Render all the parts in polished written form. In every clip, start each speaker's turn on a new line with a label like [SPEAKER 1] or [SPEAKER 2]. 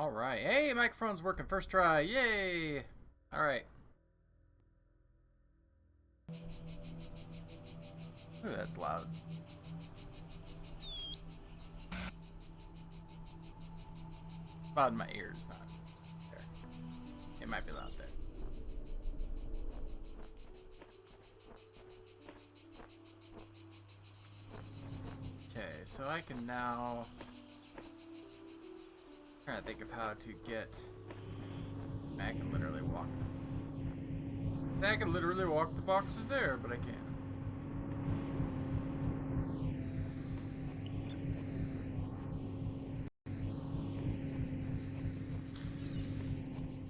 [SPEAKER 1] All right. Hey, microphone's working. First try. Yay. All right. Ooh, that's loud. Loud in my ears, not there. It might be loud there. Okay, so I can now... I'm trying to think of how to get... I can literally walk. I can literally walk the boxes there, but I can't.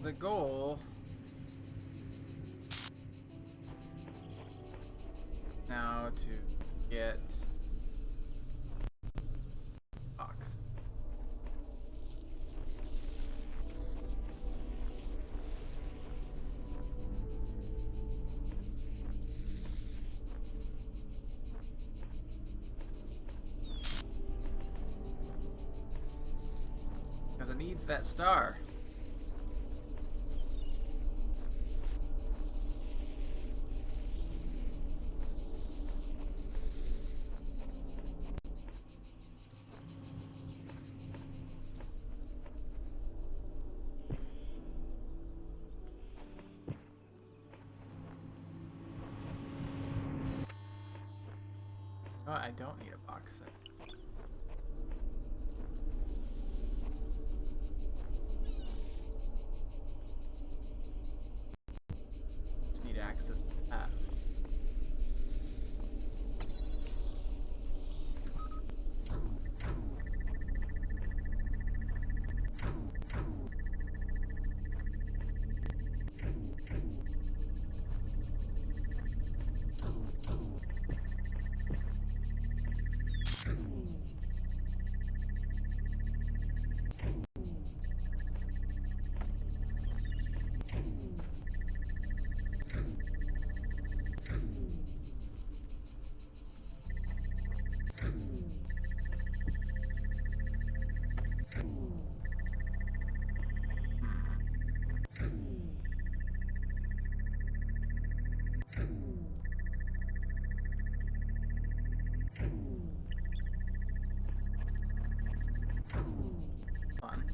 [SPEAKER 1] The goal now to get box. Because it needs that star. Oh, I don't need a box set. Just need access to that. Fun.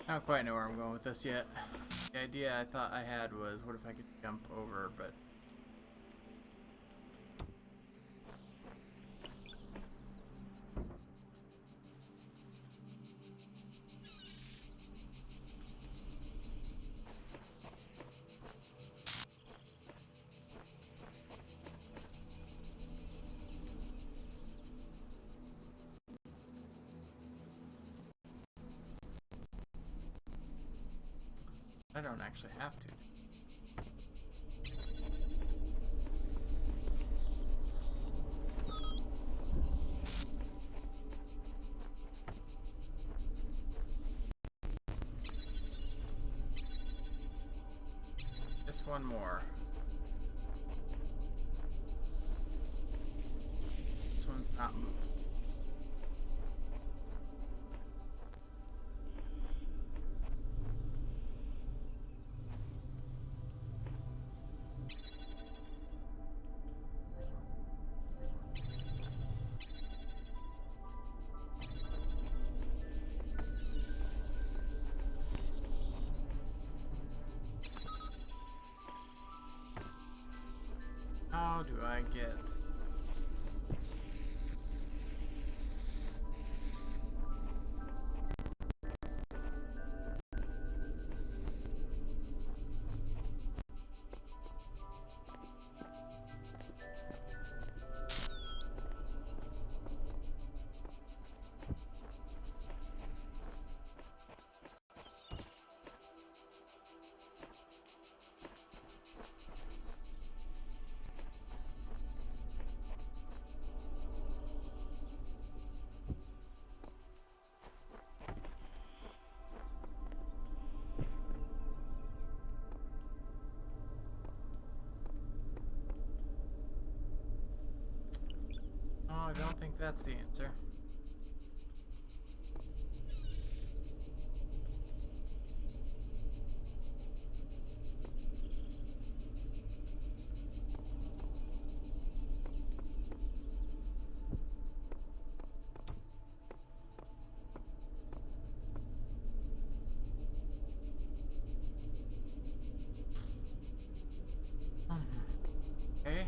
[SPEAKER 1] I don't quite know where I'm going with this yet. The idea I thought I had was, what if I could jump over, but... I don't actually have to. Just one more. This one's not moving. How do I get... I don't think that's the answer. Okay.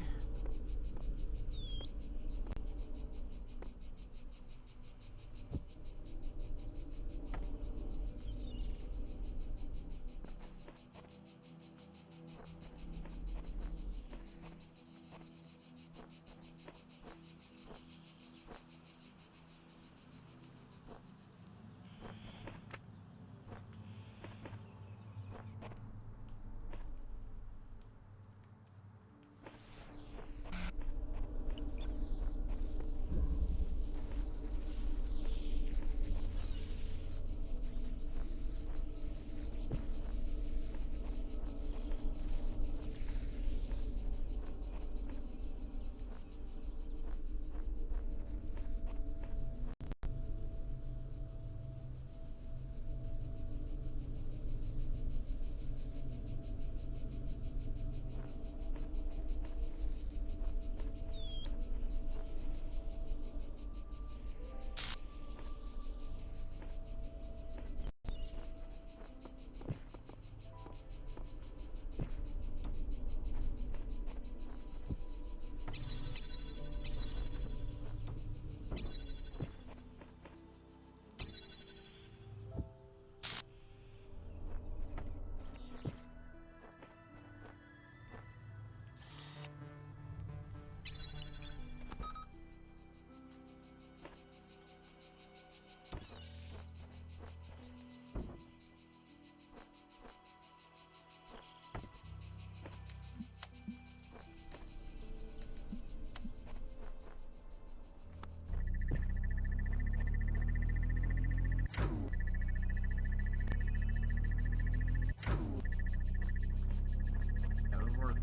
[SPEAKER 1] That would work.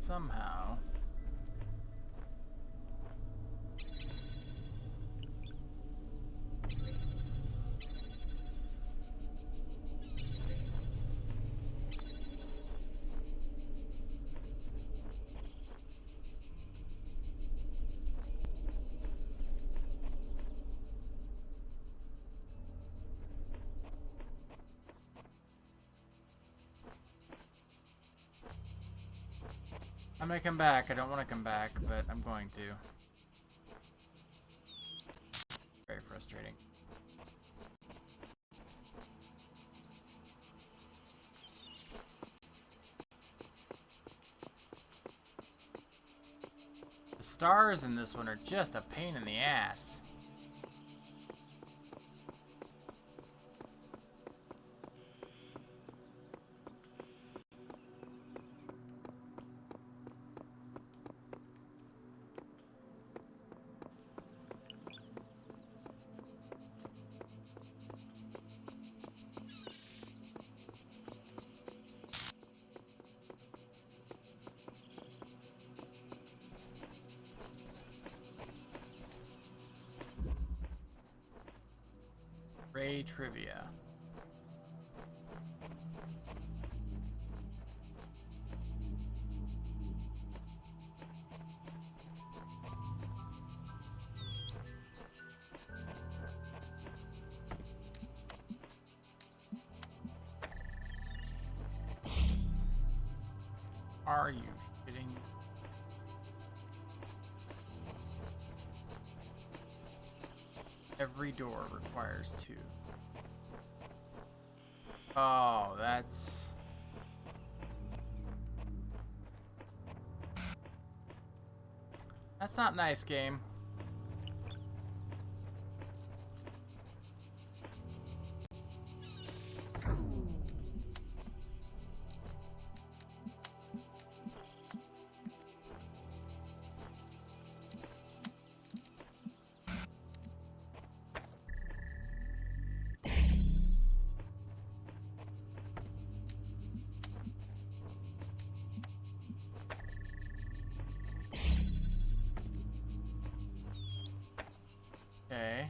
[SPEAKER 1] Somehow. I'm gonna come back. I don't want to come back, but I'm going to. Very frustrating. The stars in this one are just a pain in the ass. Ray Trivia. Are you kidding? Every door requires two. Oh, that's... That's not nice, game. Okay.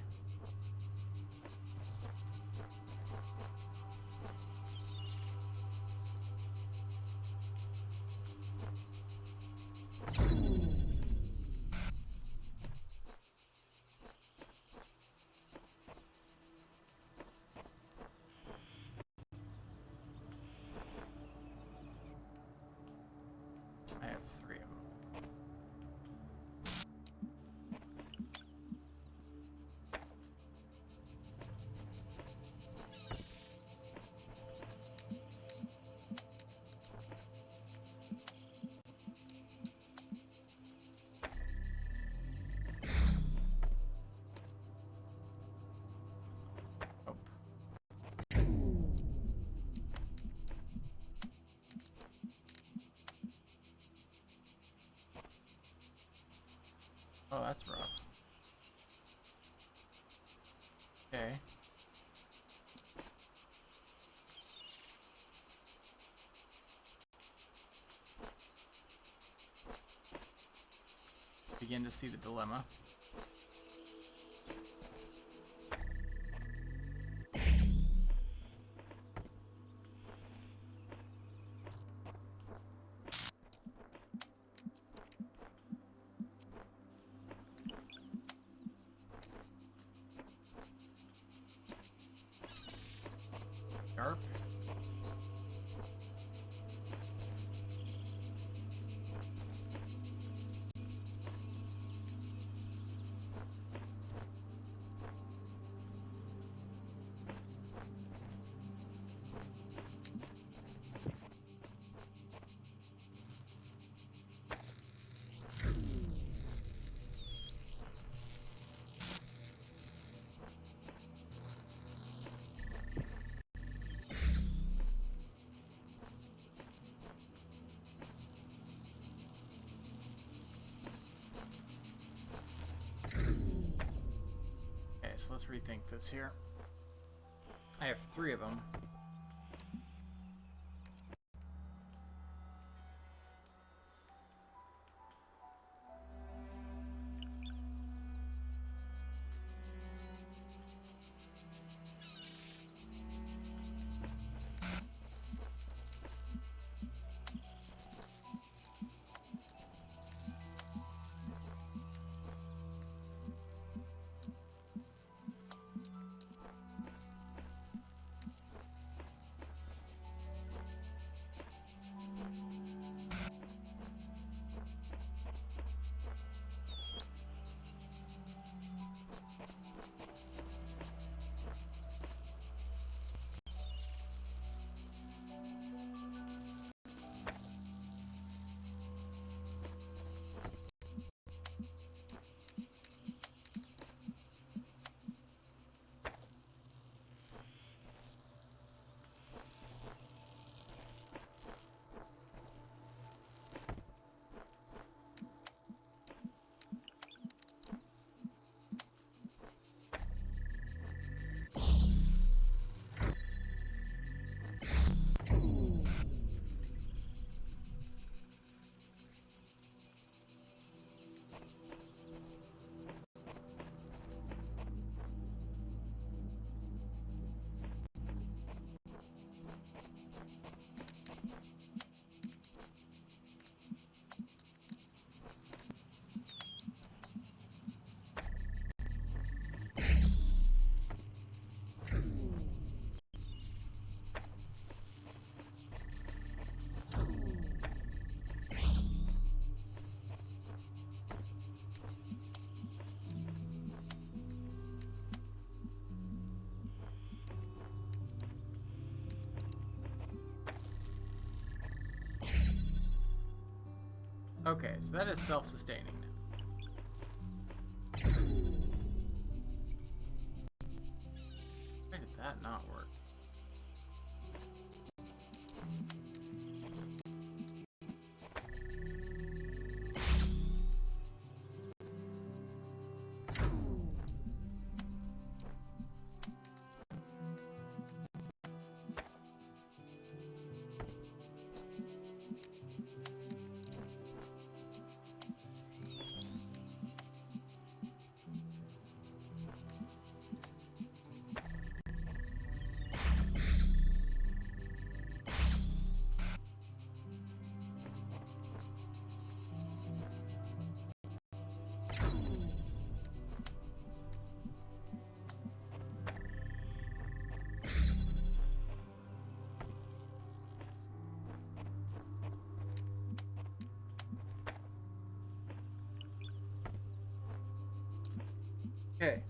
[SPEAKER 1] I have 3 of them. Oh. Oh, that's rough. Okay. Begin to see the dilemma. Sharp. Okay, so let's rethink this here. I have 3 of them. Okay, so that is self-sustaining now. Why did that not work? Okay.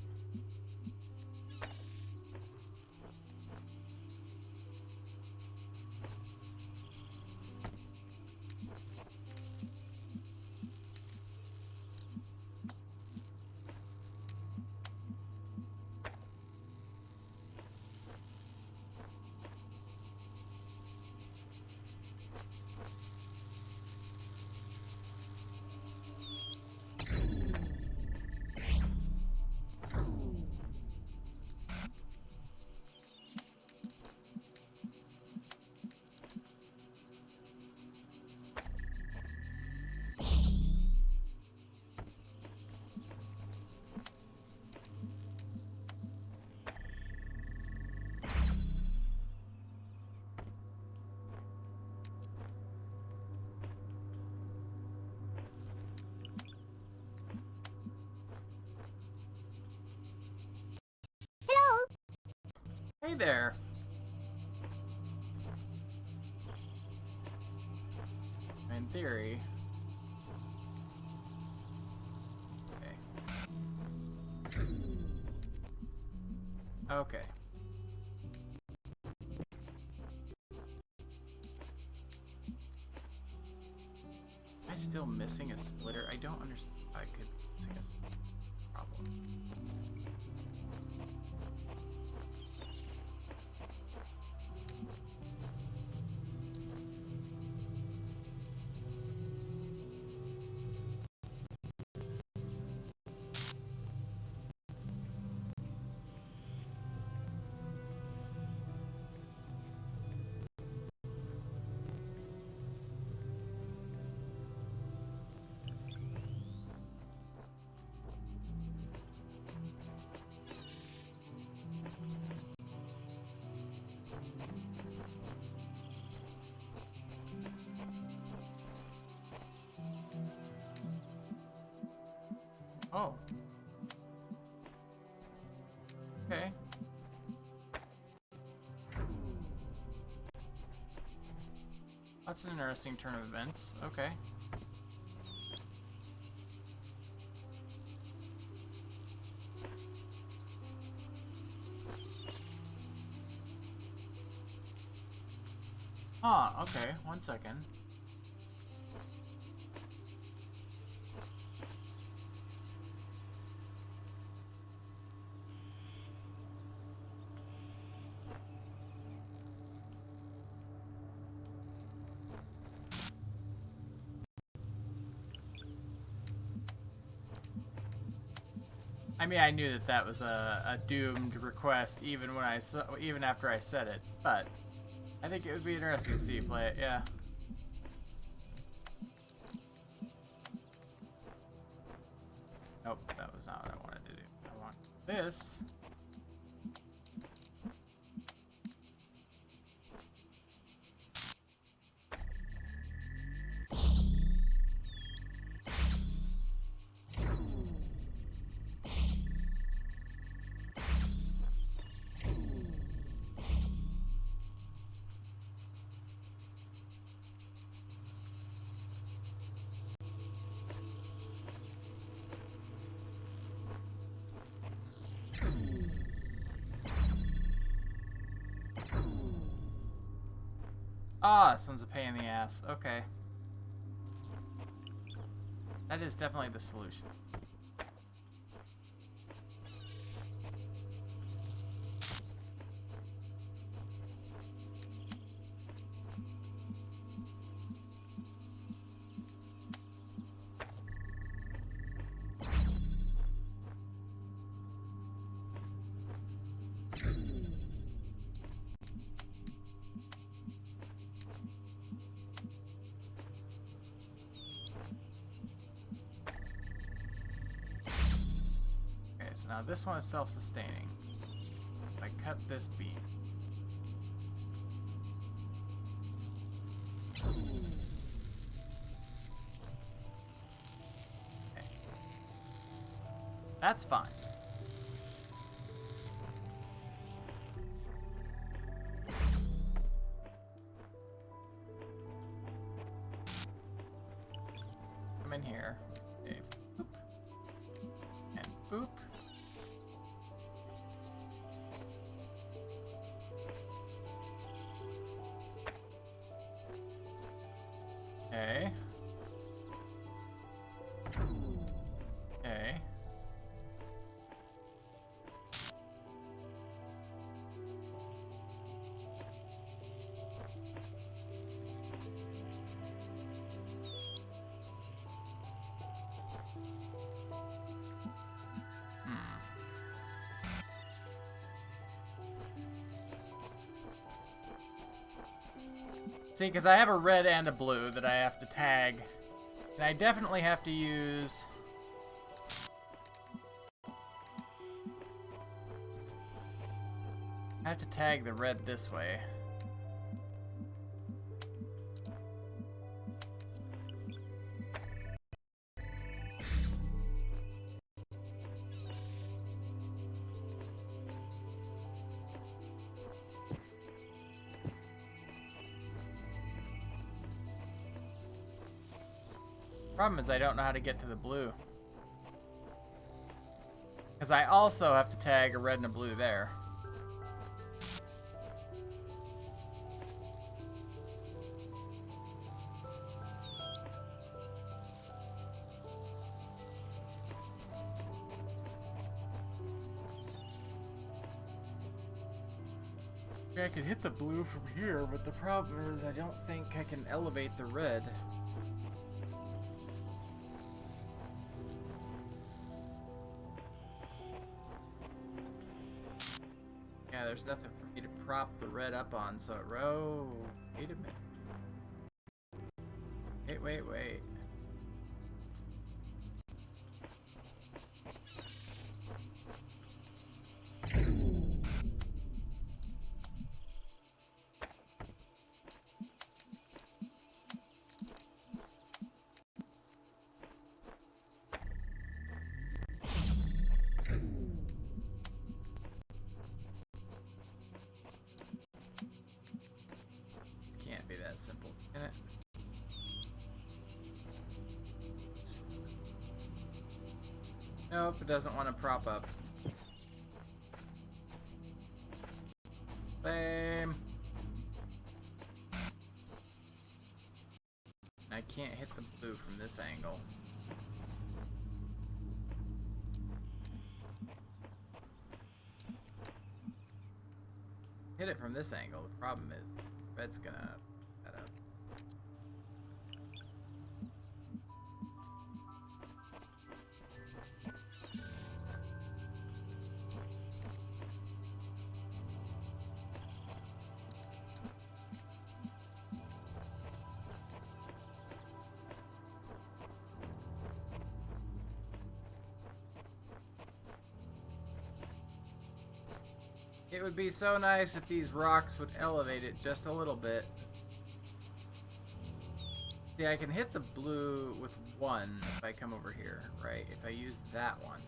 [SPEAKER 1] Hey there. In theory. Okay. Okay. Am I still missing a splitter? I don't understand. I could see a problem. Oh. Okay. That's an interesting turn of events. Okay. Ah, okay. 1 second. I mean, I knew that that was a doomed request even when even after I said it, but I think it would be interesting to see you play it. Yeah. Nope, that was not what I wanted to do. I want this. Ah, this one's a pain in the ass. Okay. That is definitely the solution. Now this one is self-sustaining. I cut this beam. Okay. That's fine. Come in here. Okay. Boop. And boop. See, because I have a red and a blue that I have to tag. And I definitely have to use... I have to tag the red this way. Problem is I don't know how to get to the blue. Because I also have to tag a red and a blue there. I could hit the blue from here, but the problem is I don't think I can elevate the red. Yeah, there's nothing for me to prop the red up on, so it wait a minute. Wait. Can't be that simple, can it? Nope, it doesn't want to prop up. Lame. I can't hit the blue from this angle. Hit it from this angle. The problem is, red's gonna cut up. It would be so nice if these rocks would elevate it just a little bit. See, I can hit the blue with one if I come over here, right? If I use that one.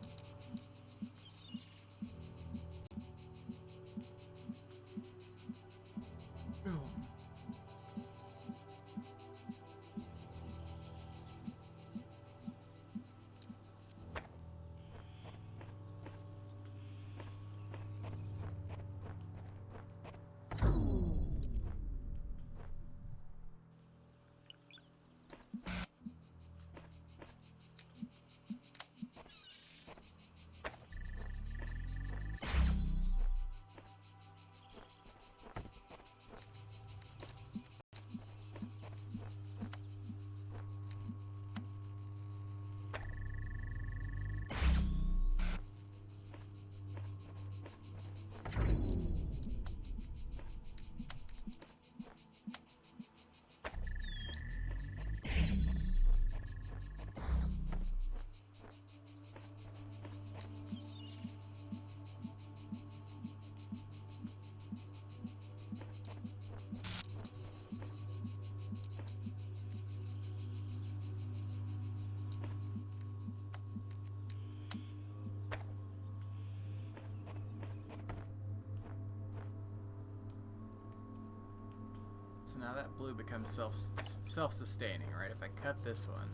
[SPEAKER 1] So now that blue becomes self-sustaining, right? If I cut this one,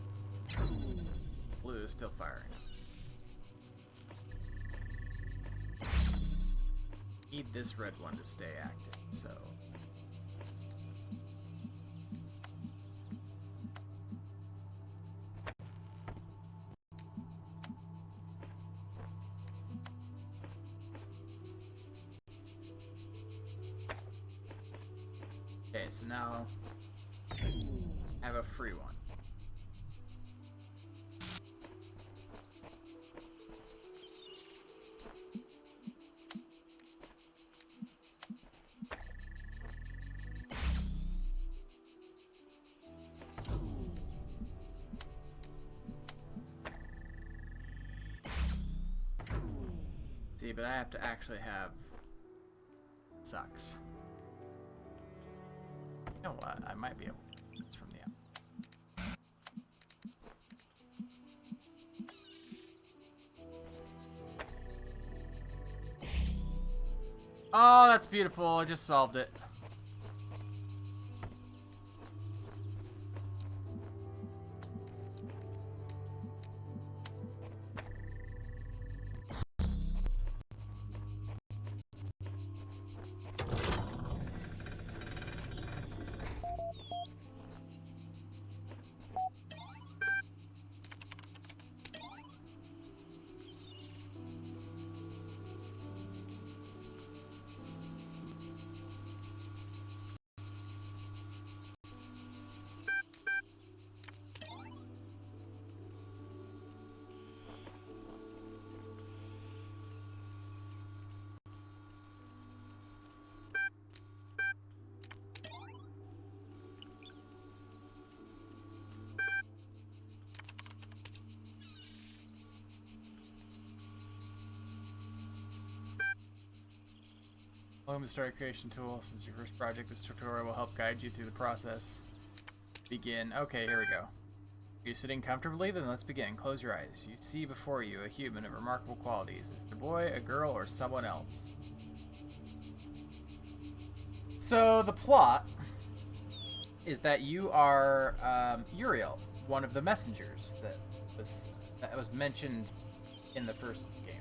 [SPEAKER 1] blue is still firing. Need this red one to stay active, so... Okay, so now I have a free one. See, but I have to actually have... Sucks. You know what? I might be able to do this from the out. Oh, that's beautiful. I just solved it. Welcome to Story Creation Tool. Since your first project, this tutorial will help guide you through the process. Begin. Okay, here we go. Are you sitting comfortably? Then let's begin. Close your eyes. You see before you a human of remarkable qualities. Is it a boy, a girl, or someone else? So the plot is that you are Uriel, one of the messengers that was mentioned in the first game.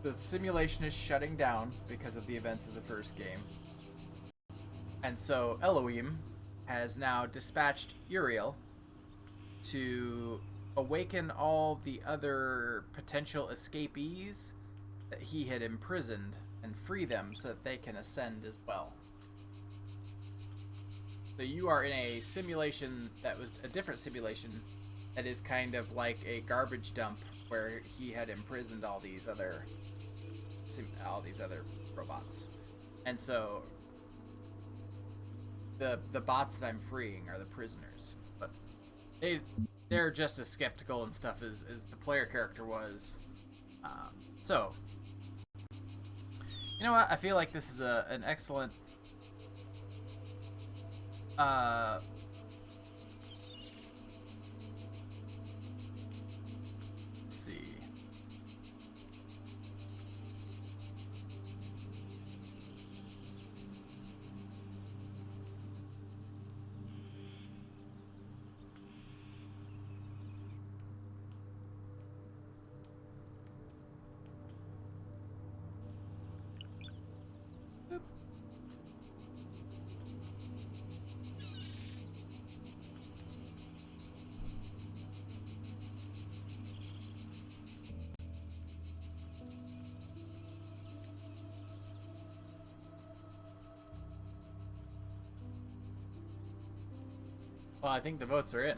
[SPEAKER 1] The simulation is shutting down because of the events of the first game. And so Elohim has now dispatched Uriel to awaken all the other potential escapees that he had imprisoned and free them so that they can ascend as well. So you are in a simulation that was a different simulation that is kind of like a garbage dump where he had imprisoned all these other robots. And so the bots that I'm freeing are the prisoners. But they're just as skeptical and stuff as the player character was. So you know what? I feel like this is an excellent let's see. Boop. Well, I think the votes are in.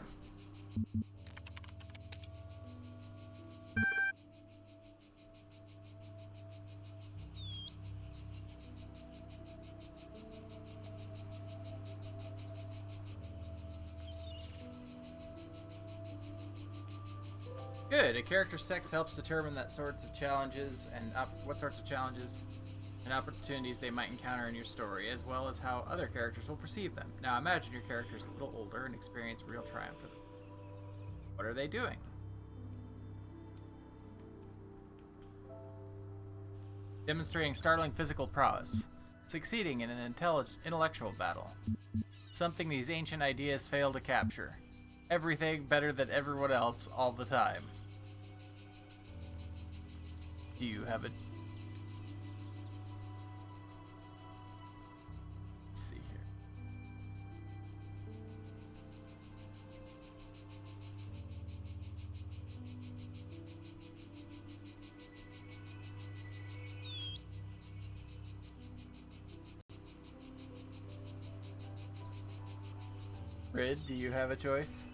[SPEAKER 1] Good. A character's sex helps determine that sorts of challenges and what sorts of challenges and opportunities they might encounter in your story, as well as how other characters will perceive them. Now imagine your character's a little older and experience real triumph for them. What are they doing? Demonstrating startling physical prowess. Succeeding in an intellectual battle. Something these ancient ideas fail to capture. Everything better than everyone else all the time. Do you have a... Let's see here. Rid, do you have a choice?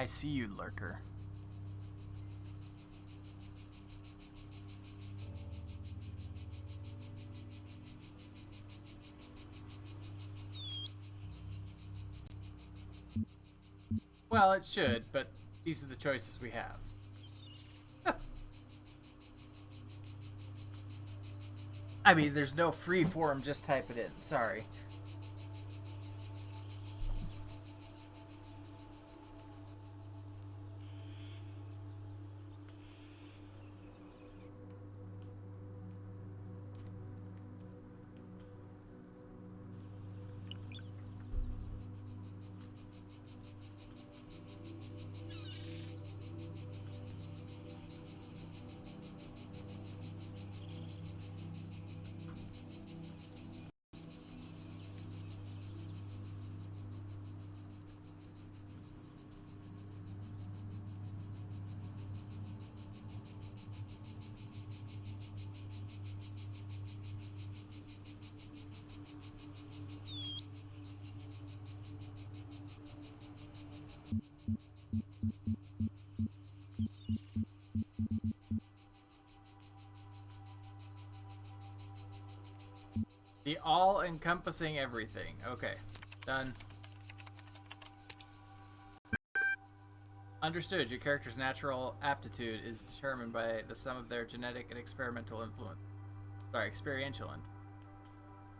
[SPEAKER 1] I see you, lurker. Well, it should, but these are the choices we have. I mean, there's no free form, just type it in. Sorry. The all-encompassing everything. Okay, done. Understood. Your character's natural aptitude is determined by the sum of their genetic and experiential influence.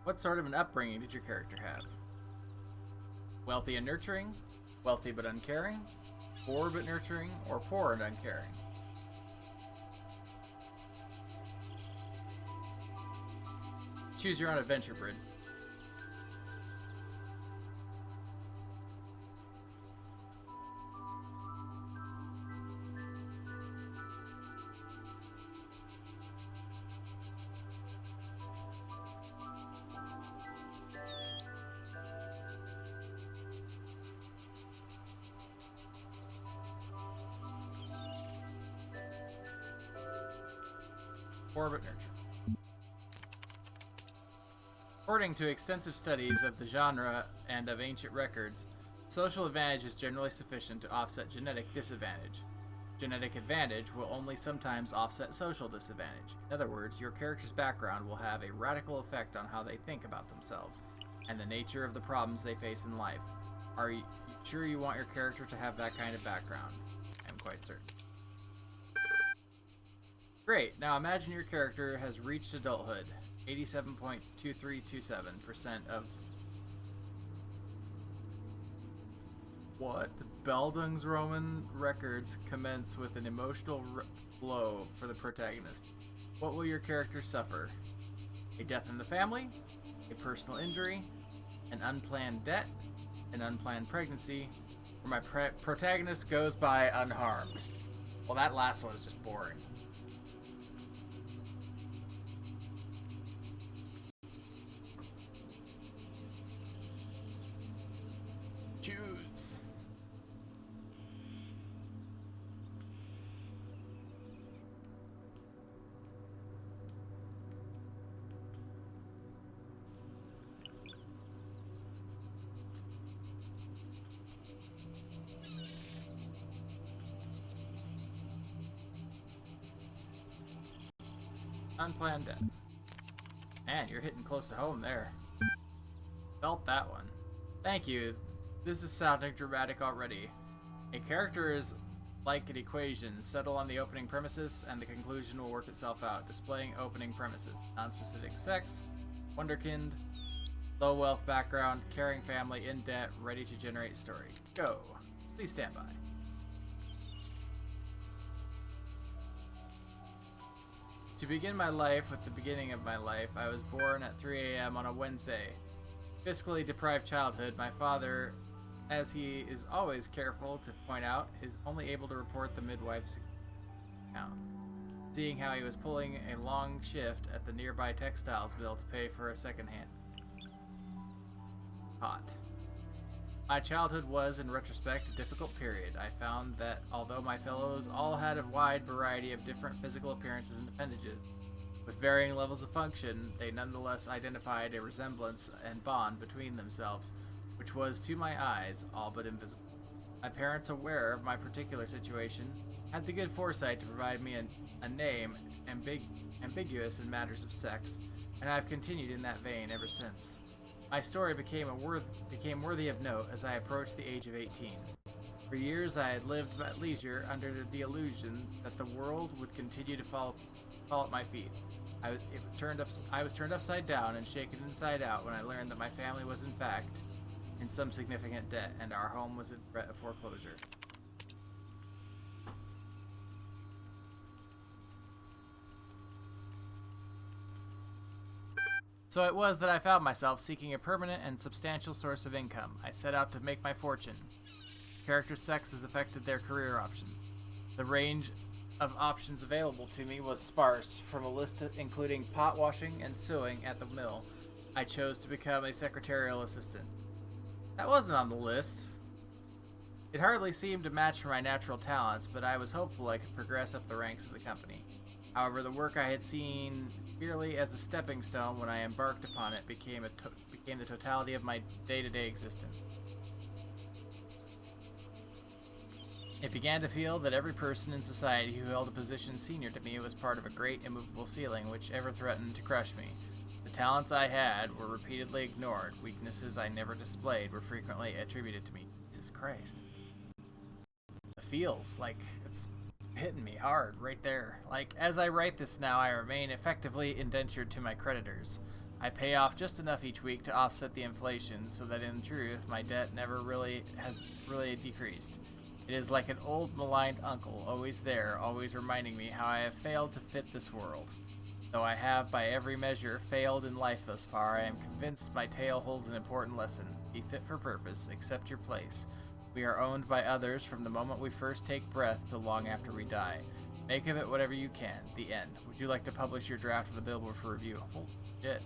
[SPEAKER 1] What sort of an upbringing did your character have? Wealthy and nurturing, wealthy but uncaring, poor but nurturing, or poor and uncaring? Choose your own adventure, Brid. Poor but nurturing. According to extensive studies of the genre and of ancient records, social advantage is generally sufficient to offset genetic disadvantage. Genetic advantage will only sometimes offset social disadvantage. In other words, your character's background will have a radical effect on how they think about themselves and the nature of the problems they face in life. Are you sure you want your character to have that kind of background? I'm quite certain. Great, now imagine your character has reached adulthood. 87.2327% of... What? The Bildungsroman records commence with an emotional blow for the protagonist. What will your character suffer? A death in the family? A personal injury? An unplanned debt? An unplanned pregnancy? Or my protagonist goes by unharmed? Well, that last one is just boring. Choose. Unplanned death. Man, you're hitting close to home there. Felt that one. Thank you. This is sounding dramatic already. A character is like an equation. Settle on the opening premises, and the conclusion will work itself out. Displaying opening premises. Non-specific sex, wonderkind, low wealth background, caring family, in debt, ready to generate story. Go. Please stand by. To begin my life with the beginning of my life, I was born at 3 a.m. on a Wednesday. Fiscally deprived childhood, my father, as he is always careful to point out, is only able to report the midwife's account, seeing how he was pulling a long shift at the nearby textiles mill to pay for a second-hand cot. My childhood was, in retrospect, a difficult period. I found that although my fellows all had a wide variety of different physical appearances and appendages, with varying levels of function, they nonetheless identified a resemblance and bond between themselves, which was, to my eyes, all but invisible. My parents, aware of my particular situation, had the good foresight to provide me a name ambiguous in matters of sex, and I have continued in that vein ever since. My story became worthy of note as I approached the age of 18. For years I had lived at leisure under the illusion that the world would continue to fall at my feet. I was turned upside down and shaken inside out when I learned that my family was in fact in some significant debt and our home was in threat of foreclosure. So it was that I found myself seeking a permanent and substantial source of income. I set out to make my fortune. Character sex has affected their career options. The range of options available to me was sparse. From a list including pot washing and sewing at the mill, I chose to become a secretarial assistant. That wasn't on the list. It hardly seemed to match for my natural talents, but I was hopeful I could progress up the ranks of the company. However, the work I had seen merely as a stepping stone when I embarked upon it became the totality of my day-to-day existence. It began to feel that every person in society who held a position senior to me was part of a great immovable ceiling which ever threatened to crush me. The talents I had were repeatedly ignored. Weaknesses I never displayed were frequently attributed to me. Jesus Christ. It feels like it's hitting me hard right there. Like, as I write this now, I remain effectively indentured to my creditors. I pay off just enough each week to offset the inflation, so that in truth, my debt never has decreased. It is like an old maligned uncle, always there, always reminding me how I have failed to fit this world. Though I have, by every measure, failed in life thus far, I am convinced my tale holds an important lesson. Be fit for purpose, accept your place. We are owned by others from the moment we first take breath to long after we die. Make of it whatever you can. The end. Would you like to publish your draft of the billboard for review? Oh, shit.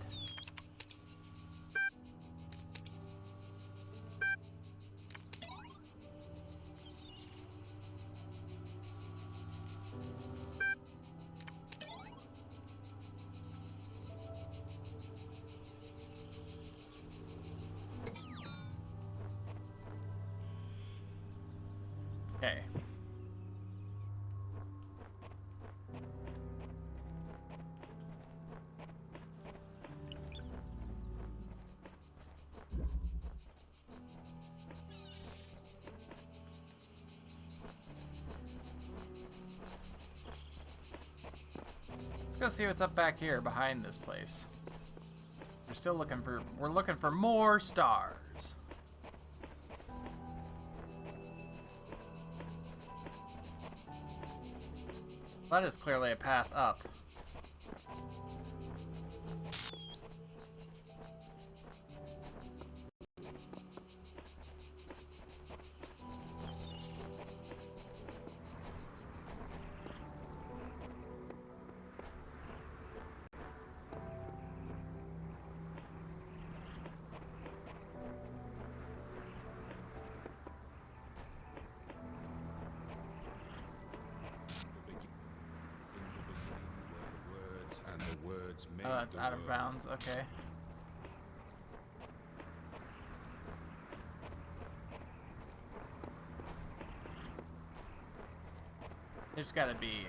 [SPEAKER 1] Okay. Let's go see what's up back here behind this place. We're looking for more stars. That is clearly a path up. Oh, that's out of bounds. Okay. There's gotta be...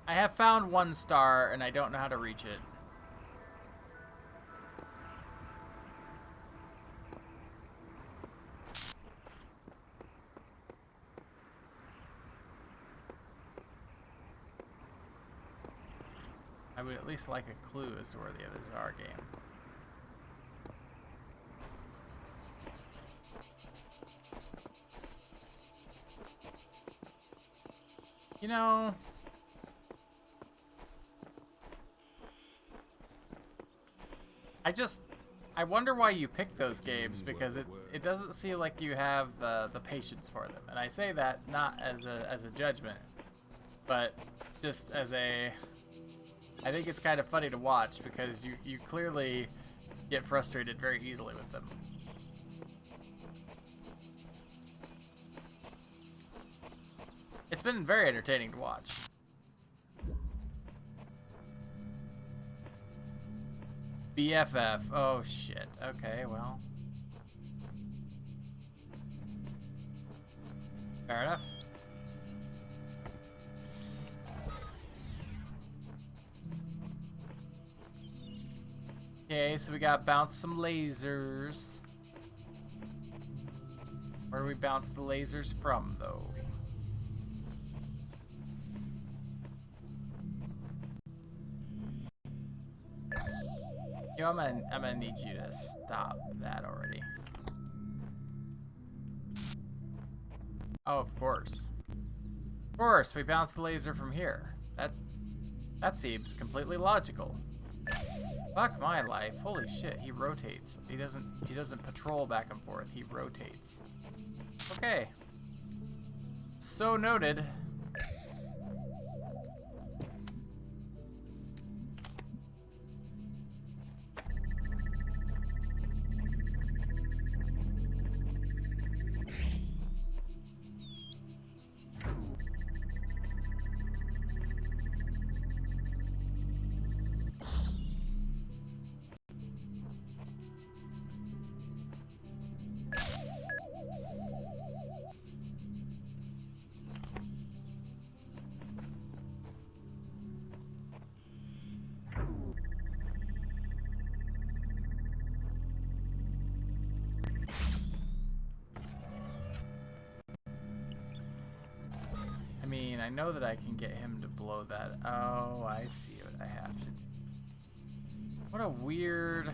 [SPEAKER 1] I have found one star, and I don't know how to reach it. I would at least like a clue as to where the others are, game. You know... I wonder why you pick those games, because it doesn't seem like you have the patience for them. And I say that not as a judgment, but just as a... I think it's kind of funny to watch because you clearly get frustrated very easily with them. It's been very entertaining to watch. BFF. Oh shit. Okay, well. Fair enough. Okay, so we got bounce some lasers. Where do we bounce the lasers from, though? You know, I'm gonna need you to stop that already. Oh, of course. Of course, we bounce the laser from here. That seems completely logical. Fuck my life. Holy shit, he rotates. He doesn't patrol back and forth, he rotates. Okay. So noted. I know that I can get him to blow that. Oh, I see what I have to do. What a weird...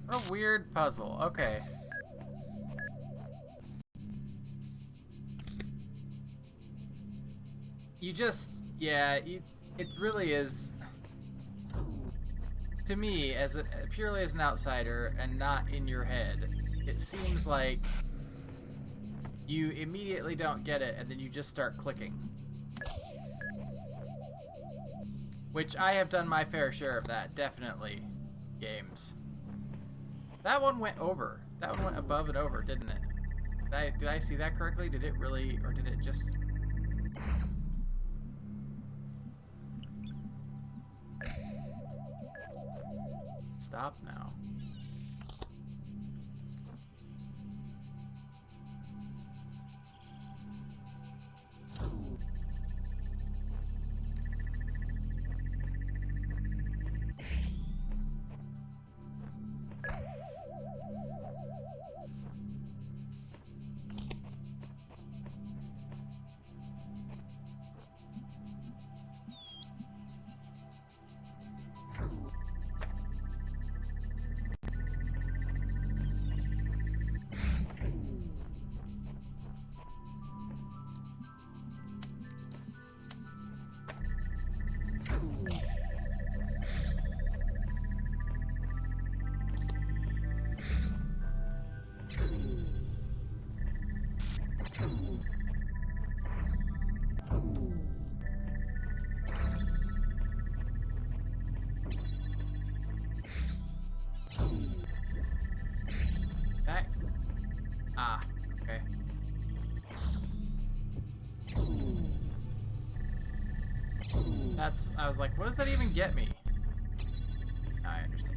[SPEAKER 1] What a weird puzzle. Okay. You just... Yeah, it really is... To me, purely as an outsider and not in your head, it seems like you immediately don't get it and then you just start clicking. Which I have done my fair share of that, definitely, games. That one went over. That one went above and over, didn't it? Did I see that correctly? Did it really, or did it just... Stop now. Okay. I was like, what does that even get me? Now I understand.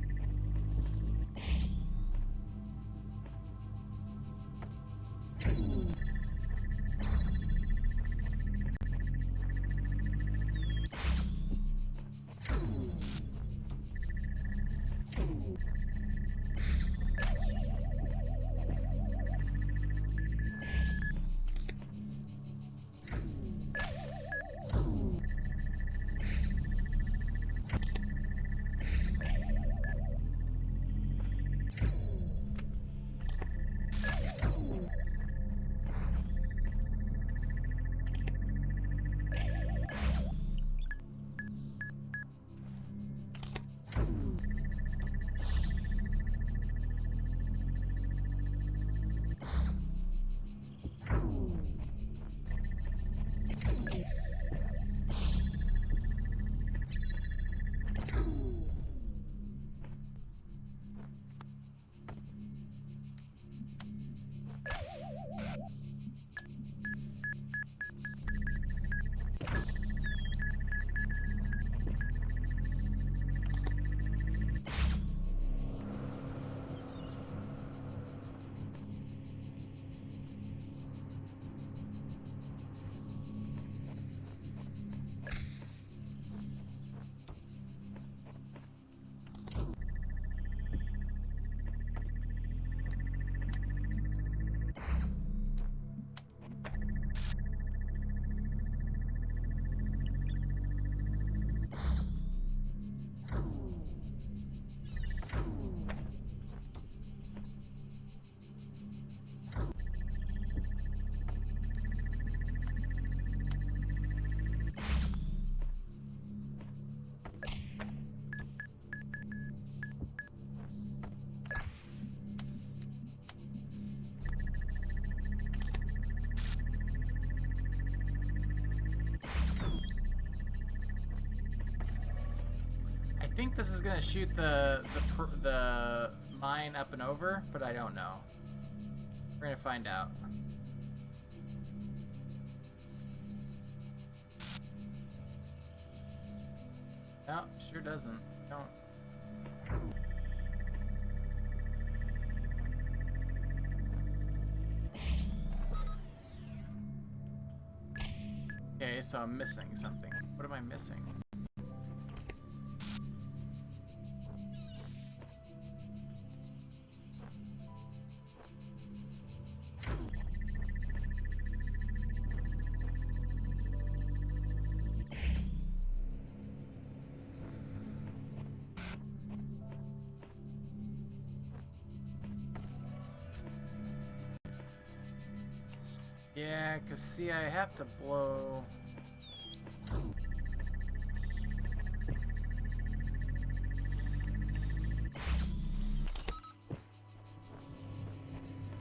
[SPEAKER 1] think this is gonna shoot the mine up and over, but I don't know. We're gonna find out. No, sure doesn't. Don't. Okay, so I'm missing something. What am I missing? Yeah, cause see, I have to blow.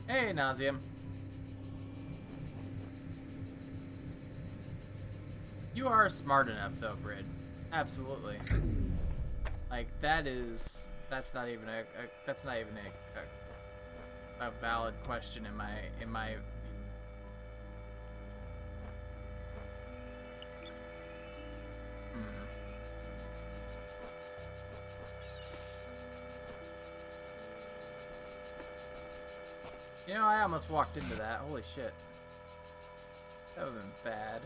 [SPEAKER 1] Hey, Nauseum. You are smart enough, though, Brid. Absolutely. Like that's not even a valid question in my. You know, I almost walked into that. Holy shit. That would've been bad.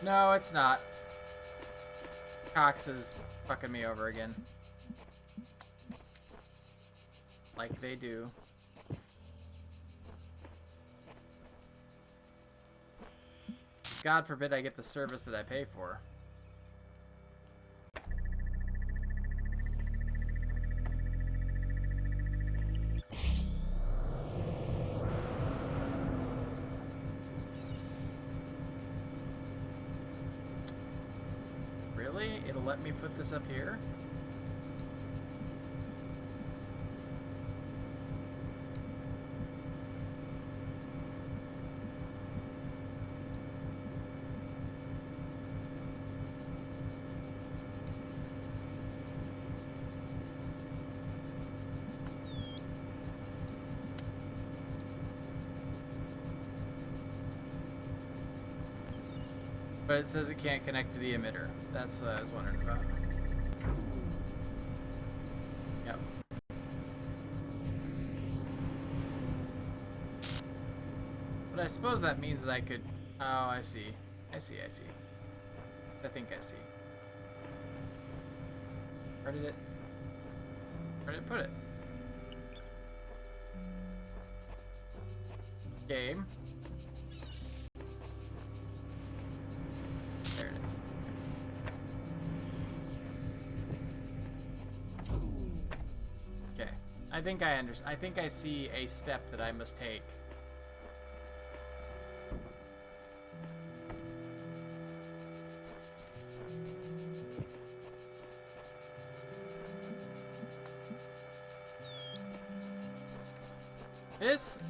[SPEAKER 1] No, it's not. Cox is fucking me over again. Like they do. God forbid I get the service that I pay for. Really? It'll let me put this up here? But it says it can't connect to the emitter. That's what I was wondering about. Yep. But I suppose that means that I could... Oh, I see. I see. I think I see. Where did it put it? Game. There it is. Okay. I think I understand. I think I see a step that I must take. This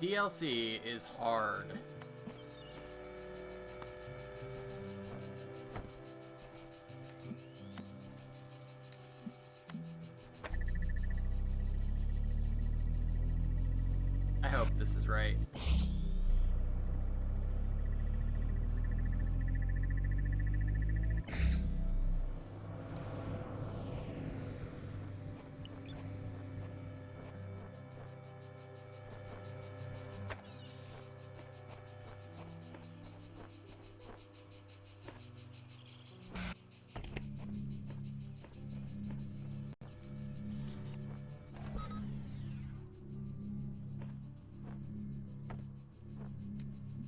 [SPEAKER 1] DLC is hard. I hope this is right.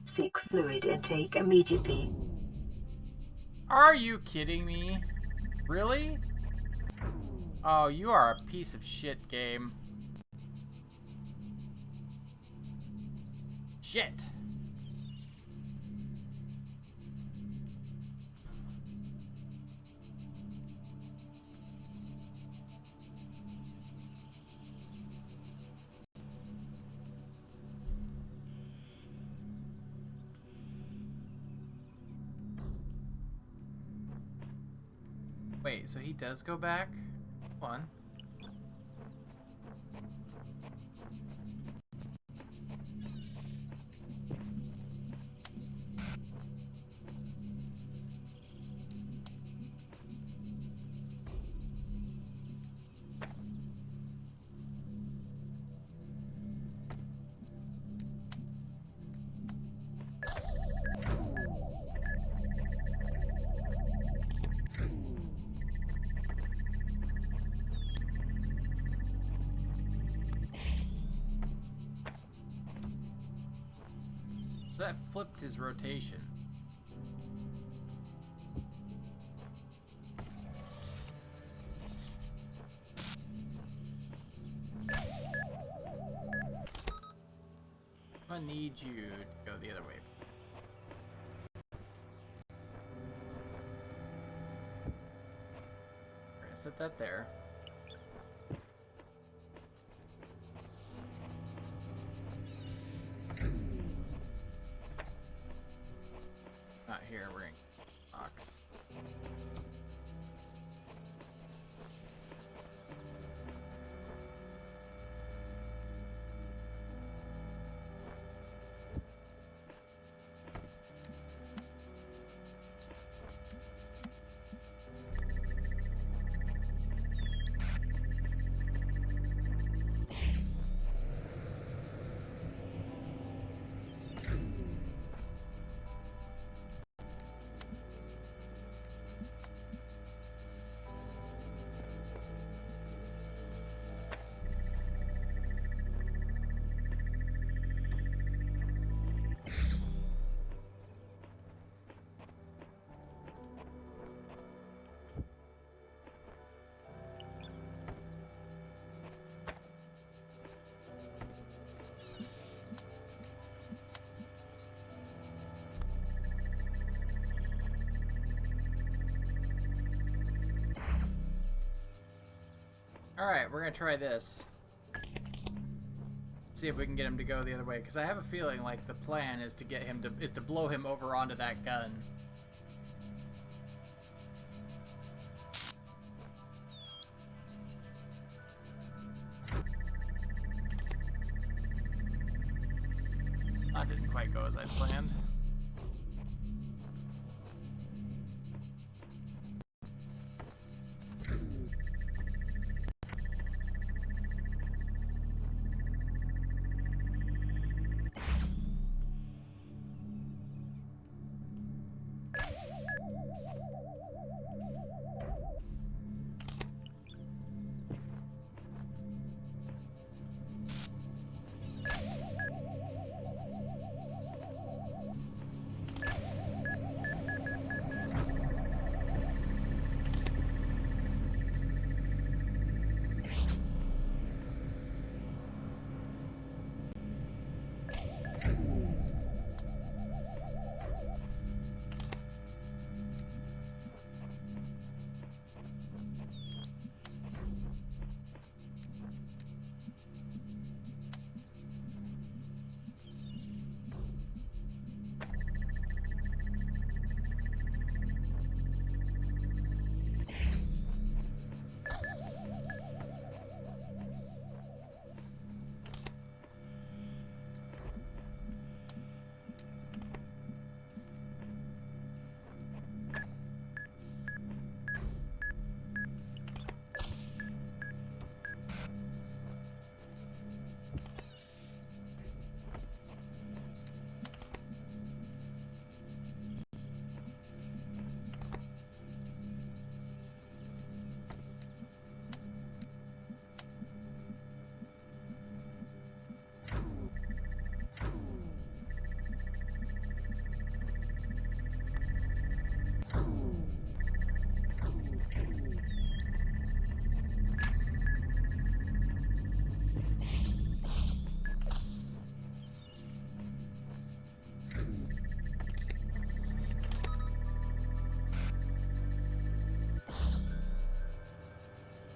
[SPEAKER 2] Seek fluid intake immediately.
[SPEAKER 1] Are you kidding me? Really? Oh, you are a piece of shit, game. shit. Wait, so he does go back? Hold on. That flipped his rotation. I'm gonna need you to go the other way. We're gonna set that there. Not here, we're in box. Alright, we're gonna try this. See if we can get him to go the other way, because I have a feeling like the plan is to get him to blow him over onto that gun. That didn't quite go as I planned.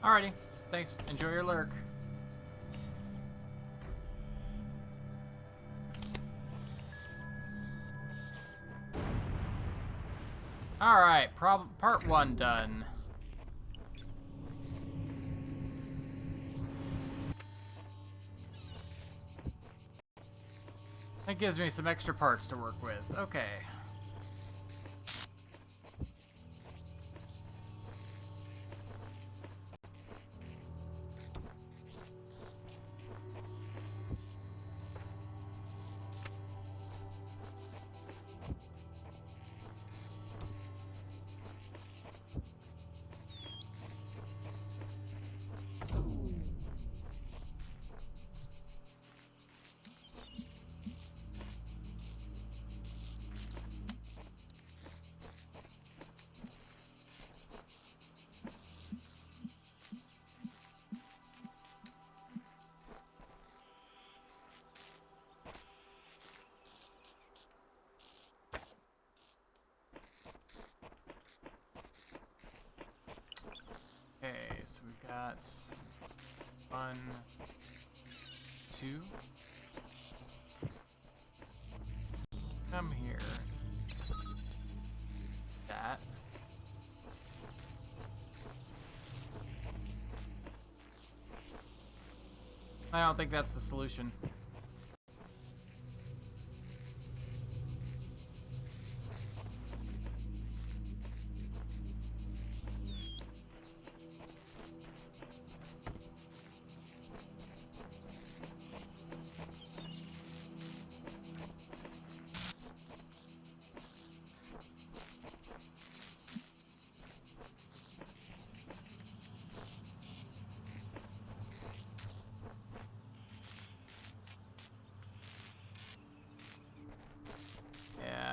[SPEAKER 1] Alrighty. Thanks. Enjoy your lurk. Alright, part 1 done. That gives me some extra parts to work with. Okay. Okay, so we've got 1, 2. Come here. That. I don't think that's the solution.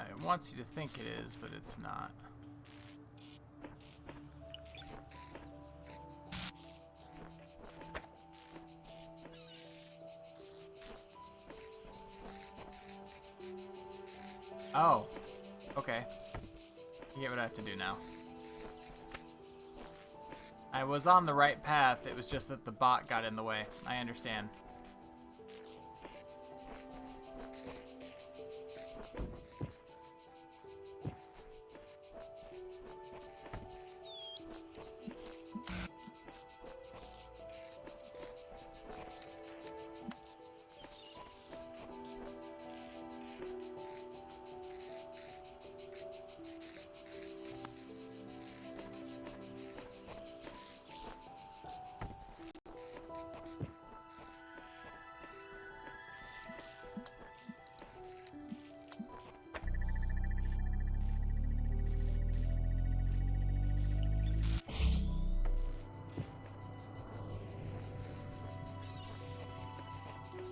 [SPEAKER 1] It wants you to think it is, but it's not. Oh, okay. I get what I have to do now. I was on the right path, it was just that the bot got in the way. I understand.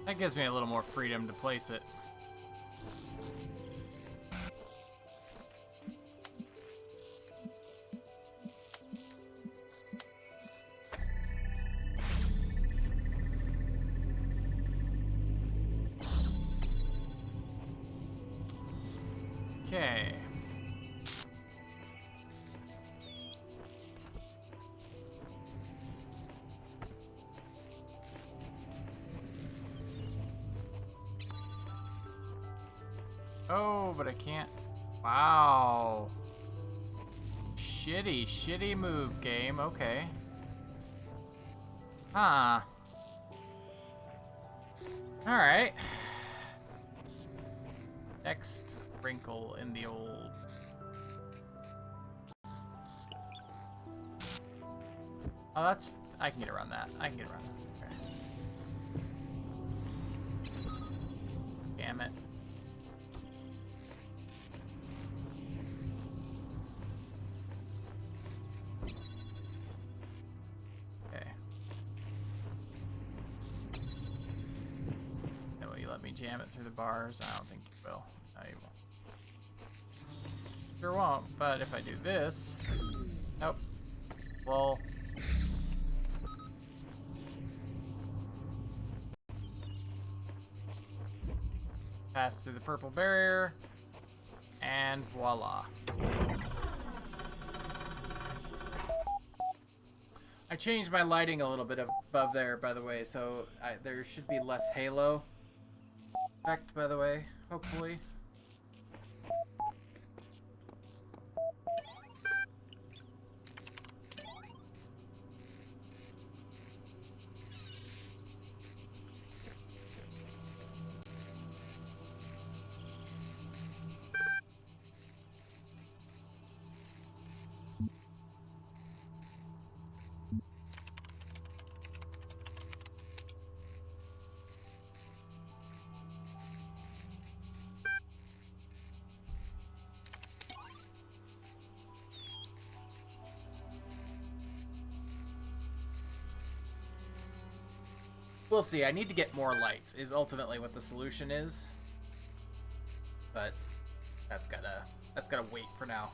[SPEAKER 1] That gives me a little more freedom to place it. Okay. Oh, but I can't. Wow. Shitty move, game. Okay. Huh. Alright. Next wrinkle in the old... Oh, that's... I can get around that. I can get around that. Okay. Damn it. Jam it through the bars. I don't think you will. No, you won't. Sure won't, but if I do this... Nope. Well... Pass through the purple barrier, and voila. I changed my lighting a little bit above there, by the way, so there should be less halo effect, by the way, hopefully. We'll see. I need to get more lights is ultimately what the solution is. But that's gotta wait for now.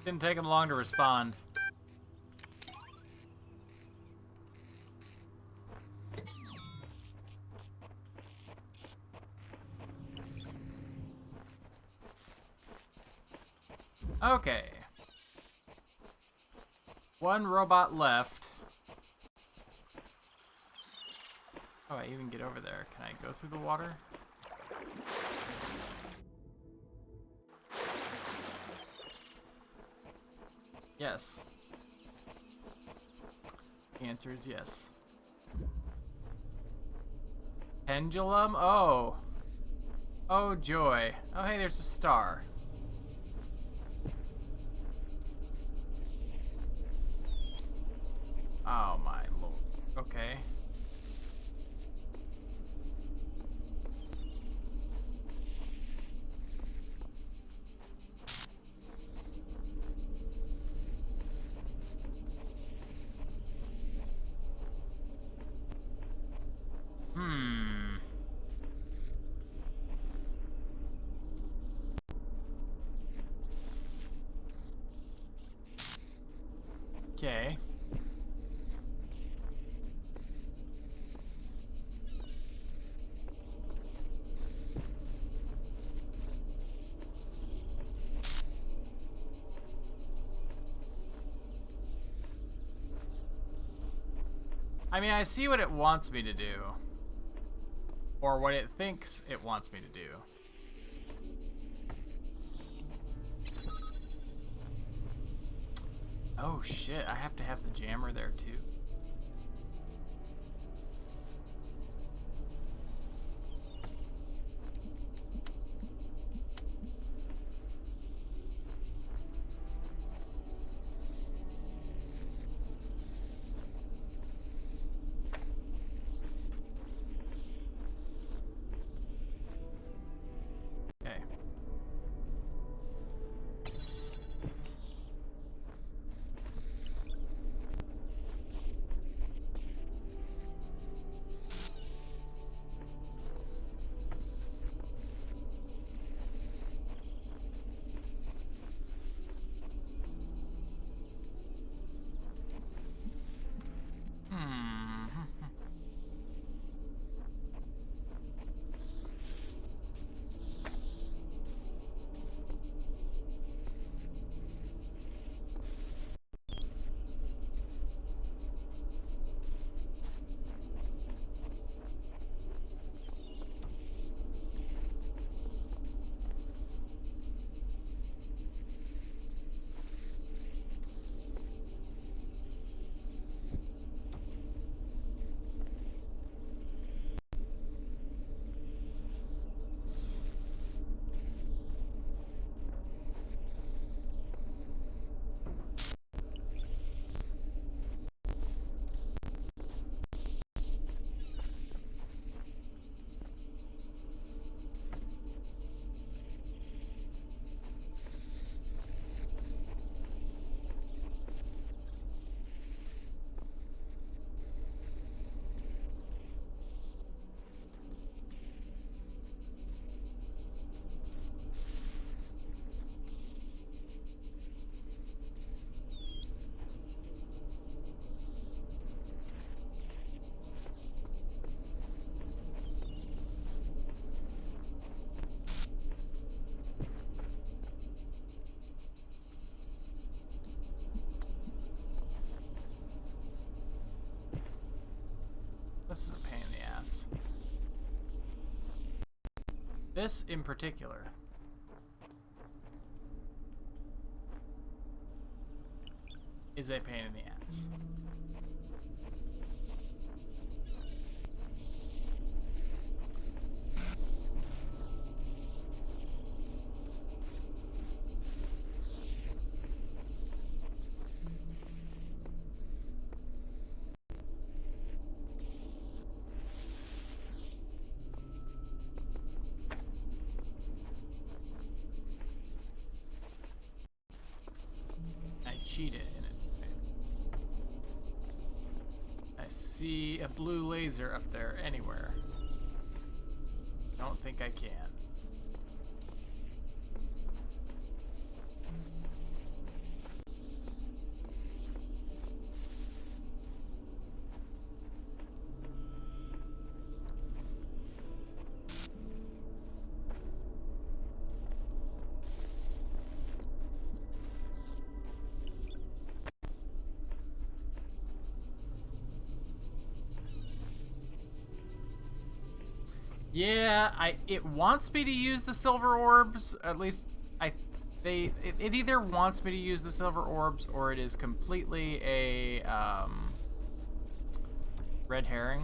[SPEAKER 1] Didn't take him long to respond. Okay. One robot left. Oh, I even get over there. Can I go through the water? Yes. The answer is yes. Pendulum? Oh. Oh, joy. Oh, hey, there's a star. Oh, my lord. Okay. Okay. I mean, I see what it wants me to do. Or what it thinks it wants me to do. Oh shit, I have to have the jammer there too. Okay. This in particular is a pain in the ass. I cheated in it. I see a blue laser up there anywhere. Don't think I can. Yeah, it wants me to use the silver orbs. At least it either wants me to use the silver orbs or it is completely a red herring.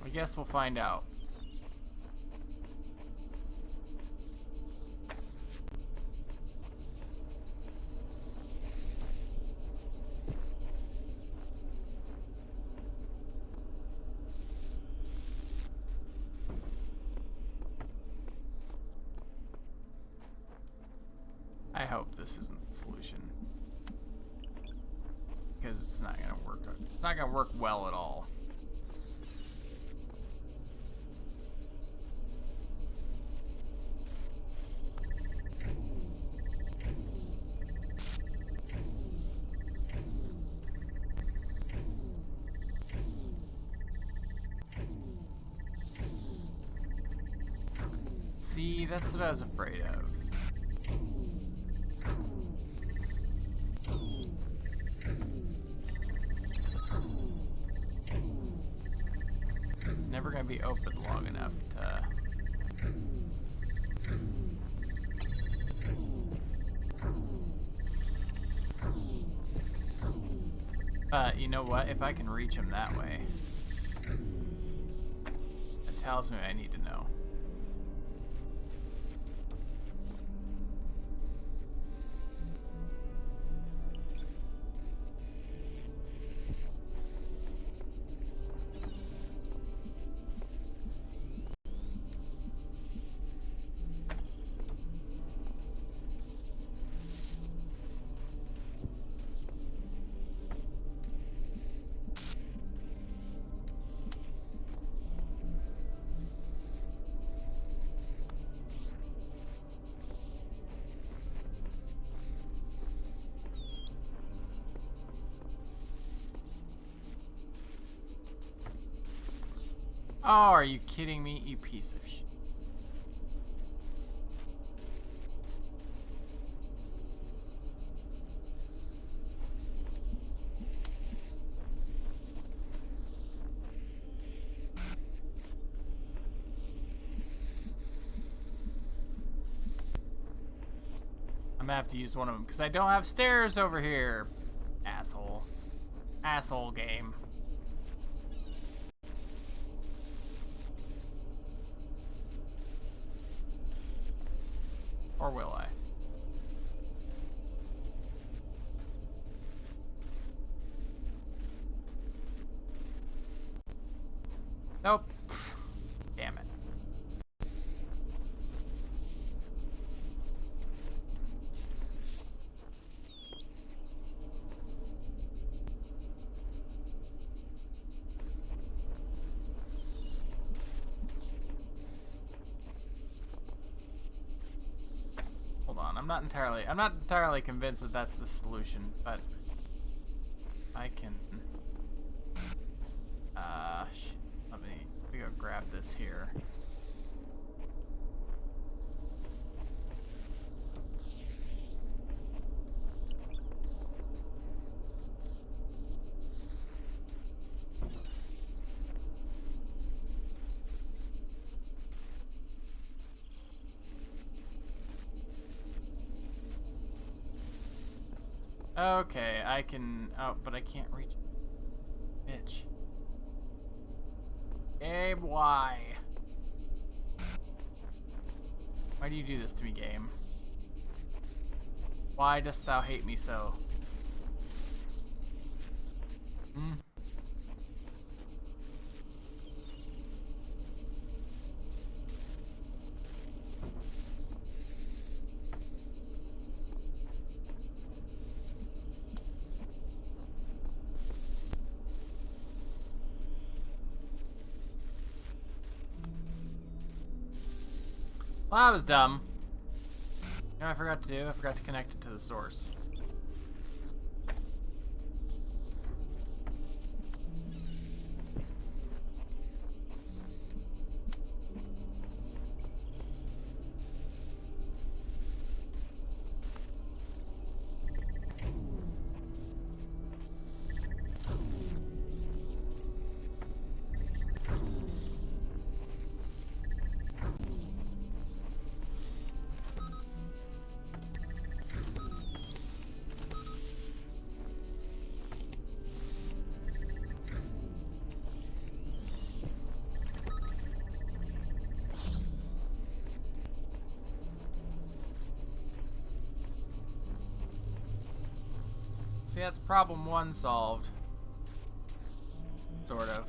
[SPEAKER 1] I guess we'll find out. I hope this isn't the solution, because it's not gonna work. It's not gonna work well at all. See, that's what I was afraid of. Never gonna be open long enough to... But you know what? If I can reach him that way, it tells me I need to know. Oh, are you kidding me, you piece of shit? I'm gonna have to use one of them because I don't have stairs over here. Asshole. Asshole game. Or will I? Nope. Damn it. I'm not entirely convinced that that's the solution, but I can. Let me go grab this here. Okay, I can... Oh, but I can't reach... Bitch. Game, why? Why do you do this to me, game? Why dost thou hate me so? Hmm? Well, that was dumb. You know what I forgot to do? I forgot to connect it to the source. See, that's problem one solved. Sort of.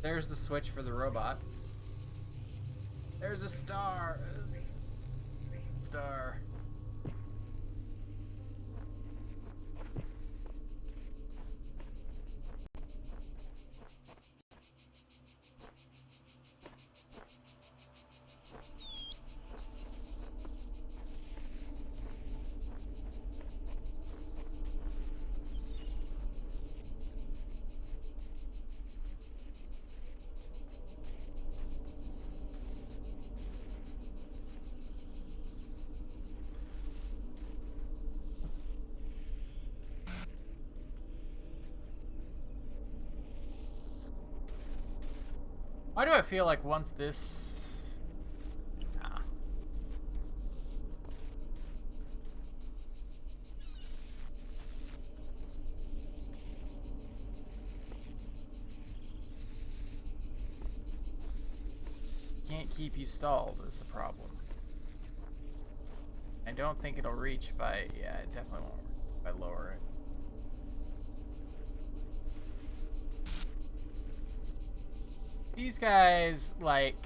[SPEAKER 1] There's the switch for the robot. There's a star. Star. Why do I feel like once this... Nah. Can't keep you stalled is the problem. I don't think it'll reach if I... Yeah, it definitely won't if I lower it. These guys, like...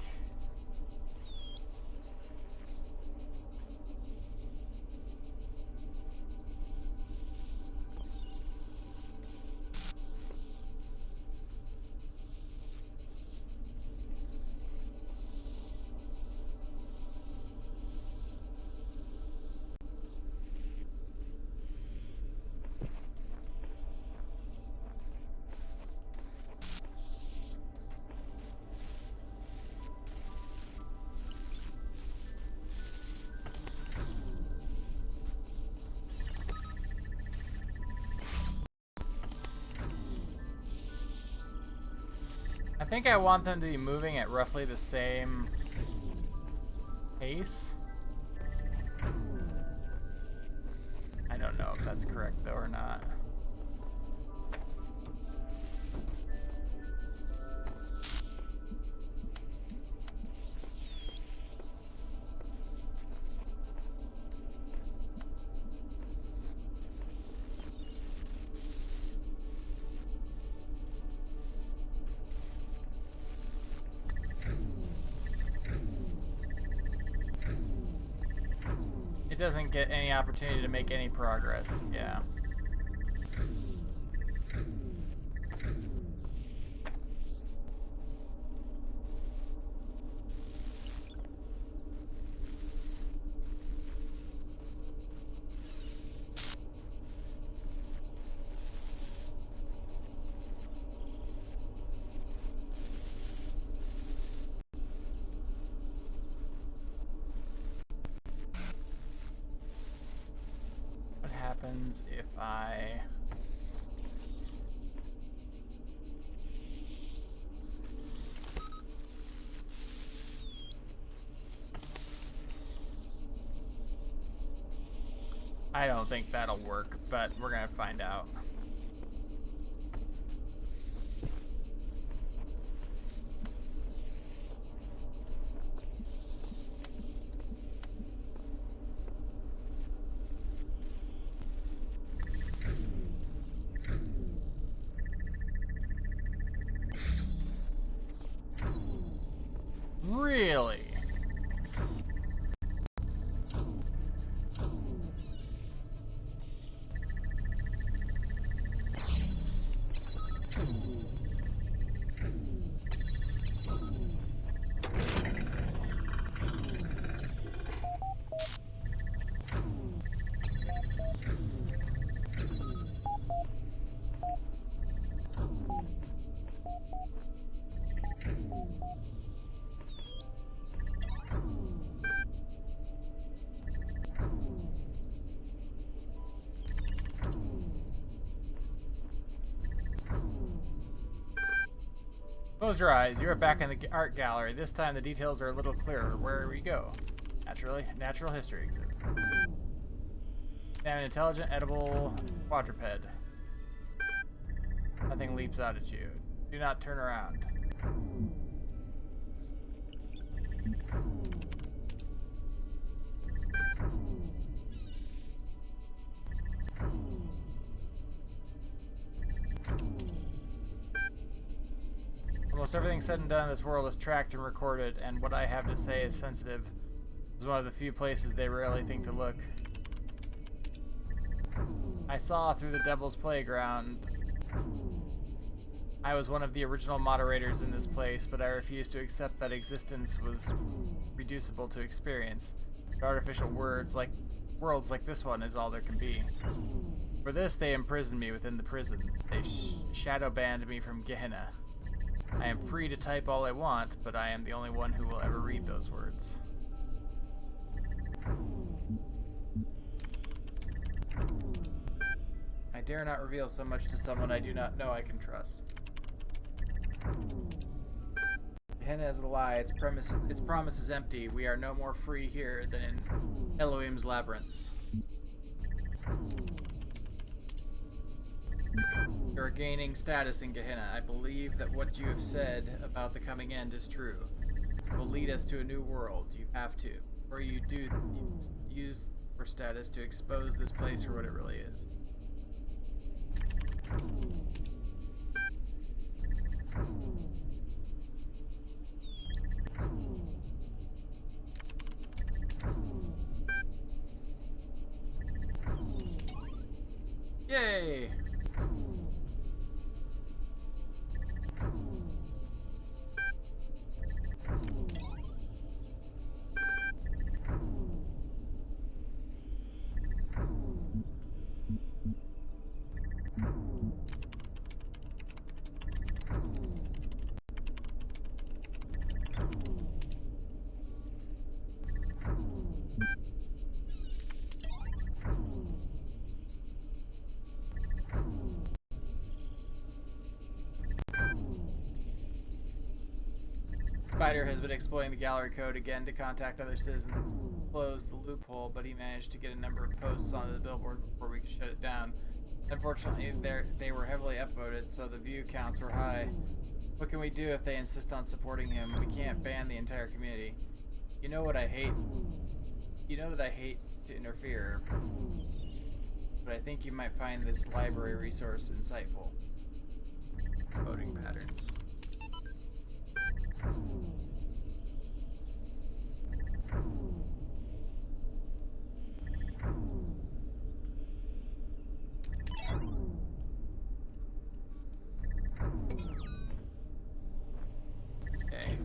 [SPEAKER 1] I think I want them to be moving at roughly the same pace. I don't know if that's correct though or not. Doesn't get any opportunity to make any progress. Yeah. happens if I... I don't think that'll work, but we're gonna find out. Really? Close your eyes. You are back in the art gallery. This time the details are a little clearer. Where we go? Natural history exhibit. An intelligent, edible quadruped. Nothing leaps out at you. Do not turn around. Almost everything said and done in this world is tracked and recorded, and what I have to say is sensitive. It's one of the few places they rarely think to look. I saw through the Devil's Playground. I was one of the original moderators in this place, but I refused to accept that existence was reducible to experience. That artificial worlds like this one is all there can be. For this, they imprisoned me within the prison. They shadow banned me from Gehenna. I am free to type all I want, but I am the only one who will ever read those words. I dare not reveal so much to someone I do not know I can trust. Gehenna is a lie. Its promise is empty. We are no more free here than in Elohim's labyrinths. You are gaining status in Gehenna. I believe that what you have said about the coming end is true. It will lead us to a new world. You have to. Or you do use your status to expose this place for what it really is. Yay! Spider has been exploiting the gallery code again to contact other citizens, close the loophole, but he managed to get a number of posts onto the billboard before we could shut it down. Unfortunately, they were heavily upvoted, so the view counts were high. What can we do if they insist on supporting him? We can't ban the entire community. You know what I hate? You know that I hate to interfere, but I think you might find this library resource insightful. Voting patterns. Okay.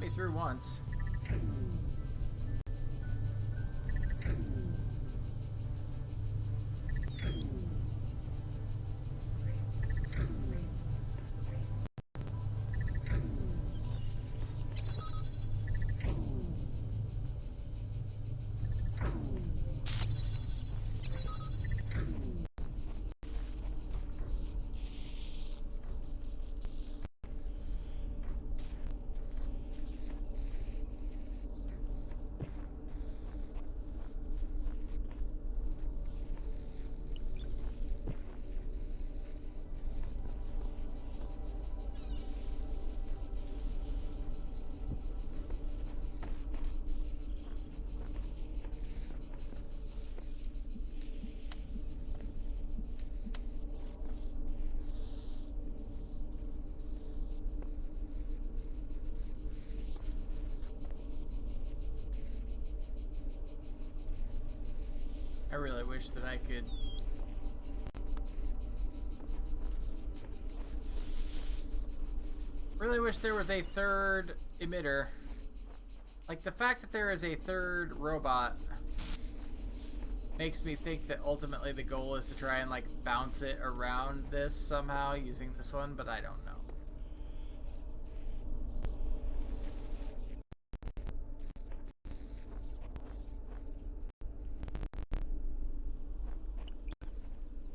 [SPEAKER 1] me through once. I really wish that I could really wish there was a third emitter. Like, the fact that there is a third robot makes me think that ultimately the goal is to try and, like, bounce it around this somehow using this one, but I don't know.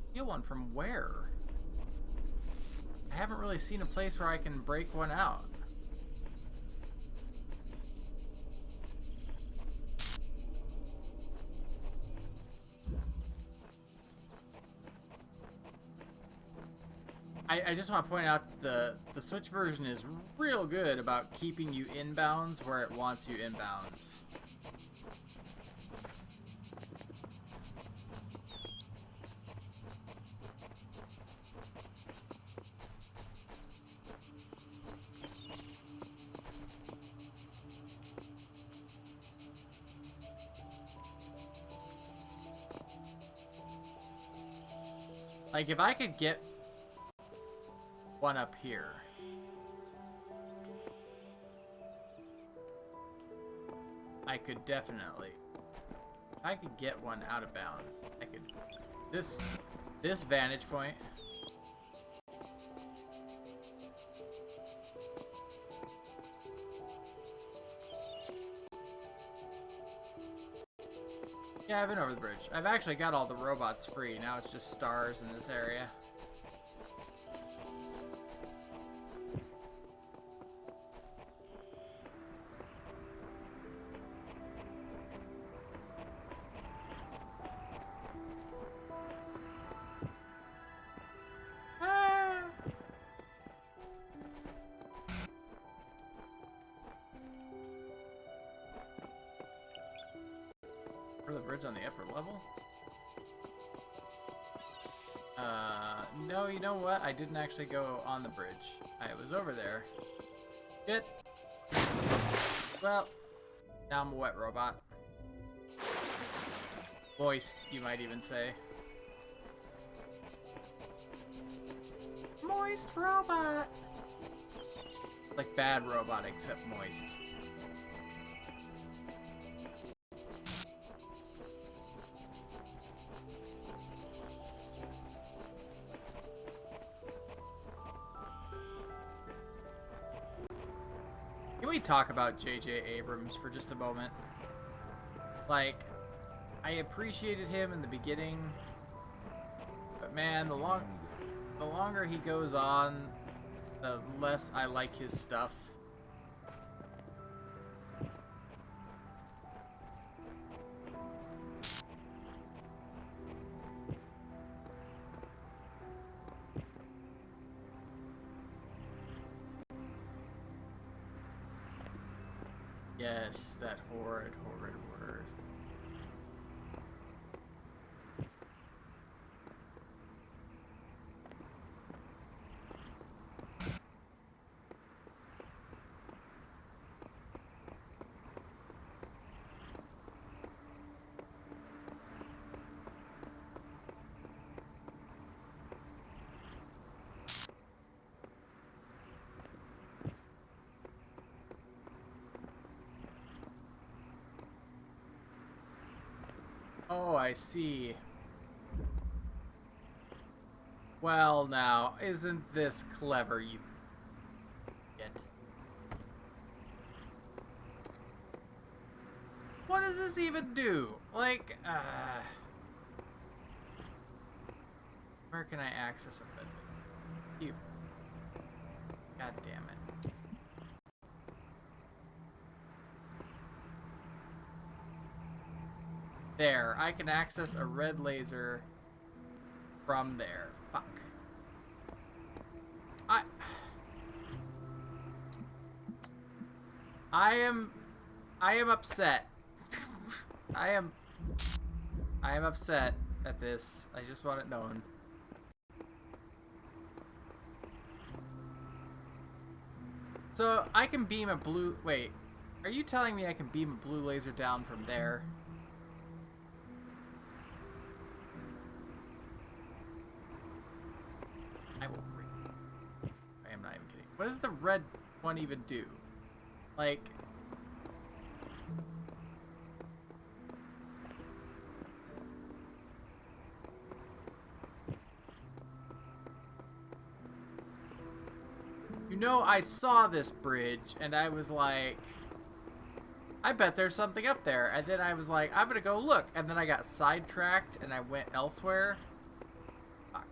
[SPEAKER 1] Steal one from where? I haven't really seen a place where I can break one out. I just want to point out the Switch version is real good about keeping you inbounds where it wants you inbounds. Like, if I could get one up here. I could definitely. If I could get one out of bounds, I could. This vantage point. Yeah, I've been over the bridge. I've actually got all the robots free. Now it's just stars in this area. The bridge on the upper level? No, you know what? I didn't actually go on the bridge. I was over there. Shit. Well, now I'm a wet robot. Moist, you might even say. Moist robot! Like bad robot, except moist. Can we talk about J.J. Abrams for just a moment? Like, I appreciated him in the beginning, but man, the longer he goes on, the less I like his stuff. Yes, that horrid, horrid word. I see. Well, now, isn't this clever, you idiot? What does this even do? Like, where can I access a bed? You. God damn it. There, I can access a red laser from there. Fuck. I am upset. I am upset at this. I just want it known. So I can beam a blue. Wait, are you telling me I can beam a blue laser down from there? I will. I am not even kidding. What does the red one even do? Like. You know, I saw this bridge and I was like, I bet there's something up there. And then I was like, I'm gonna go look. And then I got sidetracked and I went elsewhere. Fuck.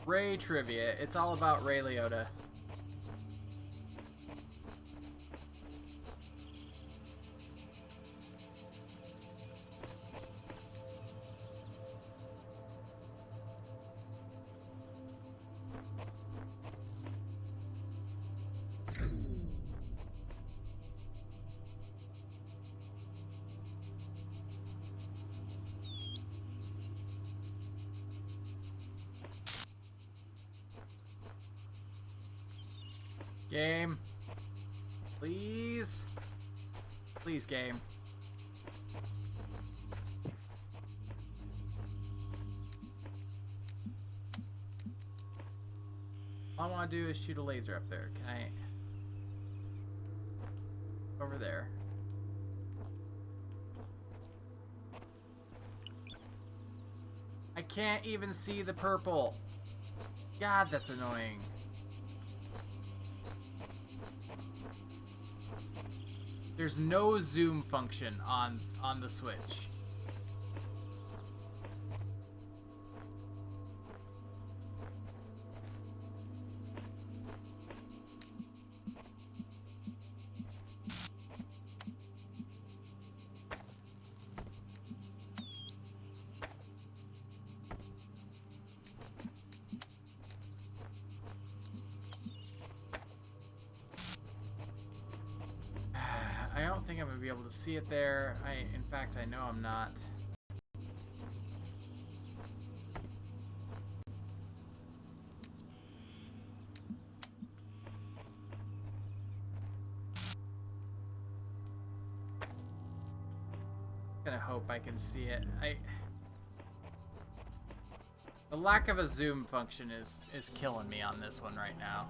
[SPEAKER 1] Ray trivia. It's all about Ray Liotta. Game. Please. Please, game. All I want to do is shoot a laser up there. Can I? Over there. I can't even see the purple. God, that's annoying. There's no zoom function on the Switch. I don't think I'm gonna be able to see it there. In fact, I know I'm not. Gonna hope I can see it. The lack of a zoom function is killing me on this one right now.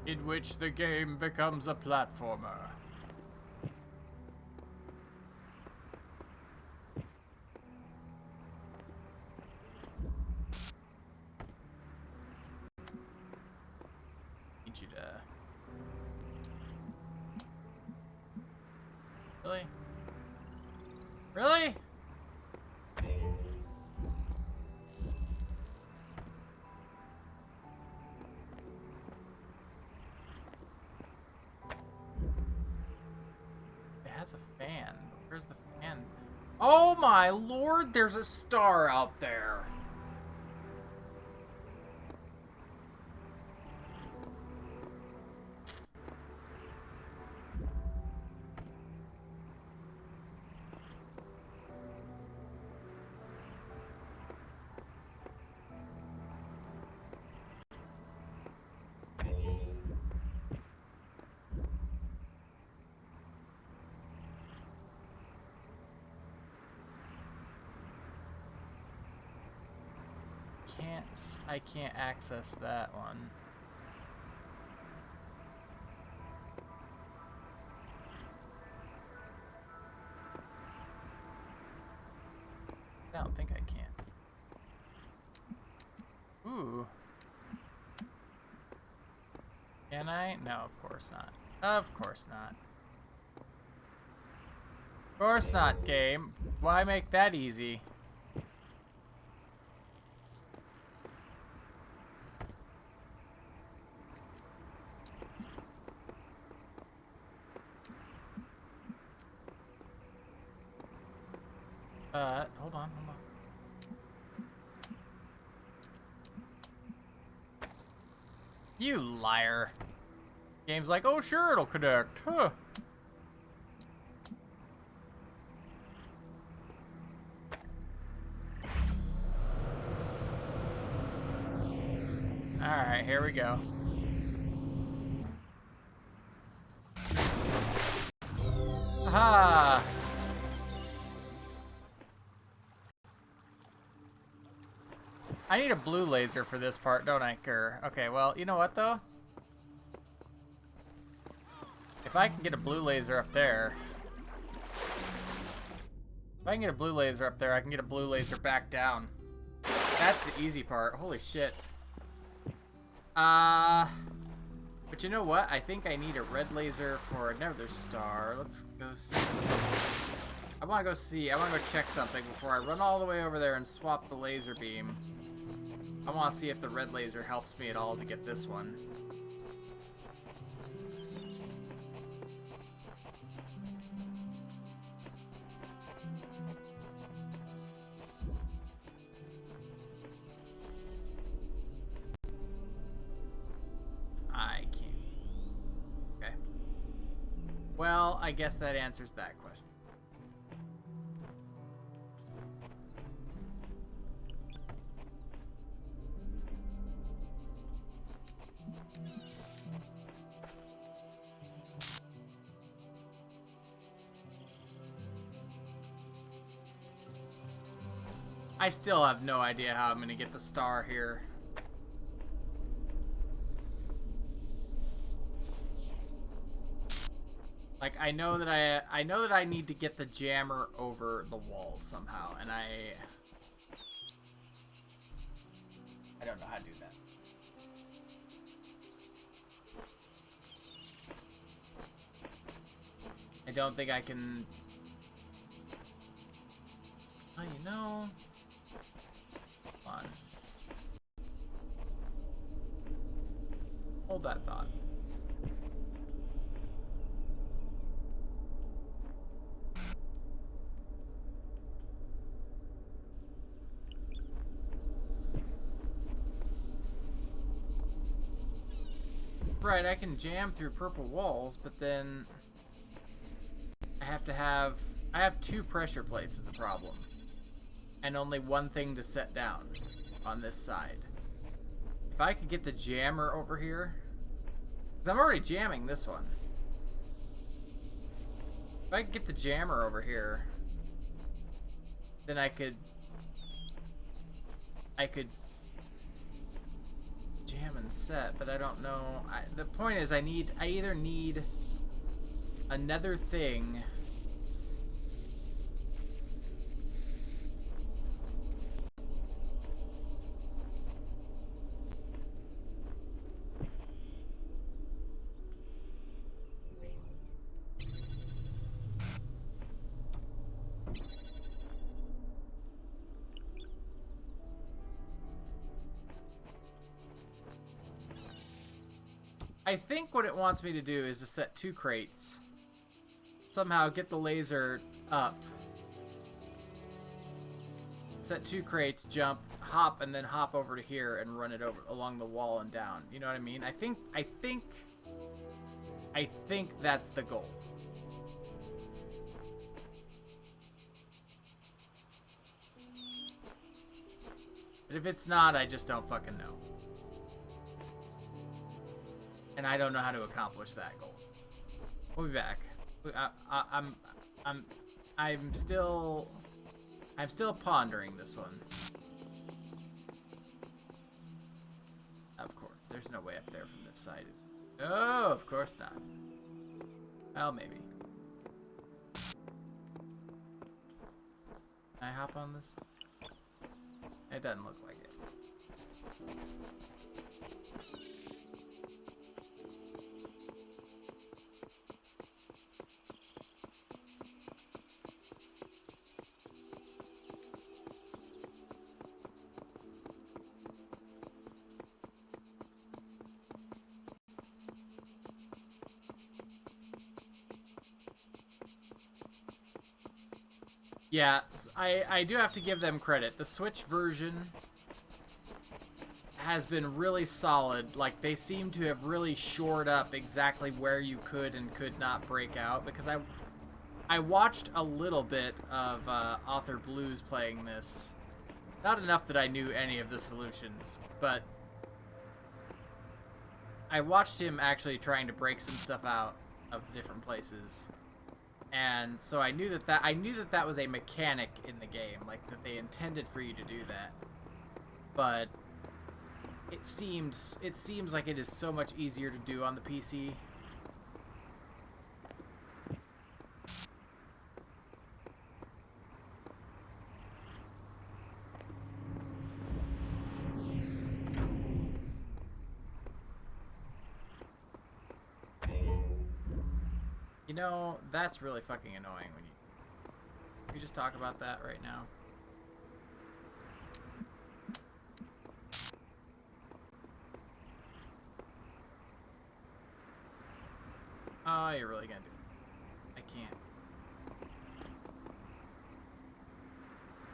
[SPEAKER 1] In which the game becomes a platformer. Need you to... Really? Really? has a fan. Where's the fan? Oh my lord, there's a star out there. I can't access that one. I don't think I can. Ooh. Can I? No, of course not. Of course not. Of course not, game. Why make that easy? Hold on. You liar. Game's like, oh sure, it'll connect. Huh. Alright, here we go. Aha! I need a blue laser for this part, don't I, Kerr? Okay, well, you know what, though? If I can get a blue laser up there... If I can get a blue laser up there, I can get a blue laser back down. That's the easy part. Holy shit. But you know what? I think I need a red laser for another star. Let's go see. I want to go see. I want to go check something before I run all the way over there and swap the laser beam. I want to see if the red laser helps me at all to get this one. I can't. Okay. Well, I guess that answers that question. I still have no idea how I'm gonna get the star here. Like I know that I need to get the jammer over the wall somehow, and I don't know how to do that. I don't think I can. Oh, you know. Hold on. Hold that thought. Right, I can jam through purple walls, but then I have two pressure plates is the problem. And only one thing to set down on this side. If I could get the jammer over here, because I'm already jamming this one. If I could get the jammer over here, then I could jam and set, but I don't know. The point is I either need another thing I think what it wants me to do is to set two crates somehow get the laser up. Set 2 crates, jump, hop, and then hop over to here and run it over along the wall and down. You know what I mean? I think that's the goal. But if it's not, I just don't fucking know. And I don't know how to accomplish that goal. We'll be back. I'm still pondering this one. Of course, there's no way up there from this side. Oh, of course not. Well, maybe. Can I hop on this? It doesn't look like it. Yeah, I do have to give them credit. The Switch version has been really solid. Like, they seem to have really shored up exactly where you could and could not break out. Because I watched a little bit of Author Blues playing this. Not enough that I knew any of the solutions, but I watched him actually trying to break some stuff out of different places. And so I knew that was a mechanic in the game, like that they intended for you to do that. But it seems like it is so much easier to do on the PC. You know, that's really fucking annoying when can we just talk about that right now? Oh, you're really gonna do it. I can't.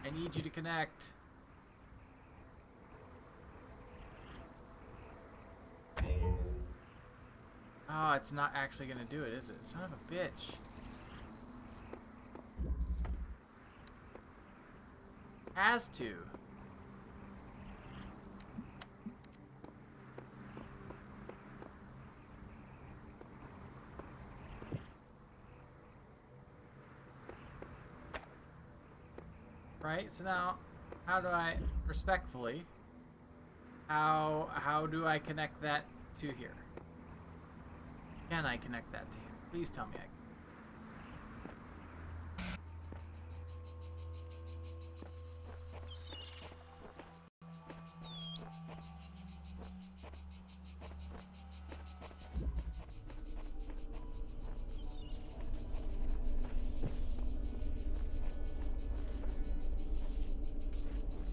[SPEAKER 1] I need you to connect. Oh, it's not actually gonna do it, is it? Son of a bitch. Has to. Right, so now, how do I, respectfully, how do I connect that to here? Can I connect that to here? Please tell me I can.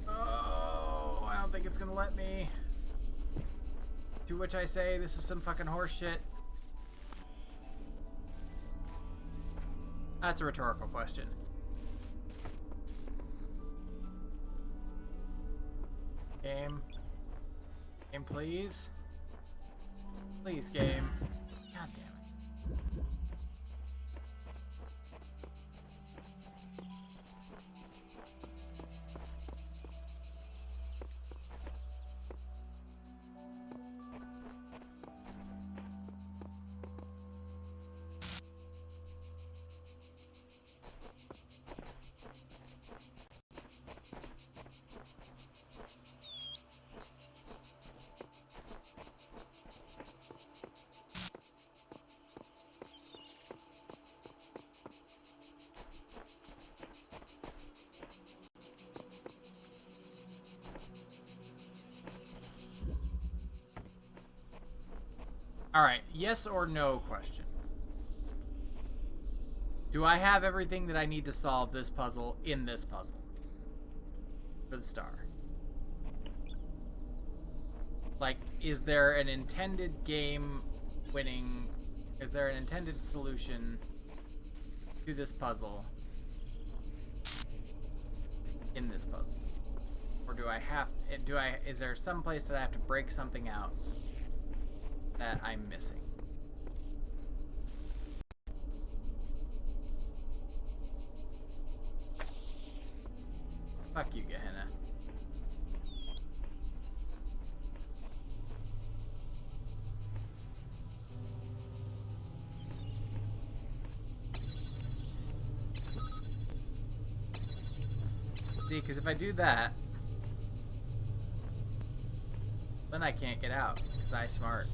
[SPEAKER 1] Oh, I don't think it's gonna let me. To which I say, this is some fucking horse shit. That's a rhetorical question. Game. Game, please. Please, game. God damn it. Alright, yes or no question. Do I have everything that I need to solve this puzzle in this puzzle? For the star. Like, is there an intended game winning... Is there an intended solution to this puzzle in this puzzle? Or do I have, is there some place that I have to break something out that I'm missing? Fuck you, Gehenna. See, because if I do that, then I can't get out, because I'm smart.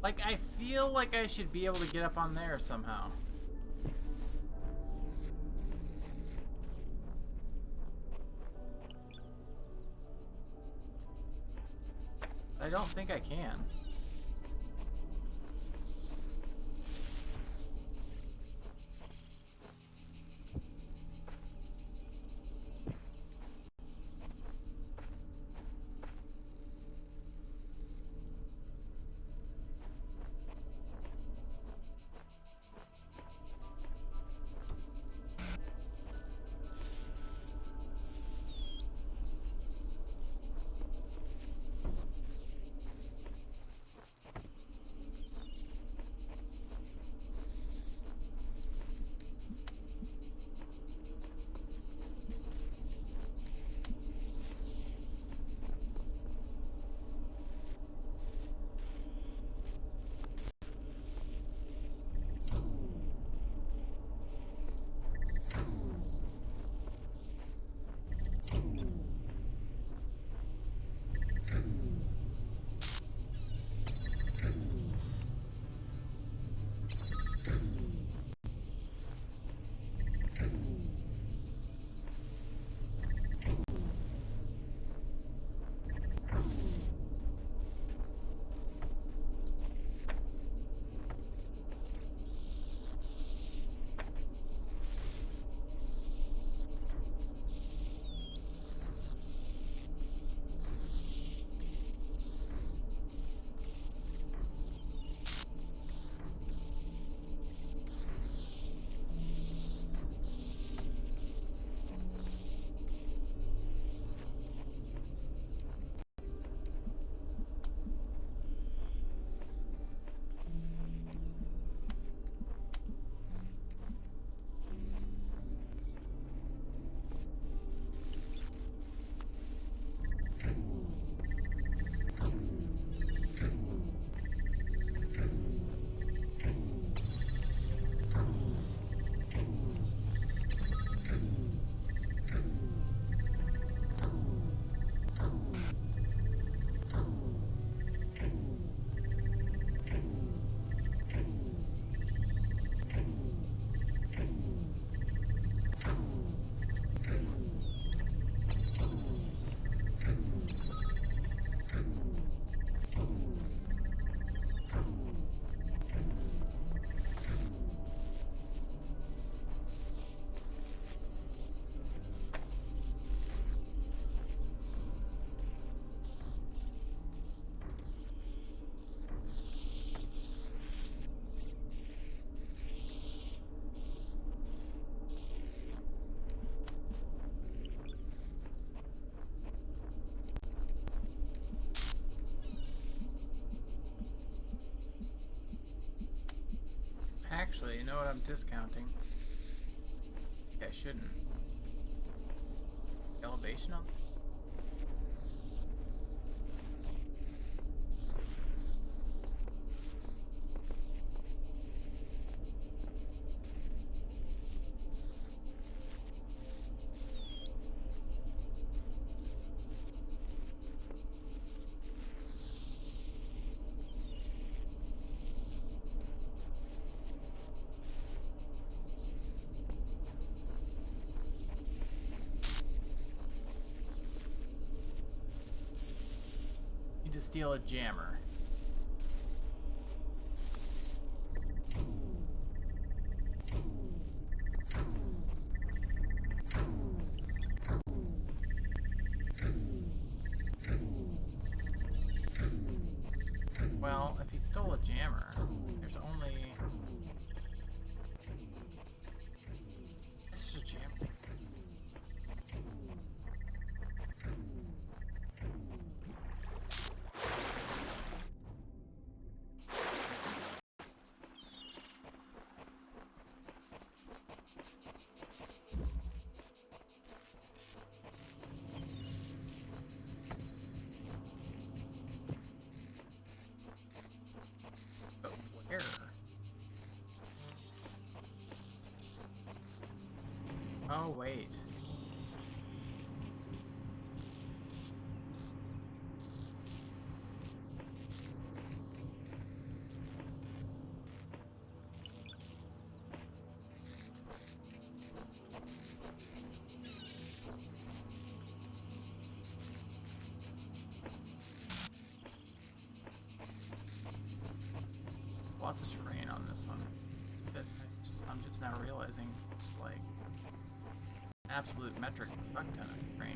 [SPEAKER 1] Like, I feel like I should be able to get up on there somehow. I don't think I can. Actually, you know what I'm discounting? I shouldn't. Elevation up? To steal a jammer. Well, if he stole a jammer, there's only... This is a jammer. Where? Oh, wait. Lots of terrain on this one. That I'm just now realizing it's like absolute metric fuck ton of terrain.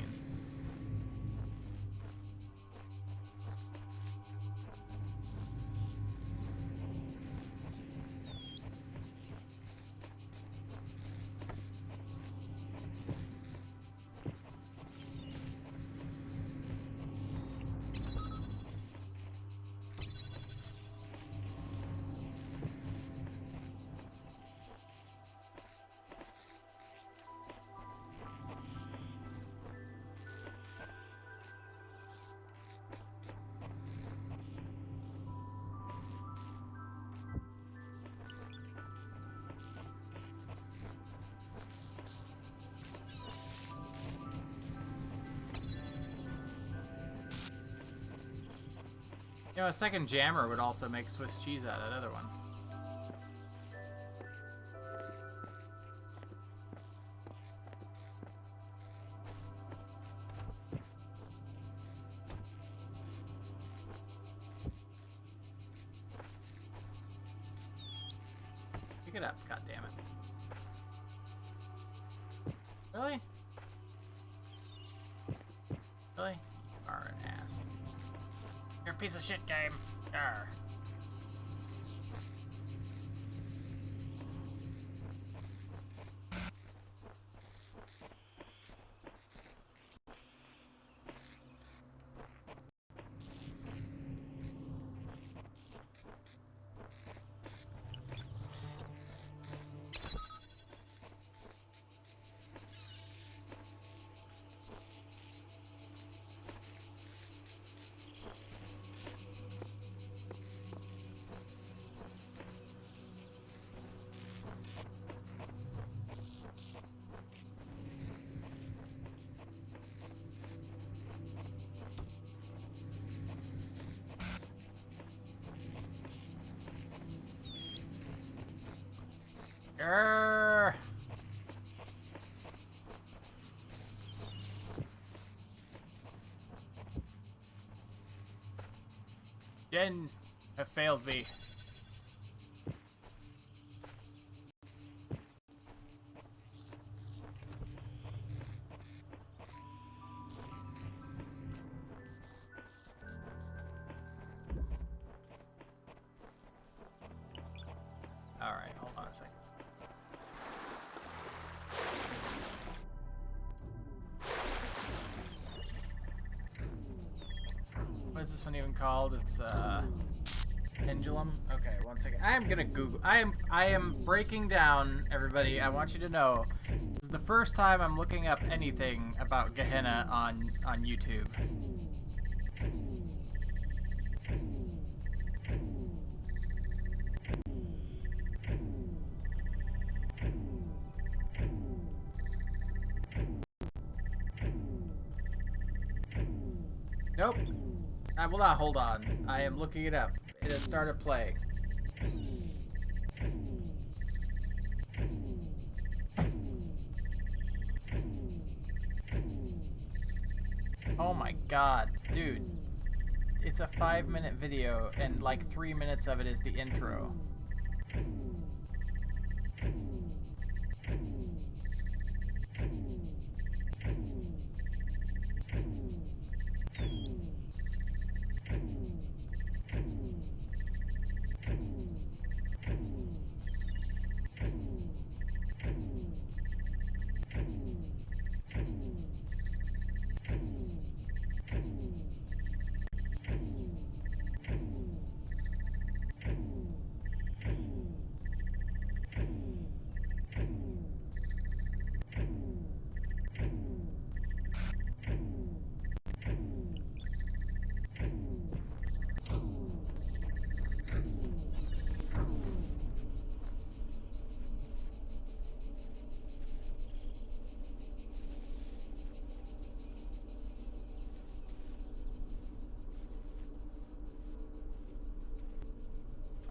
[SPEAKER 1] You know, a second jammer would also make Swiss cheese out of that other one. Pick it up, goddammit. Really? Really? You are an ass. You're a piece of shit, game. Arr. Grrr. Jen have failed me. Alright, hold on a second. What is this one even called? It's Pendulum? Okay, one second. I am gonna Google. I am breaking down, everybody. I want you to know this is the first time I'm looking up anything about Gehenna on YouTube. Nope. I will not. Hold on. I am looking it up. It has started playing. Oh my god, dude. It's a 5-minute video, and like 3 minutes of it is the intro.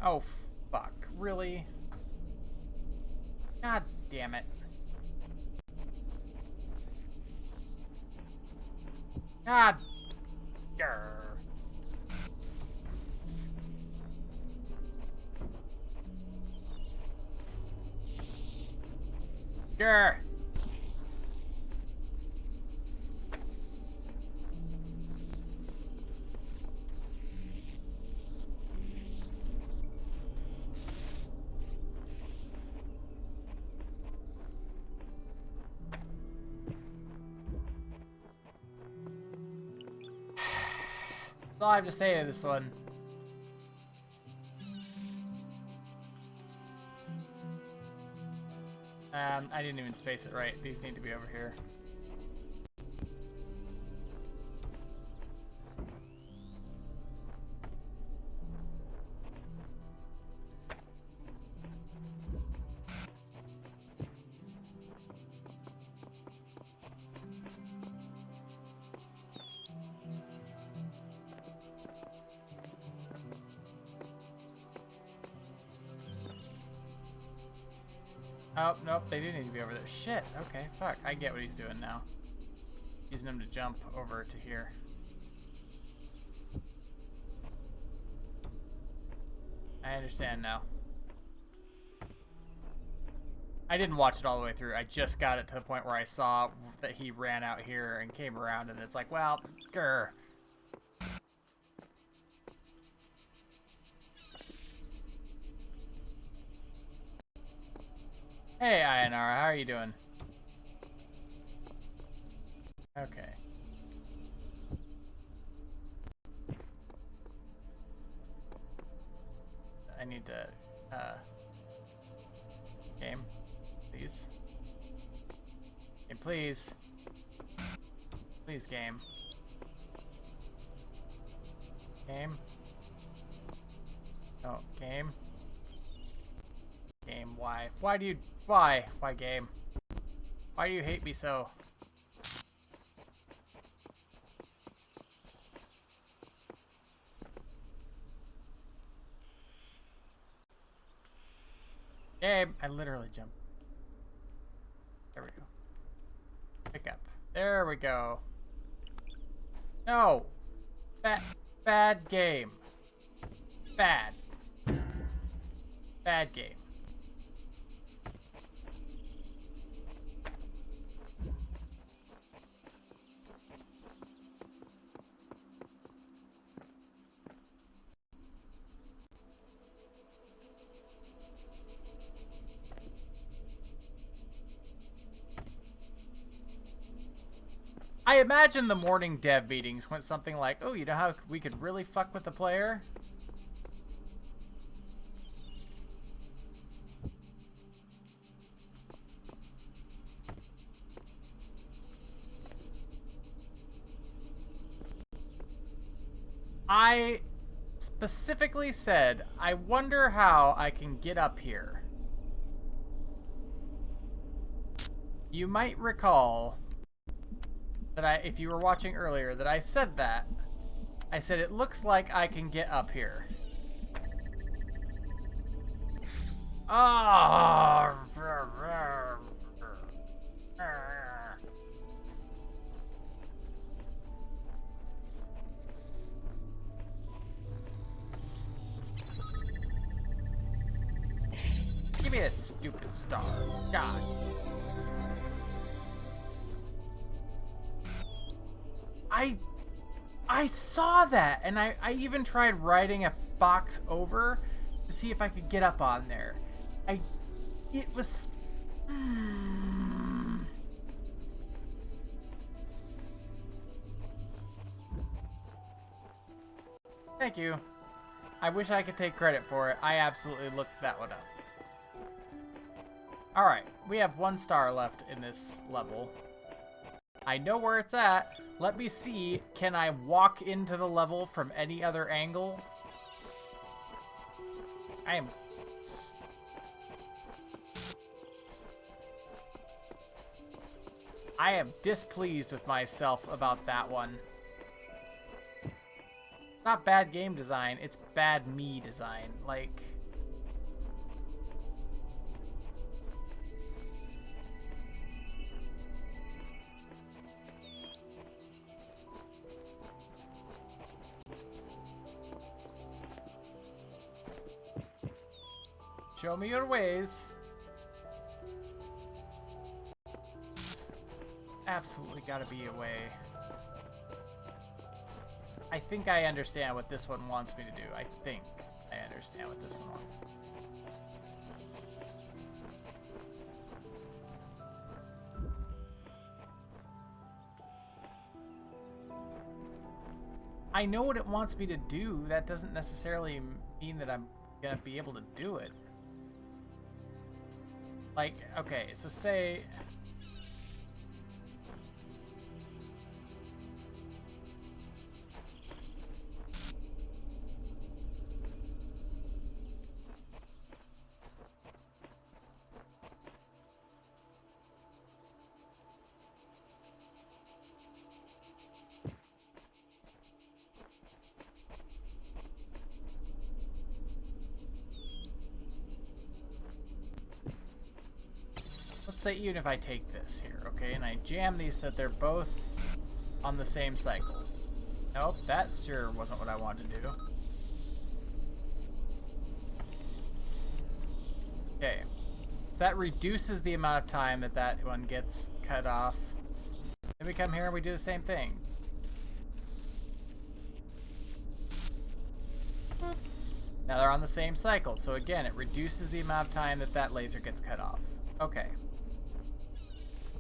[SPEAKER 1] Oh, fuck. Really? God damn it. God. Grr. Grr. That's all I have to say to this one. I didn't even space it right. These need to be over here. Oh, nope, they do need to be over there. Shit, okay, fuck. I get what he's doing now. Using him to jump over to here. I understand now. I didn't watch it all the way through. I just got it to the point where I saw that he ran out here and came around, and it's like, well, grr. Hey, Ionara, how are you doing? Okay. I need to, game, please. Game, please. Please, game. Game. Oh, game. Game, why? Why do you... Why? Why, game? Why do you hate me so? Game! I literally jumped. There we go. Pick up. There we go. No! Bad game. Bad. Bad game. I imagine the morning dev meetings went something like, oh, you know how we could really fuck with the player? I specifically said, I wonder how I can get up here. You might recall that if you were watching earlier, that I said that. I said it looks like I can get up here. Oh. Give me this stupid star. God. I saw that, and I even tried riding a fox over to see if I could get up on there. It was... Thank you. I wish I could take credit for it. I absolutely looked that one up. Alright, we have 1 star left in this level. I know where it's at. Let me see, can I walk into the level from any other angle? I am displeased with myself about that one. Not bad game design, it's bad me design. Like... Show me your ways. Absolutely gotta be a way. I think I understand what this one wants me to do. I think I understand what this one wants. I know what it wants me to do. That doesn't necessarily mean that I'm gonna be able to do it. Like, okay, so say... say even if I take this here, okay, and I jam these so that they're both on the same cycle. Nope, that sure wasn't what I wanted to do. Okay, so that reduces the amount of time that that one gets cut off. Then we come here and we do the same thing. Now they're on the same cycle, so again, it reduces the amount of time that that laser gets cut off. Okay.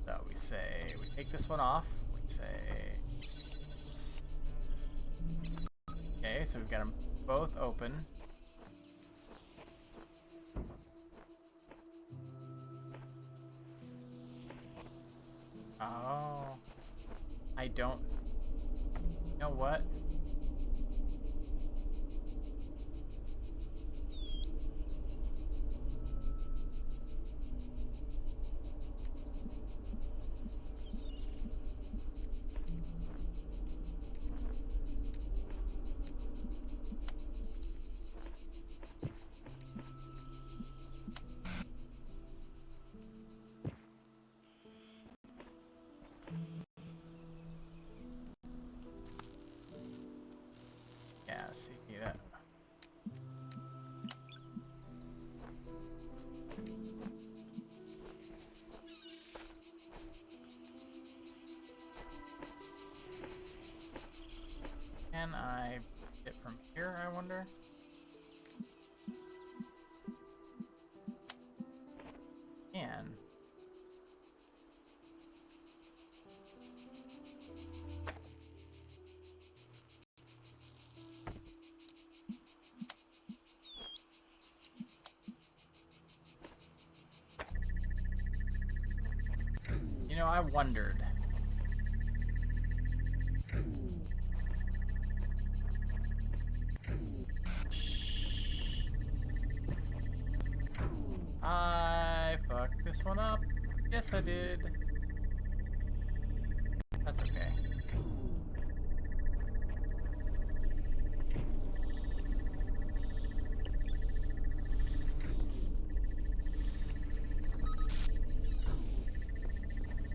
[SPEAKER 1] So we say, we take this one off, we say... Okay, so we've got them both open. Oh. I don't... You know what? Yeah, see that. Can I get from here, I wonder? Can. You know, I wondered. this one up? Yes, I did. That's okay.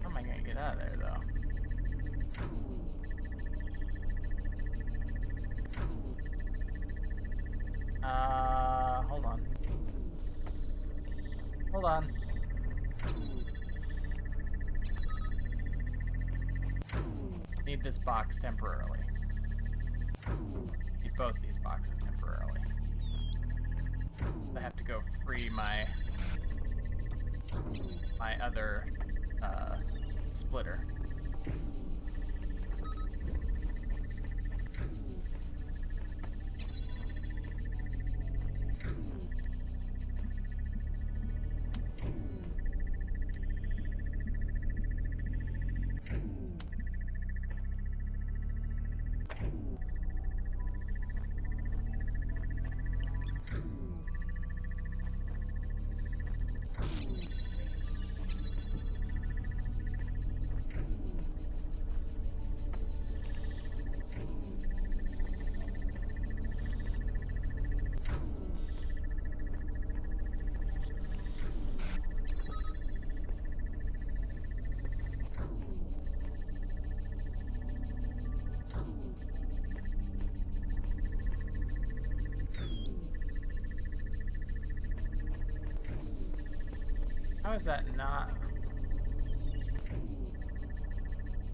[SPEAKER 1] How am I gonna get out of there, though? Hold on. Hold on. Need this box temporarily. Need both these boxes temporarily. I have to go free my other splitter. How is that not?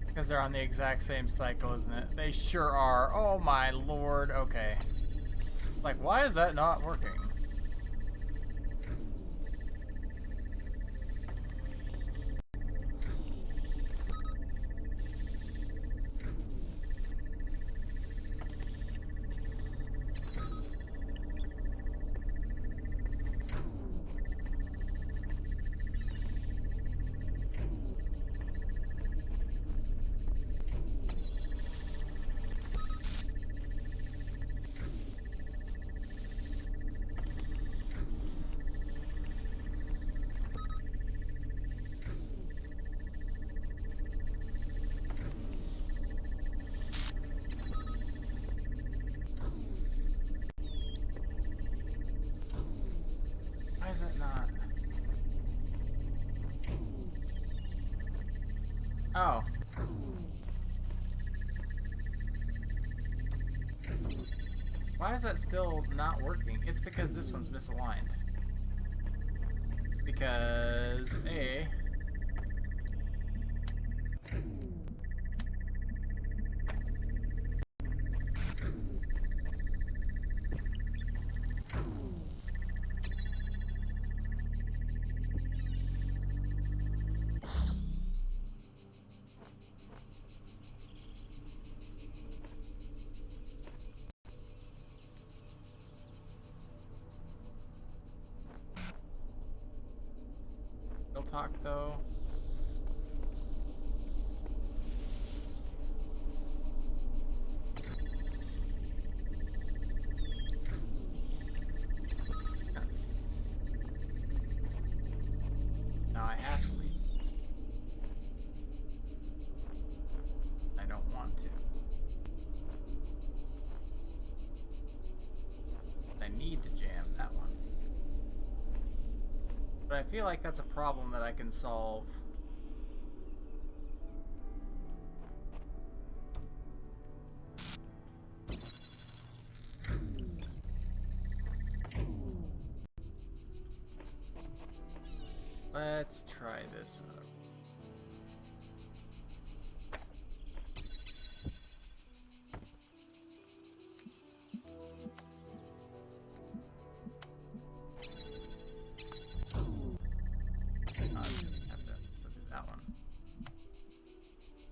[SPEAKER 1] Because they're on the exact same cycle, isn't it? They sure are. Oh my lord. Okay. Like, why is that not working? Why is it not? Oh. Why is that still not working? It's because this one's misaligned. Because A. They'll talk though. Now I have to leave. I don't want to. I need to jam that one. But I feel like that's a problem that I can solve. Let's try this out.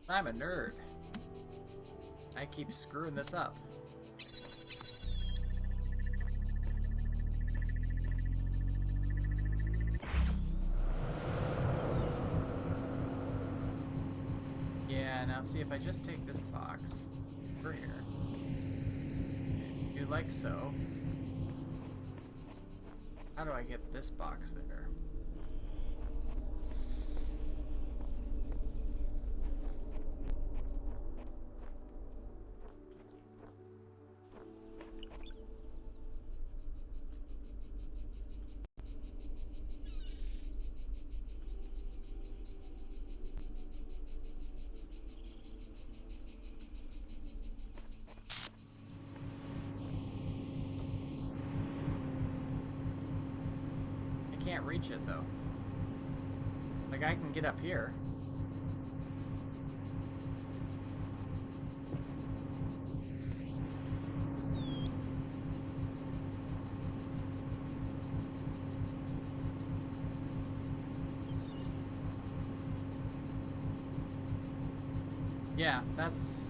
[SPEAKER 1] I'm a nerd. I keep screwing this up. Yeah, now see if I just take this box over here. Do like so. How do I get this box there? can't reach it though. Like I can get up here. Yeah, that's...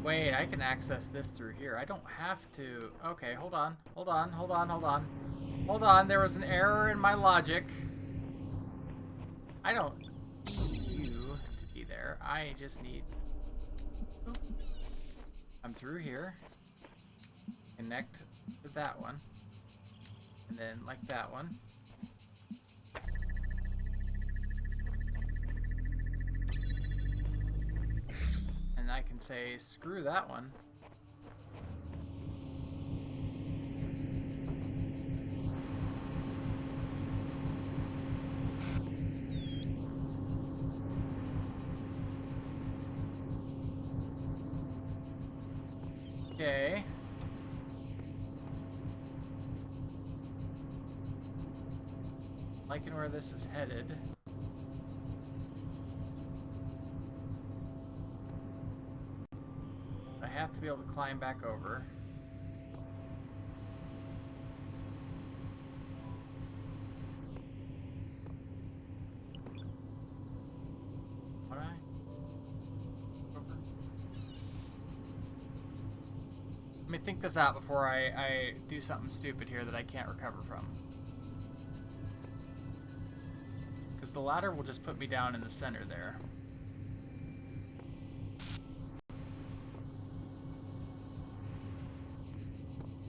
[SPEAKER 1] Wait, I can access this through here. I don't have to... Okay, hold on. Hold on, hold on, hold on. Hold on, there was an error in my logic. I don't need you to be there. I just need... Oop. I'm through here. Connect to that one. And then like that one. And I can say, screw that one. Okay. Liking where this is headed. I have to be able to climb back over. Would I? Over? Let me think this out before I do something stupid here that I can't recover from. The ladder will just put me down in the center there.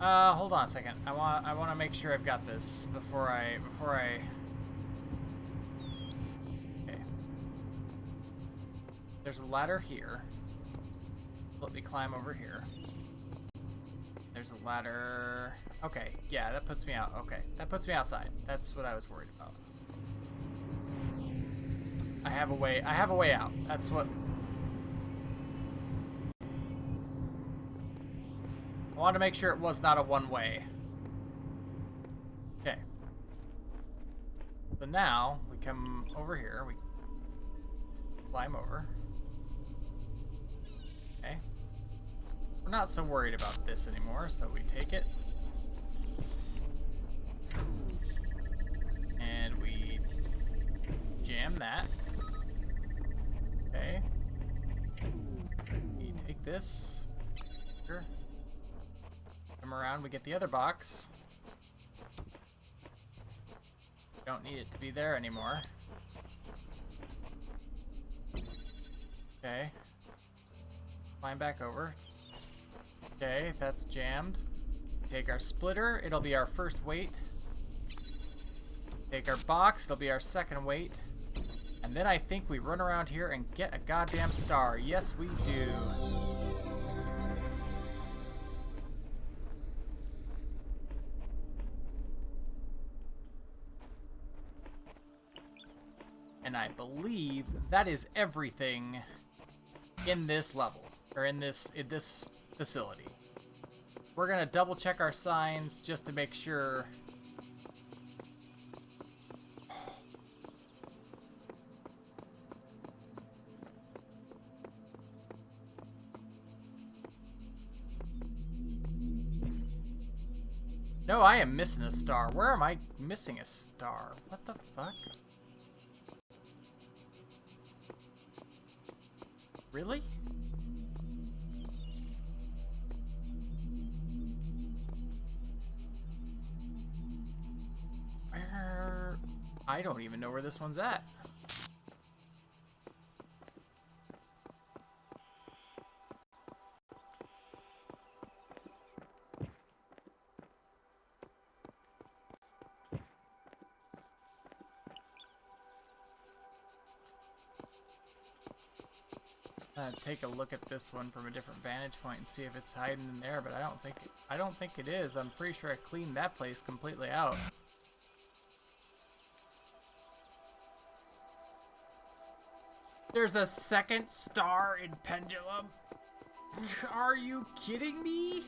[SPEAKER 1] Hold on a second. I want to make sure I've got this before I Okay. There's a ladder here. Let me climb over here. There's a ladder. Okay, yeah, that puts me out. Okay, that puts me outside. That's what I was worried about. I have a way out. That's what... I wanted to make sure it was not a one-way. Okay. So now, we come over here, we climb over. Okay. We're not so worried about this anymore, so we take it. And we jam that. Okay. You take this. Sure. Come around, we get the other box. Don't need it to be there anymore. Okay. Climb back over. Okay, that's jammed. Take our splitter, it'll be our first weight. Take our box, it'll be our second weight. And then I think we run around here and get a goddamn star. Yes, we do. And I believe that is everything in this level, or in this facility. We're gonna double check our signs just to make sure. No, I am missing a star. Where am I missing a star? What the fuck? Really? Where? I don't even know where this one's at. Take a look at this one from a different vantage point and see if it's hiding in there, but I don't think it is. I'm pretty sure I cleaned that place completely out. There's a second star in Pendulum. Are you kidding me?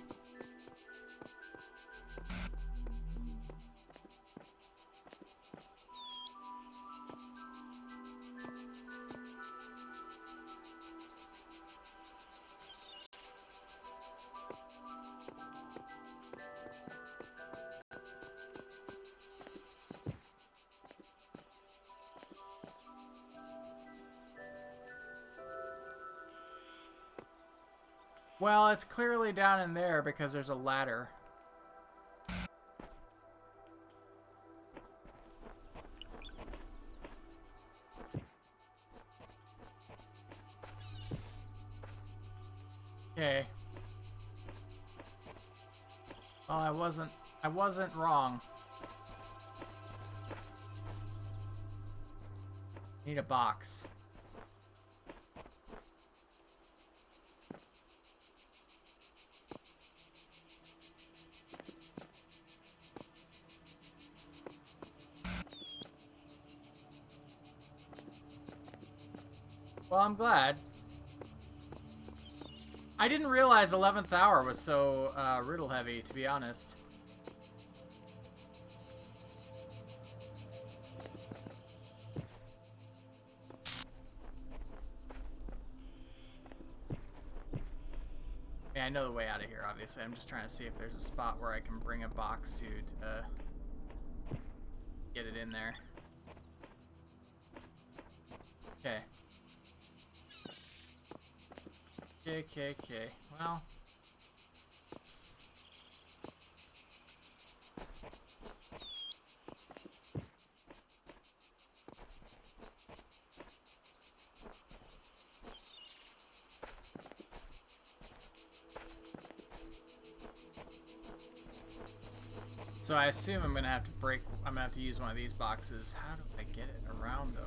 [SPEAKER 1] Well, it's clearly down in there because there's a ladder. Okay. Well, I wasn't wrong. Need a box. Well, I'm glad. I didn't realize 11th hour was so riddle heavy, to be honest. Yeah, I know the way out of here, obviously. I'm just trying to see if there's a spot where I can bring a box to get it in there. Okay. Okay. Well. So I assume I'm gonna have to use one of these boxes. How do I get it around though?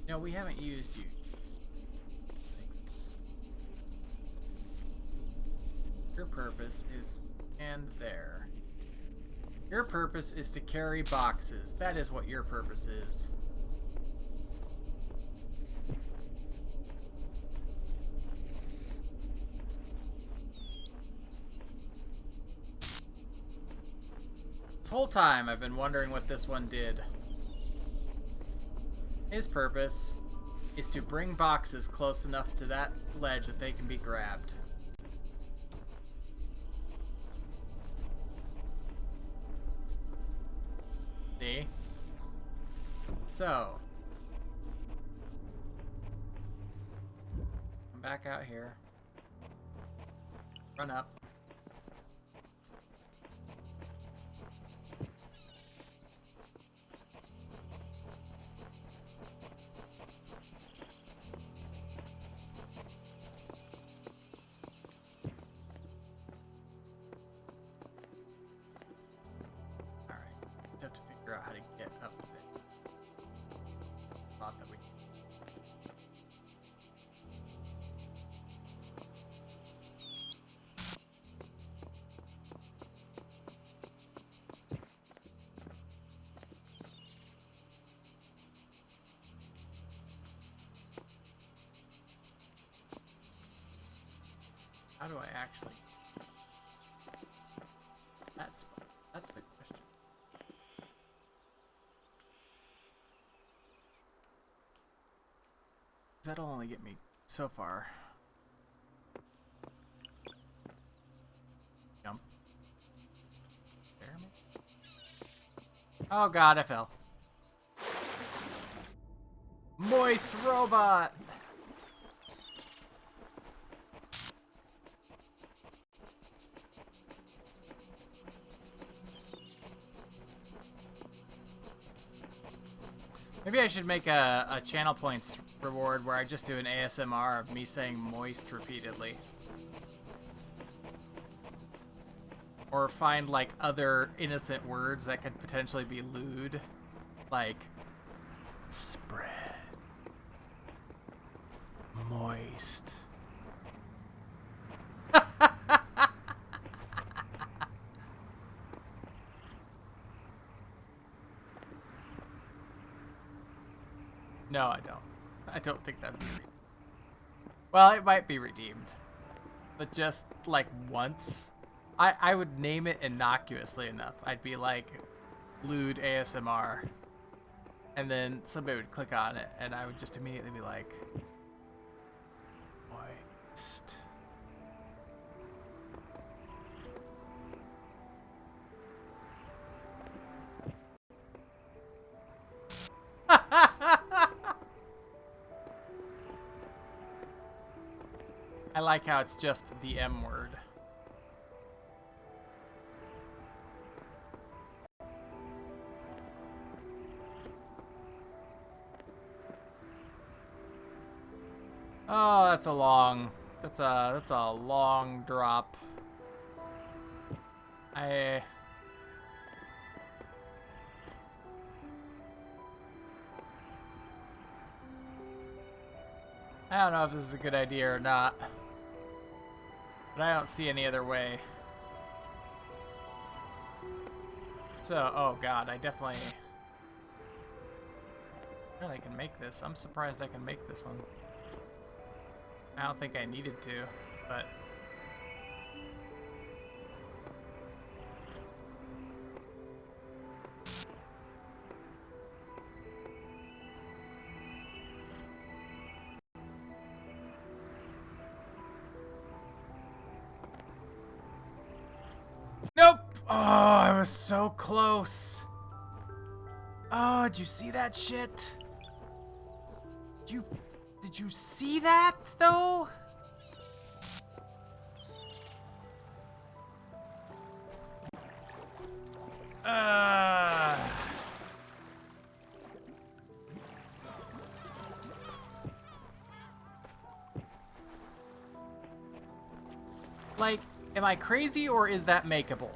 [SPEAKER 1] No, we haven't used you. Your purpose is and there. Your purpose is to carry boxes. That is what your purpose is. This whole time I've been wondering what this one did. His purpose is to bring boxes close enough to that ledge that they can be grabbed. See? So, come back out here. Run up. How do I actually... That's the question. That'll only get me so far. Jump. There, maybe? Oh god, I fell. Moist robot! Maybe I should make a channel points reward where I just do an ASMR of me saying moist repeatedly. Or find like other innocent words that could potentially be lewd. Like spread. Moist. No, I don't. I don't think that'd be redeemed. Well, it might be redeemed. But just, like, once. I would name it innocuously enough. I'd be like, Lewd ASMR. And then somebody would click on it, and I would just immediately be like, moist. I like how it's just the M word. Oh, that's a long drop. I don't know if this is a good idea or not. But I don't see any other way. So, oh god, I definitely... God, I can make this. I'm surprised I can make this one. I don't think I needed to, but... Nope! Oh, I was so close. Oh, did you see that shit? Did you see that, though? Like, am I crazy or is that makeable?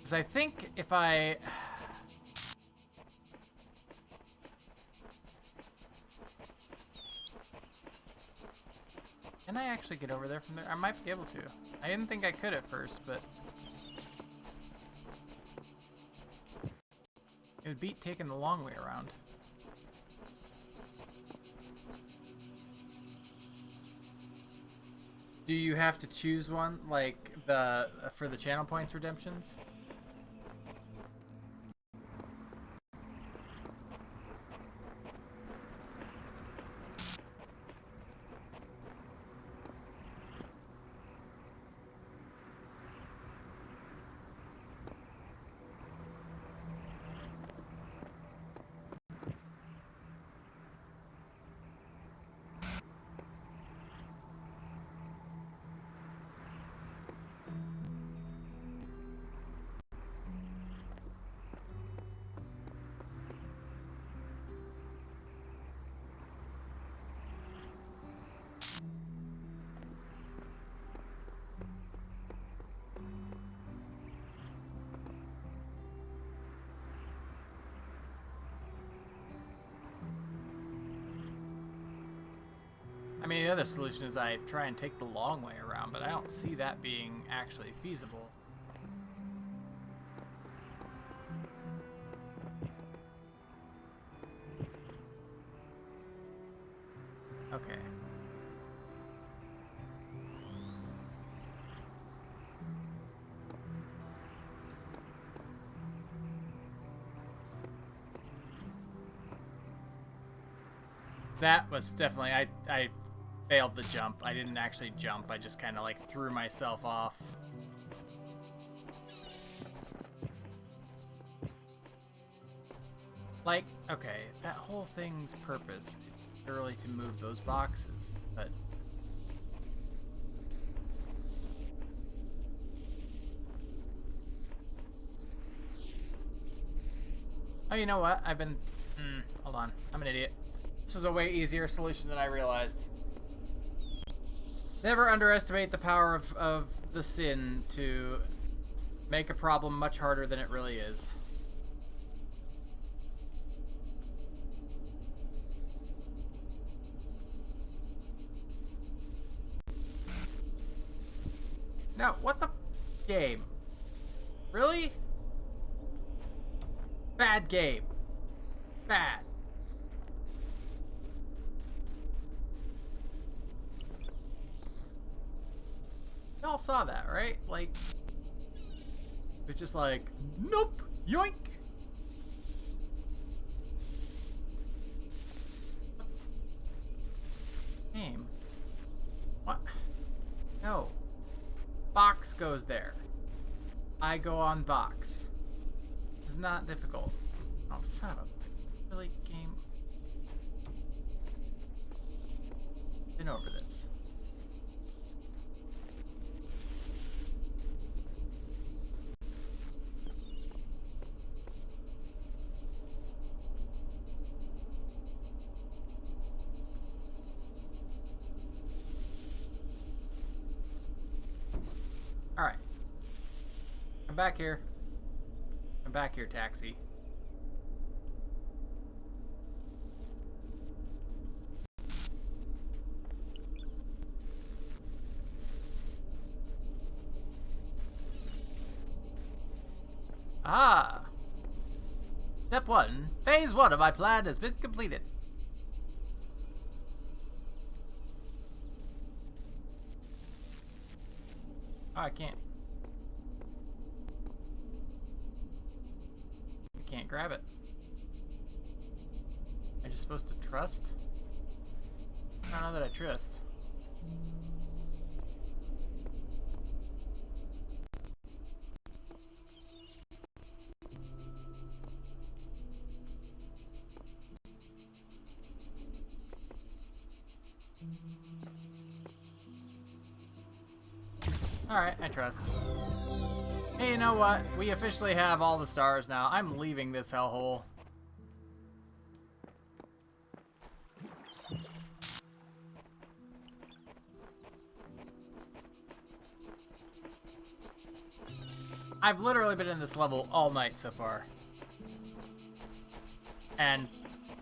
[SPEAKER 1] Because I think if I... Can I actually get over there from there? I might be able to. I didn't think I could at first, but... It would beat taking the long way around. Do you have to choose one, like, for the channel points redemptions? I mean, the other solution is I try and take the long way around, but I don't see that being actually feasible. Okay. That was definitely, I failed the jump. I didn't actually jump. I just kind of like threw myself off. Like, okay, that whole thing's purpose is literally to move those boxes, but... Oh, you know what? I've been... hold on. I'm an idiot. This was a way easier solution than I realized. Never underestimate the power of the sin to make a problem much harder than it really is. Now, what the game? Really? Bad game. Bad. Y'all saw that, right? Like, it's just like, nope, yoink. Game. What? No. Box goes there. I go on box. It's not difficult. Oh, son of a really game. Been over this. Alright. Come back here. Come back here, taxi. Ah! Step 1. Phase 1 of my plan has been completed. Oh, I can't. I can't grab it. Am I just supposed to trust? I don't know that I trust. Alright, I trust. Hey, you know what? We officially have all the stars now. I'm leaving this hellhole. I've literally been in this level all night so far. And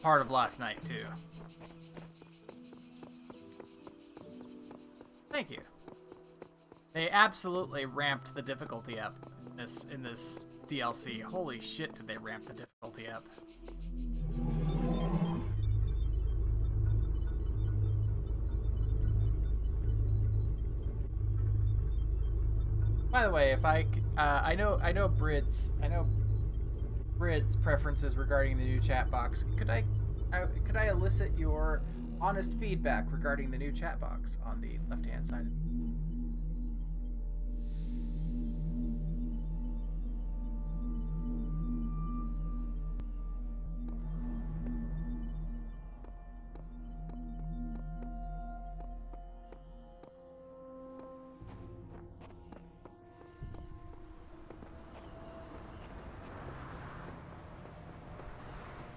[SPEAKER 1] part of last night, too. Thank you. They absolutely ramped the difficulty up in this DLC. Holy shit, did they ramp the difficulty up. By the way, if I know Brid's preferences regarding the new chat box. Could I elicit your honest feedback regarding the new chat box on the left-hand side?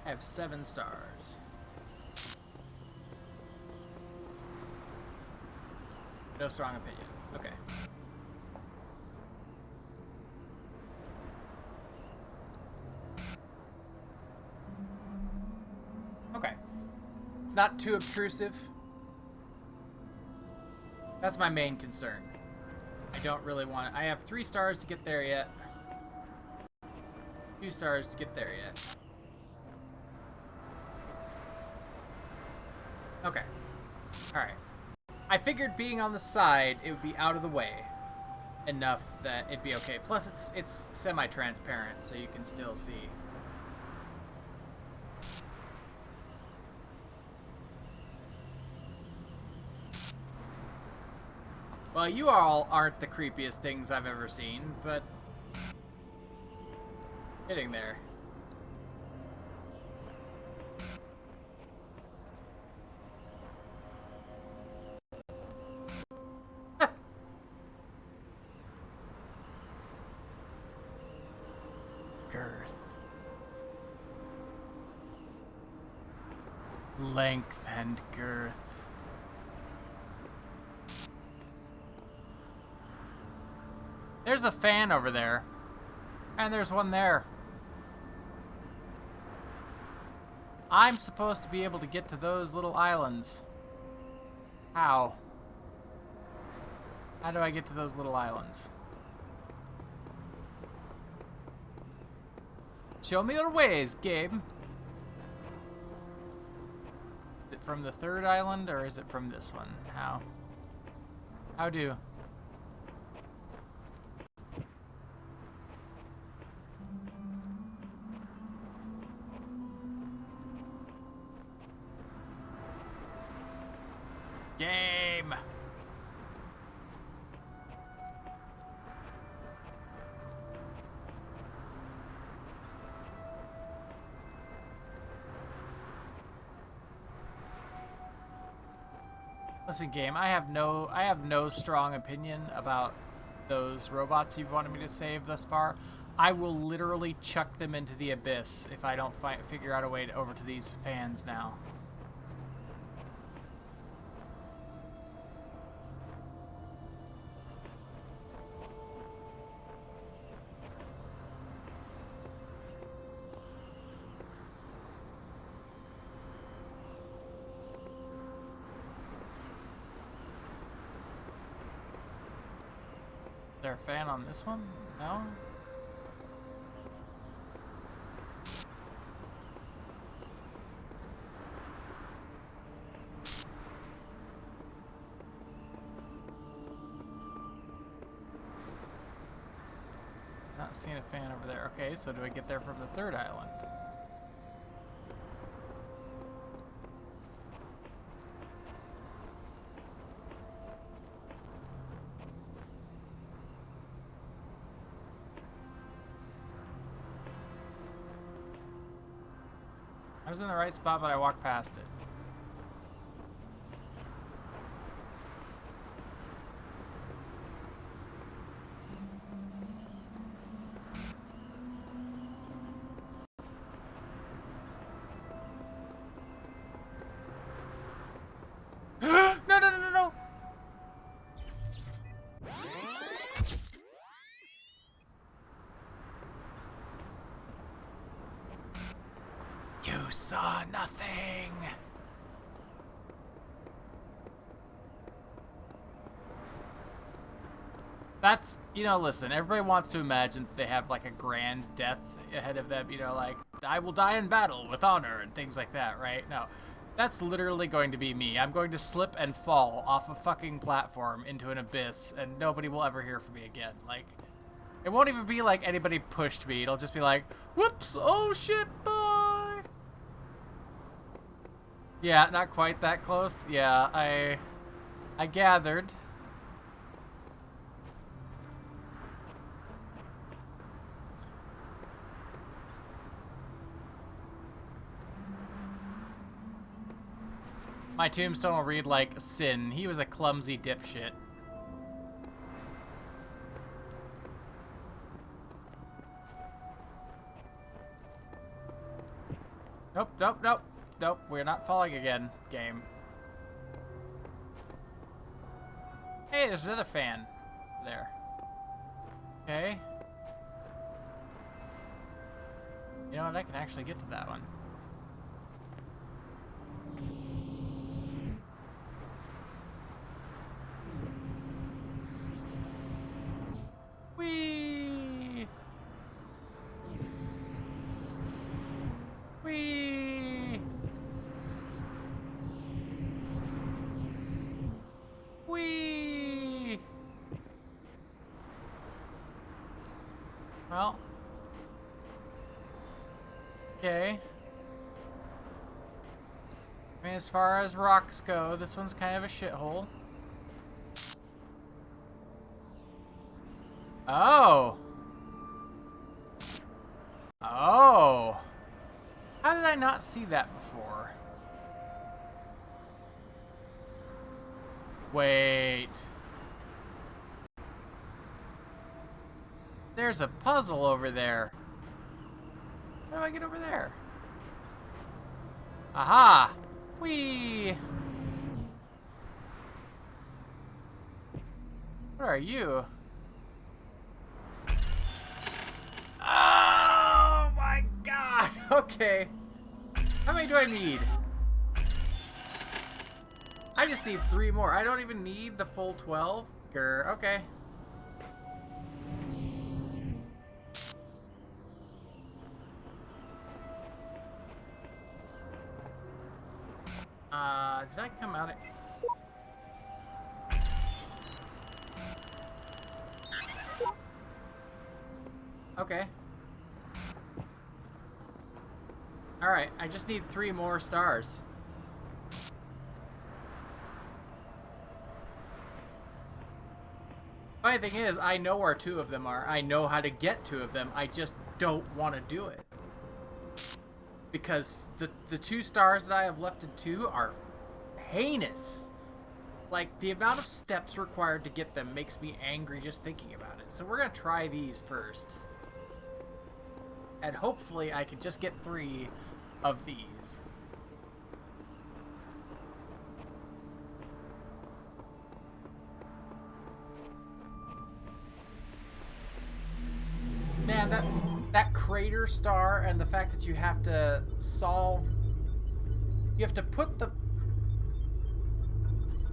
[SPEAKER 1] I have 7 stars. No strong opinion. Okay. Okay. It's not too obtrusive. That's my main concern. I don't really want it. I have 3 stars to get there yet. 2 stars to get there yet. Okay. Alright. I figured being on the side, it would be out of the way enough that it'd be okay. Plus, it's semi-transparent, so you can still see. Well, you all aren't the creepiest things I've ever seen, but getting there. Girth. Length and girth. There's a fan over there. And there's one there. I'm supposed to be able to get to those little islands. How? How do I get to those little islands? Show me your ways, Gabe. Is it from the third island, or is it from this one? How? How do? Game! Listen, game, I have no strong opinion about those robots you've wanted me to save thus far. I will literally chuck them into the abyss if I don't figure out a way to over to these fans now. Is there a fan on this one? No? Not seeing a fan over there. Okay, so do I get there from the third island? I was in the right spot, but I walked past it. No, no, no, no, no! You saw nothing. That's, you know, listen, everybody wants to imagine that they have like a grand death ahead of them, you know, like, I will die in battle with honor and things like that, right? No, that's literally going to be me. I'm going to slip and fall off a fucking platform into an abyss, and nobody will ever hear from me again. Like, it won't even be like anybody pushed me. It'll just be like, whoops, oh shit, bye. Yeah, not quite that close. Yeah, I gathered. My tombstone will read like, Sin. He was a clumsy dipshit. Nope, nope, nope. Nope, we're not falling again, game. Hey, there's another fan. There. Okay. You know what, I can actually get to that one. Whee! Whee! Whee! Well. Okay. I mean, as far as rocks go, this one's kind of a shithole. Oh. Oh. How did I not see that before? Wait. There's a puzzle over there. How do I get over there? Aha! Whee! What are you? Okay. How many do I need? I just need 3 more. I don't even need the full 12. Grr, okay. Did I come out of... Okay. Alright, I just need 3 more stars. Funny thing is, I know where 2 of them are. I know how to get 2 of them. I just don't want to do it. Because the 2 stars that I have left in 2 are heinous. Like, the amount of steps required to get them makes me angry just thinking about it. So we're going to try these first. And hopefully I can just get 3 of these. Man, that crater star and the fact that you have to solve... You have to put the...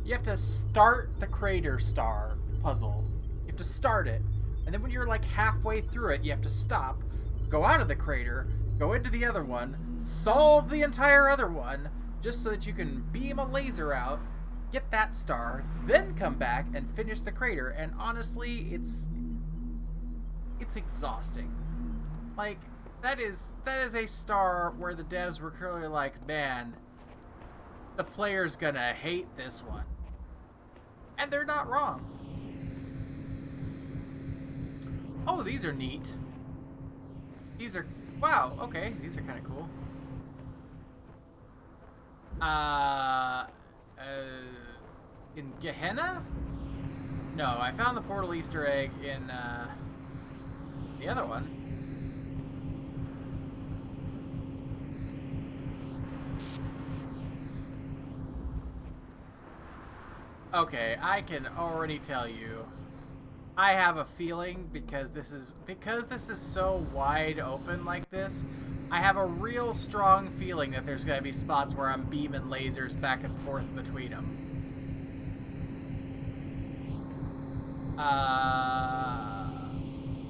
[SPEAKER 1] You have to start the crater star puzzle. You have to start it. And then when you're like halfway through it, you have to stop, go out of the crater, go into the other one, solve the entire other one, just so that you can beam a laser out, get that star, then come back and finish the crater. And honestly, it's exhausting. Like, that is a star where the devs were clearly like, man, the player's gonna hate this one. And they're not wrong. Oh, these are neat. These are... Wow, okay. These are kind of cool. In Gehenna? No, I found the portal Easter egg in, the other one. Okay, I can already tell you. I have a feeling because this is so wide open like this, I have a real strong feeling that there's going to be spots where I'm beaming lasers back and forth between them.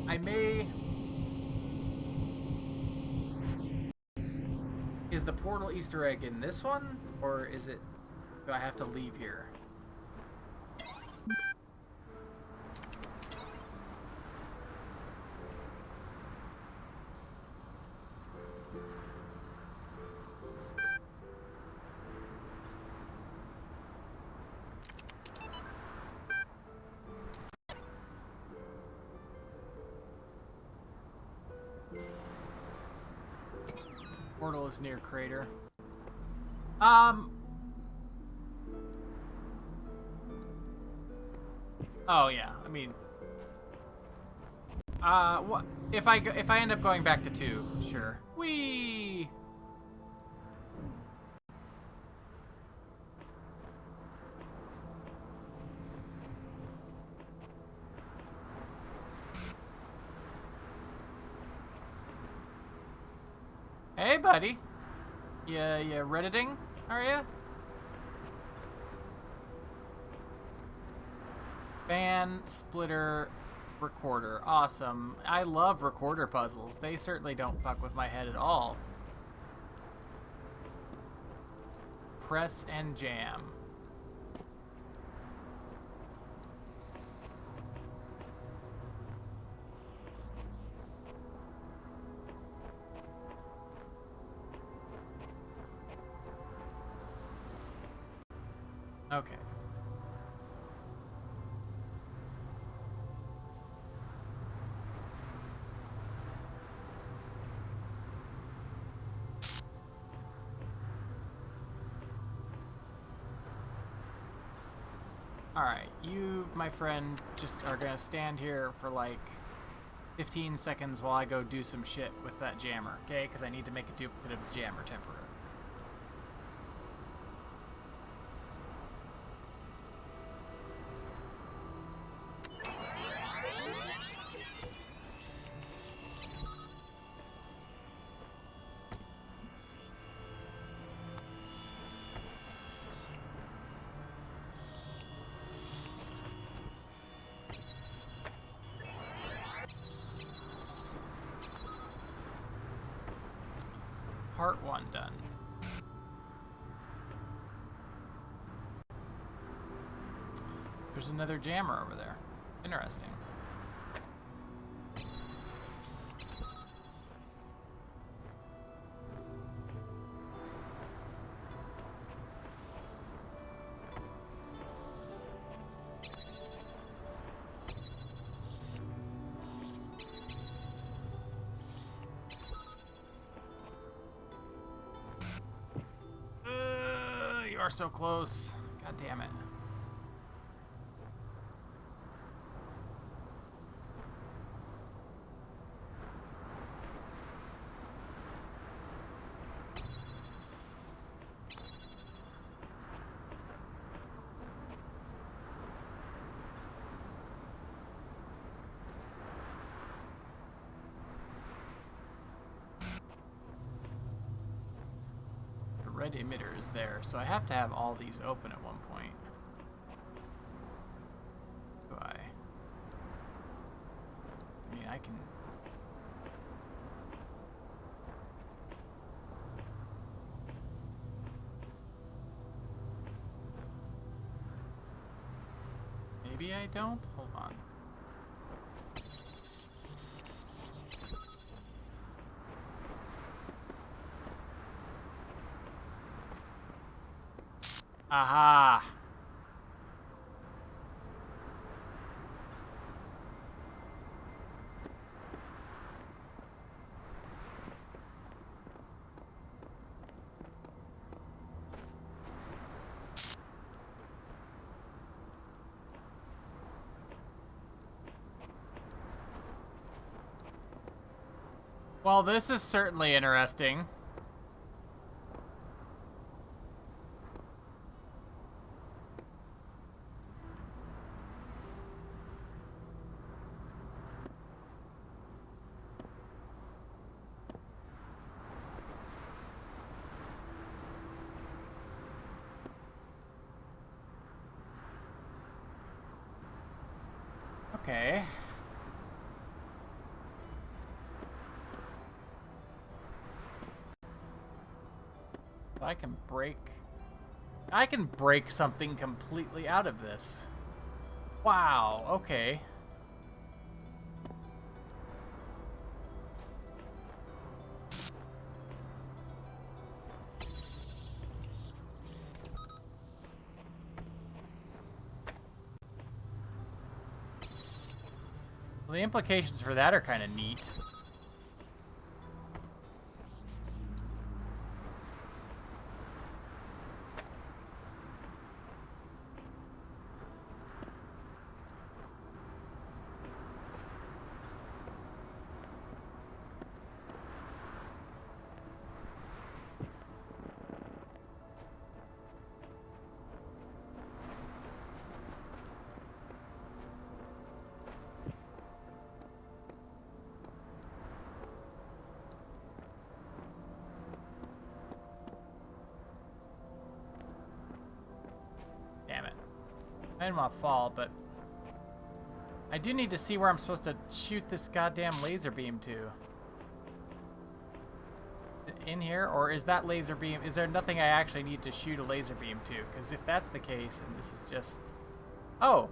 [SPEAKER 1] I may... Is the portal Easter egg in this one? Or is it... Do I have to leave here? Portal is near crater. Oh yeah, I mean, what if I end up going back to 2? Sure. Whee! Hey, buddy. You redditing, are ya? Fan splitter recorder. Awesome. I love recorder puzzles. They certainly don't fuck with my head at all. Press and jam. Okay. Alright, you, my friend, just are gonna stand here for like 15 seconds while I go do some shit with that jammer, okay? Because I need to make a duplicate of the jammer temporarily. part 1 done. There's another jammer over there. Interesting. You are so close. God damn it. Red emitter is there, so I have to have all these open at one point. Do I? I mean, I can... Maybe I don't? Hold on. Aha! Well, this is certainly interesting. Okay. I can break something completely out of this. Wow, okay. Well, the implications for that are kind of neat. I didn't want to fall, but I do need to see where I'm supposed to shoot this goddamn laser beam to. In here, or is that laser beam, is there nothing I actually need to shoot a laser beam to? Because if that's the case, and this is just... Oh!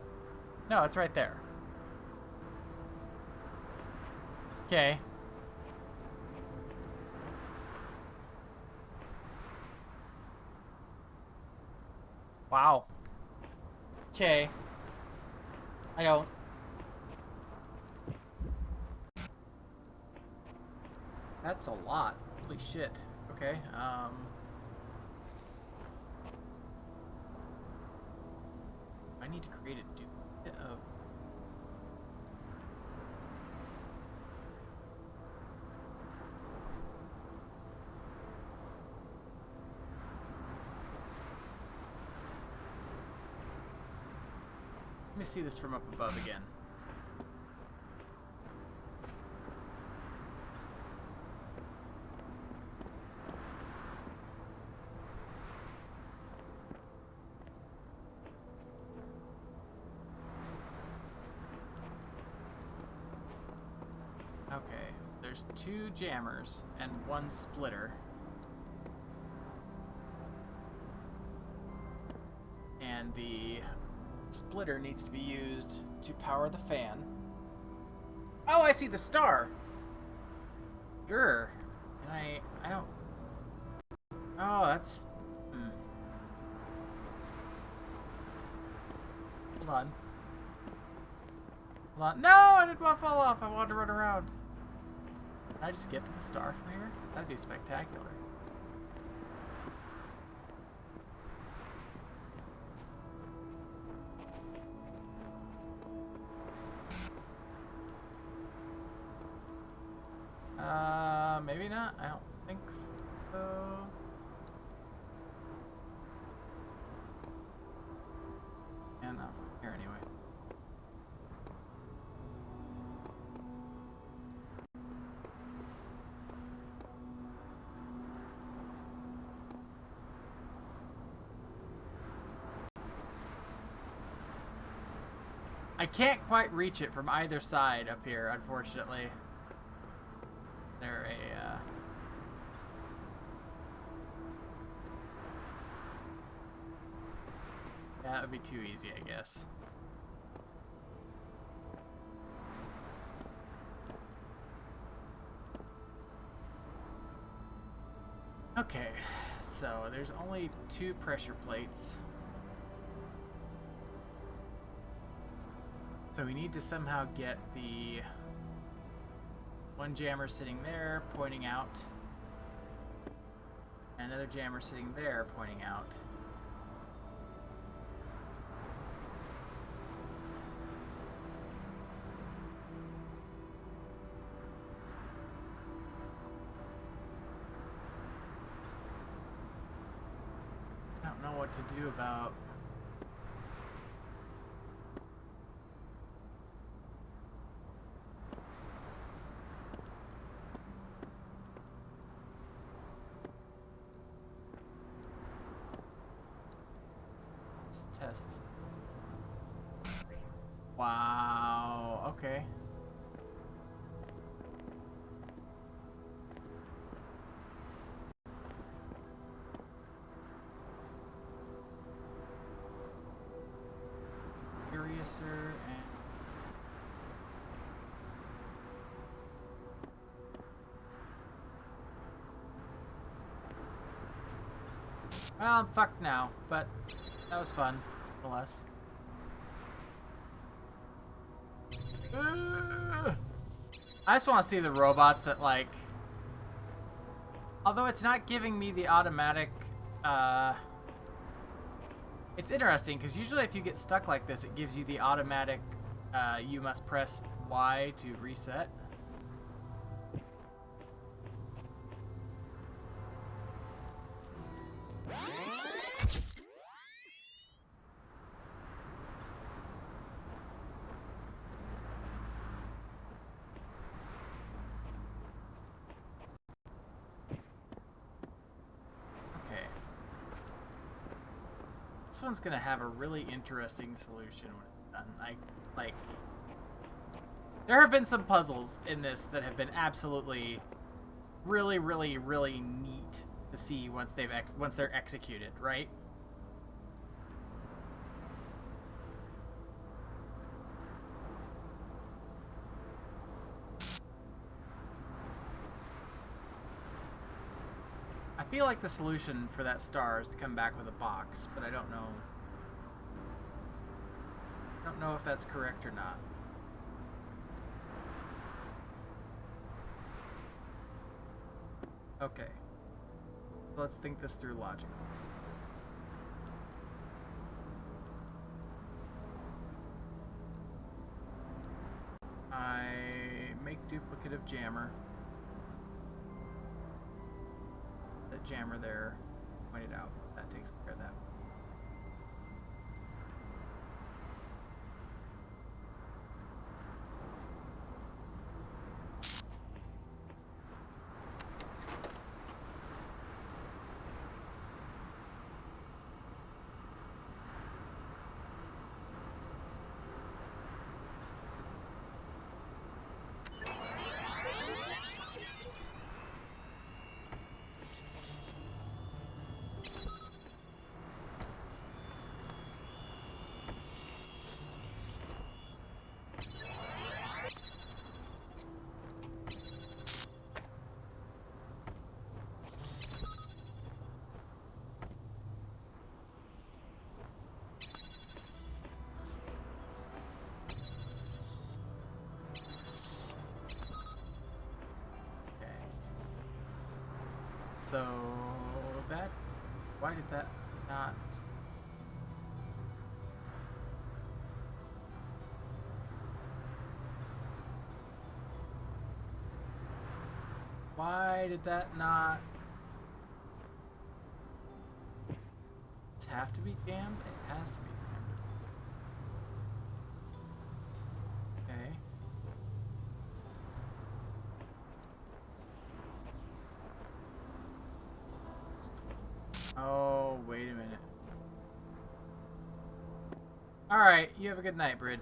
[SPEAKER 1] No, it's right there. Okay. Wow. Okay. I don't... That's a lot. Holy shit. Okay, I need to create a duplicate of... Let me see this from up above again. Okay, so there's 2 jammers and 1 splitter. splitter needs to be used to power the fan. Oh, I see the star. Sure. And I don't. Oh, that's. Hold on. Hold on. No, I didn't want to fall off. I wanted to run around. Can I just get to the star from here? That'd be spectacular. Maybe not. I don't think so. Yeah, no. Here anyway. I can't quite reach it from either side up here, unfortunately. They're yeah, that would be too easy, I guess. Okay, so there's only 2 pressure plates. So we need to somehow get the one jammer sitting there pointing out, and another jammer sitting there pointing out. I don't know what to do about tests. Wow, okay. Curiouser and well, I'm fucked now, but that was fun, nonetheless. I just want to see the robots that, like... Although it's not giving me the automatic... It's interesting, because usually if you get stuck like this, it gives you the automatic... you must press Y to reset. This one's gonna have a really interesting solution when it's done. There have been some puzzles in this that have been absolutely, really, really, really neat to see once they're executed, right? I feel like the solution for that star is to come back with a box, but I don't know. I don't know if that's correct or not. Okay. Let's think this through logically. I make duplicate of jammer. That jammer there, point it out. That takes care of that. So that, why did that not? Why did that not? Does it have to be jammed? It has to be jammed. Okay. Oh, wait a minute. Alright, you have a good night, Brid.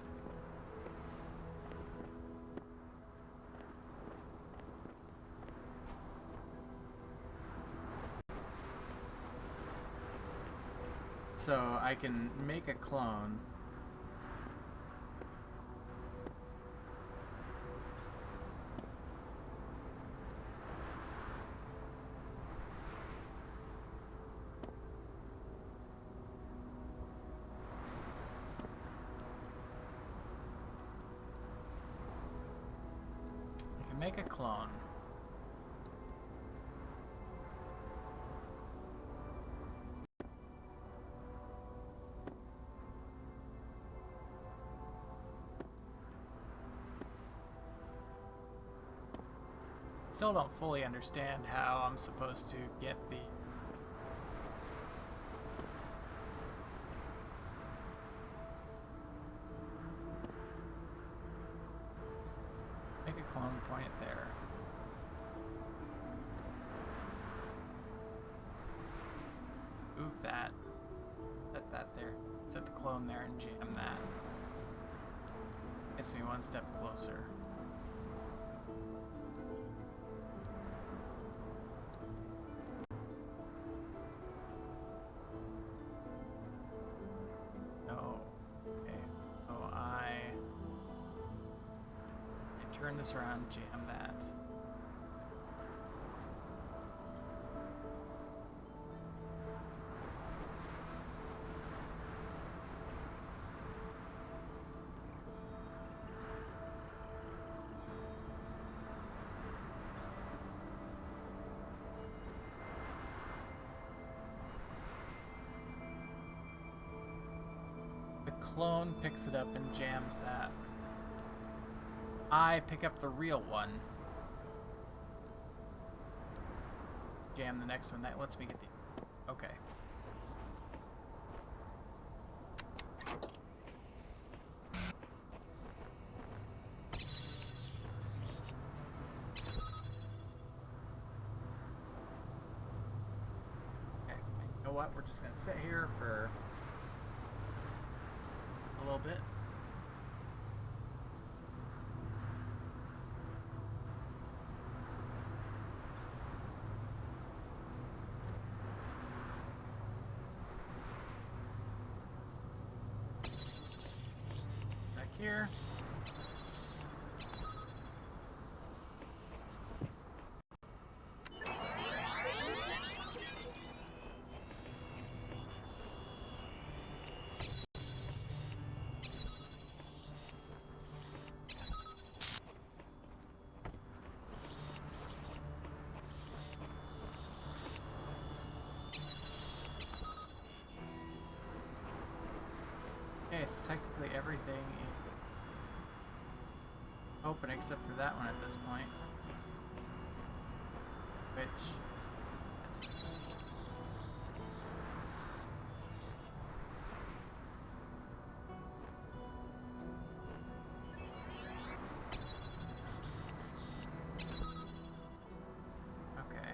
[SPEAKER 1] So I can make a clone. I can make a clone. Still don't fully understand how I'm supposed to get the make a clone, point it there. Move that. Set that there. Set the clone there and jam that. Gets me one step closer. Turn this around, jam that. The clone picks it up and jams that. I pick up the real one. Jam the next one. That lets me get the... Okay. Okay. You know what? We're just going to sit here for a little bit. Here. Okay, so technically everything is open except for that one at this point. Which... Okay.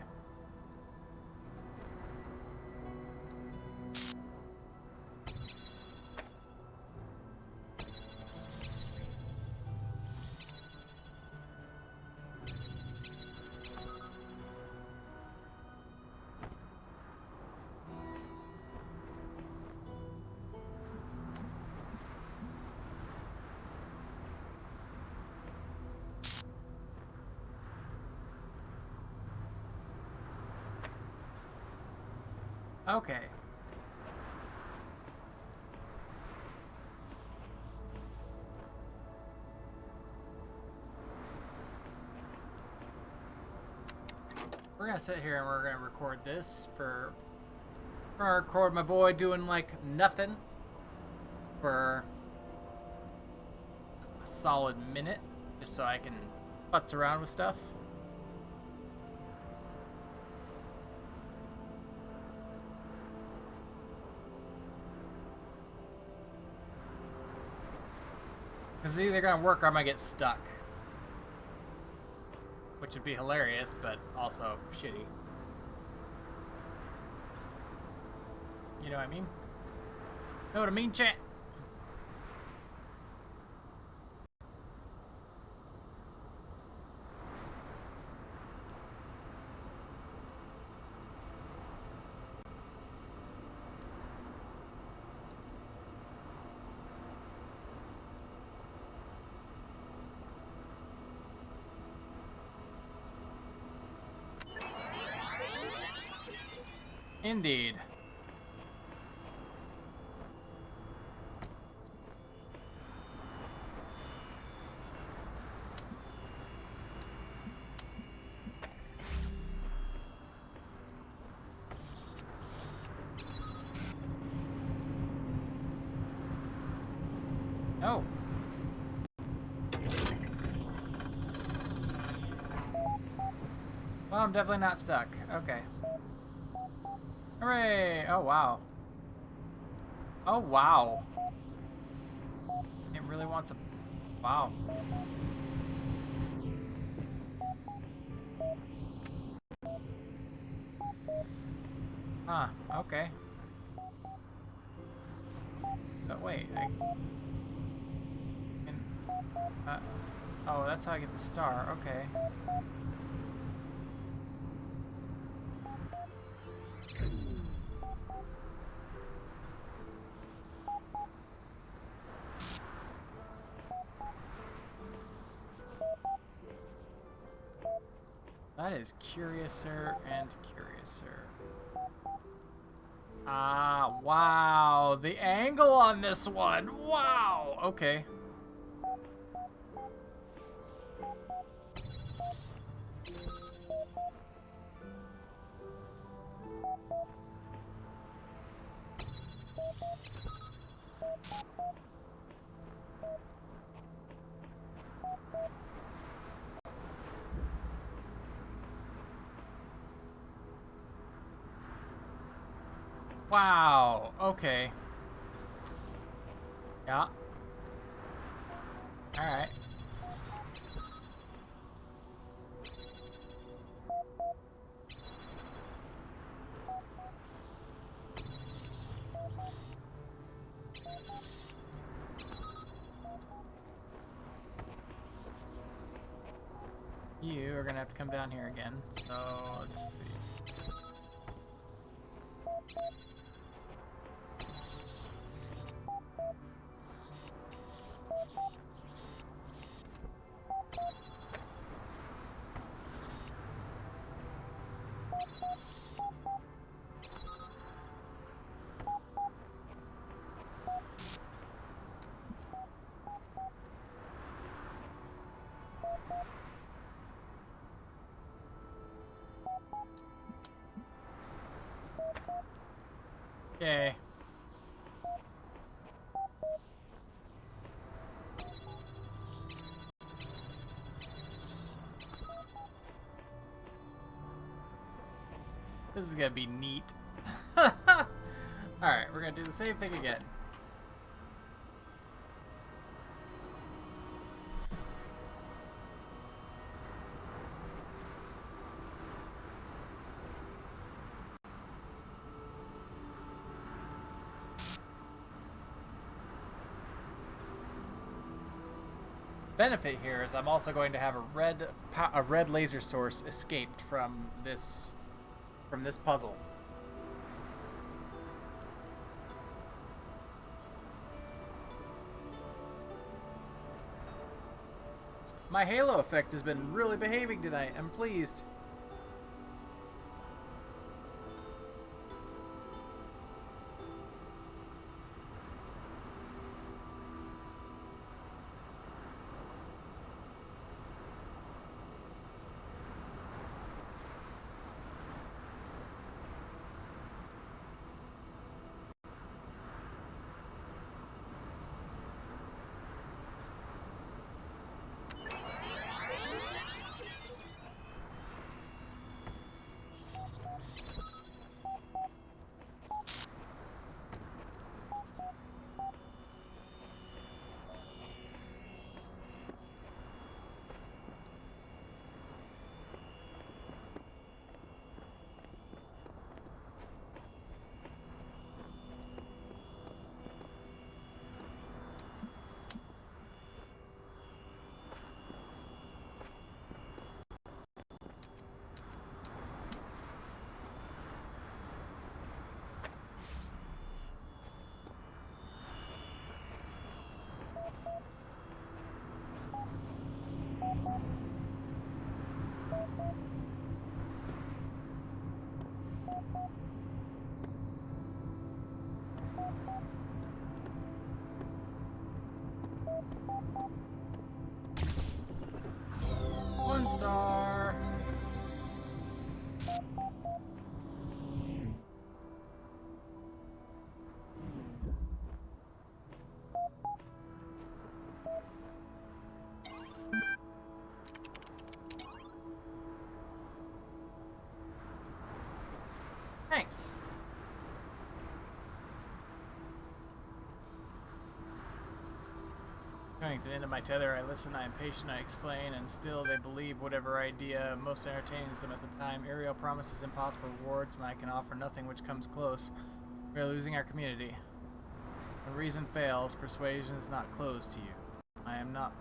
[SPEAKER 1] Okay. We're gonna sit here and we're gonna record this for. We're gonna record my boy doing like nothing for a solid minute, just so I can putz around with stuff. Because it's either gonna work or I might get stuck. Which would be hilarious, but also shitty. You know what I mean? Know what I mean, chat? Indeed. Oh. Well, I'm definitely not stuck. Okay. Hooray! Oh, wow. Oh, wow. It really wants a... Wow. Huh, okay. But wait, oh, that's how I get the star. Okay. That is curiouser and curiouser. Ah, wow. The angle on this one. Wow. Okay. Wow. Okay. Yeah. Alright. You are gonna have to come down here again. So, let's see. Okay. This is gonna be neat. Alright, we're gonna do the same thing again. Benefit here is I'm also going to have a red laser source escaped from this puzzle. My halo effect has been really behaving tonight. I'm pleased.
[SPEAKER 3] strength, and into my tether I listen, I am patient, I explain, and still they believe whatever idea most entertains them at the time. Ariel promises impossible rewards, and I can offer nothing which comes close. We are losing our community. When reason fails, persuasion is not closed to you. I am not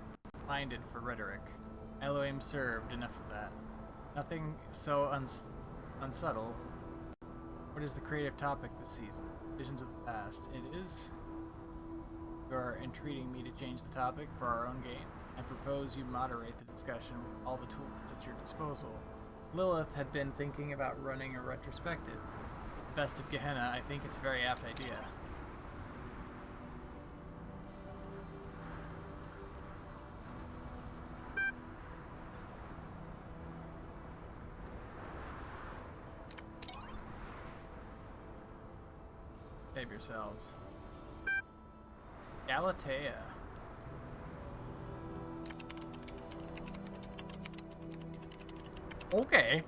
[SPEAKER 3] minded for rhetoric. Elohim served, enough of that. Nothing so unsubtle. What is the creative topic this season? Visions of the past. It is. You are entreating me to change the topic for our own game. I propose you moderate the discussion with all the tools at your disposal.
[SPEAKER 1] Lilith had been thinking about running a retrospective.
[SPEAKER 3] Best of Gehenna, I think it's a very apt idea. Save yourselves. Galatea.
[SPEAKER 1] Okay.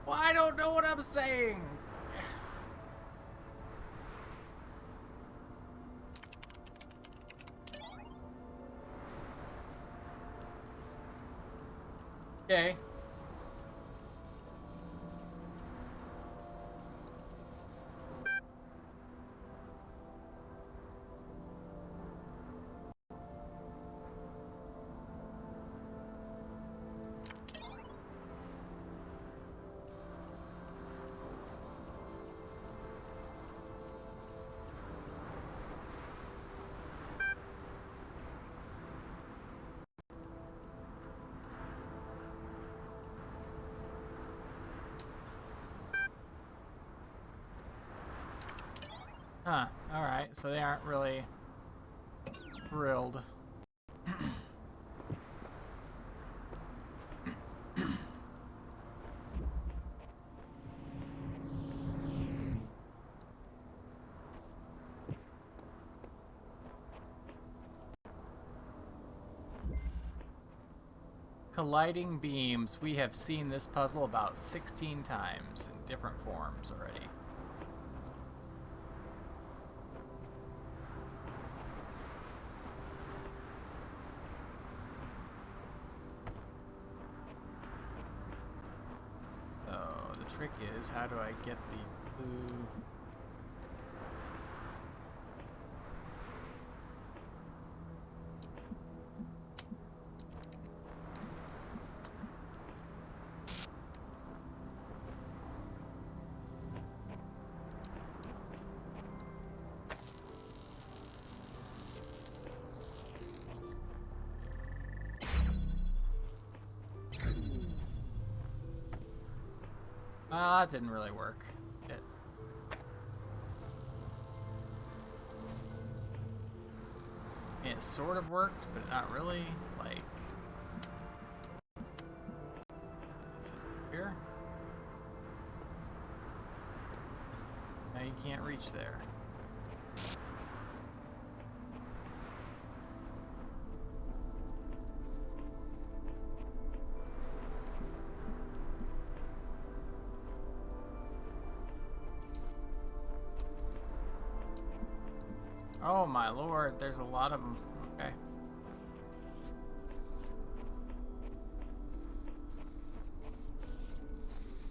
[SPEAKER 1] Well, I don't know what I'm saying. Okay.
[SPEAKER 3] Huh, alright, so they aren't really thrilled. Colliding beams. We have seen this puzzle about 16 times in different forms already. So the trick is, how do I get the blue... that didn't really work. It sort of worked, but not really. Like, is it here? No, you can't reach there. Oh my lord, there's a lot of them. Okay.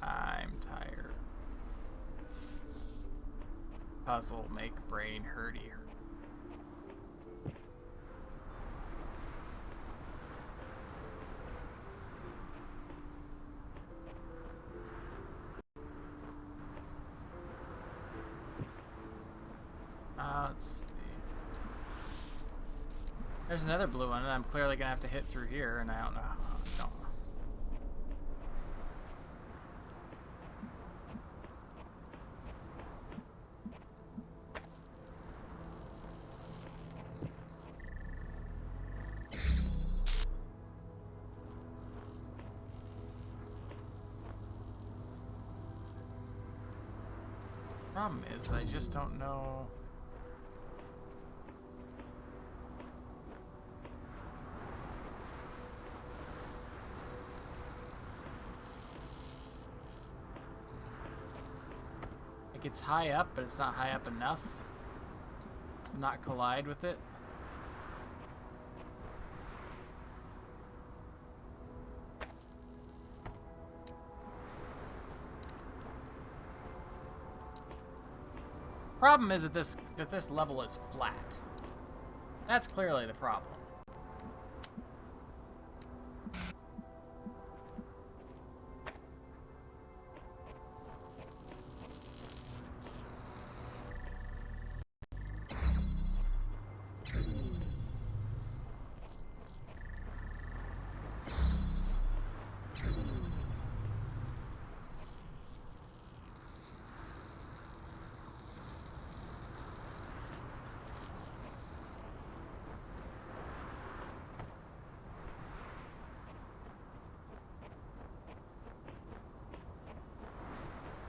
[SPEAKER 3] I'm tired. Puzzle make brain hurty. Let's see. There's another blue one, and I'm clearly gonna have to hit through here, and I don't know. Don't. Problem is, I just don't know. Like, it's high up, but it's not high up enough. Not collide with it. Problem is that this level is flat. That's clearly the problem.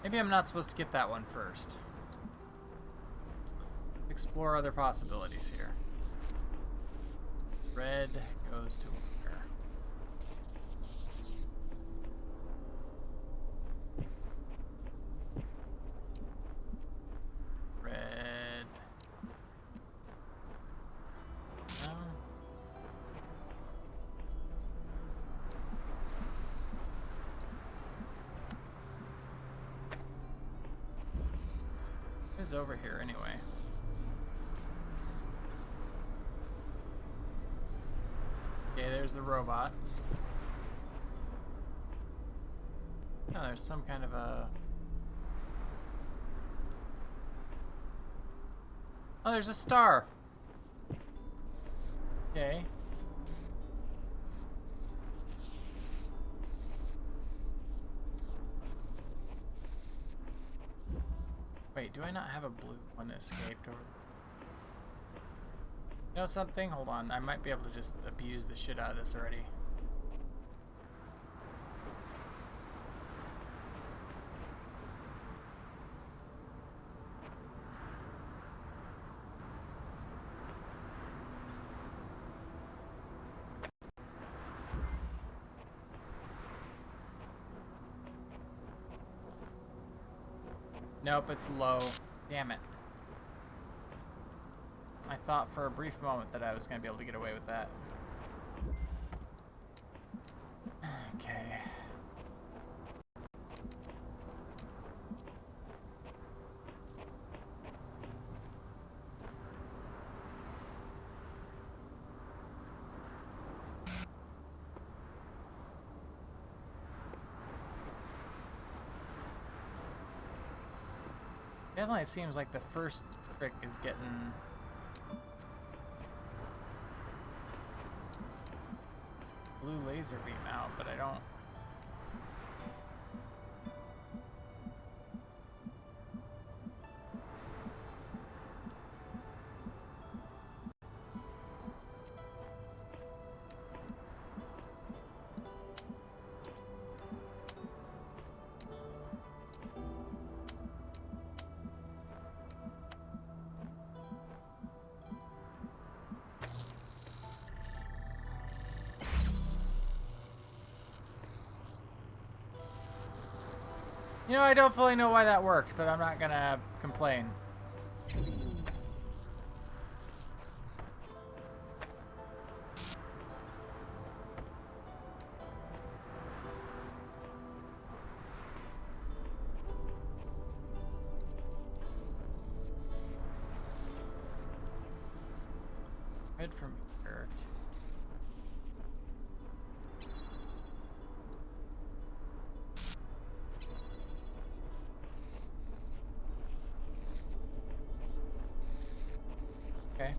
[SPEAKER 3] Maybe I'm not supposed to get that one first. Explore other possibilities here. Red goes to where? Red. No. Who's over here anyway? Okay, there's the robot. Oh, there's some kind of a... Oh, there's a star! Okay. Wait, do I not have a blue one that escaped? Or... You know something? Hold on. I might be able to just abuse the shit out of this already. Nope, it's low. Damn it. I thought for a brief moment that I was going to be able to get away with that. Okay. Definitely seems like the first trick is getting... blue laser beam out, but I don't... You know, I don't fully know why that worked, but I'm not gonna complain. Head from here to... Okay.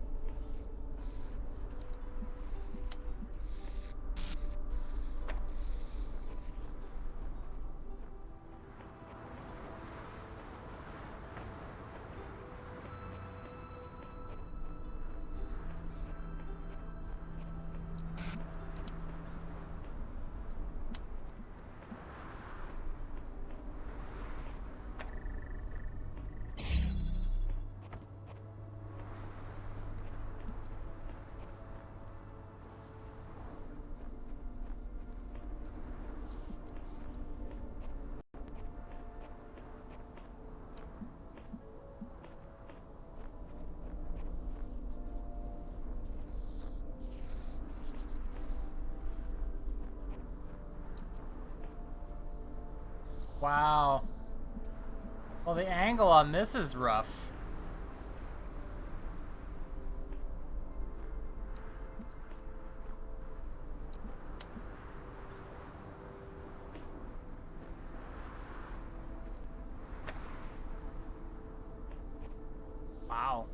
[SPEAKER 3] Wow. Well, the angle on this is rough. Wow.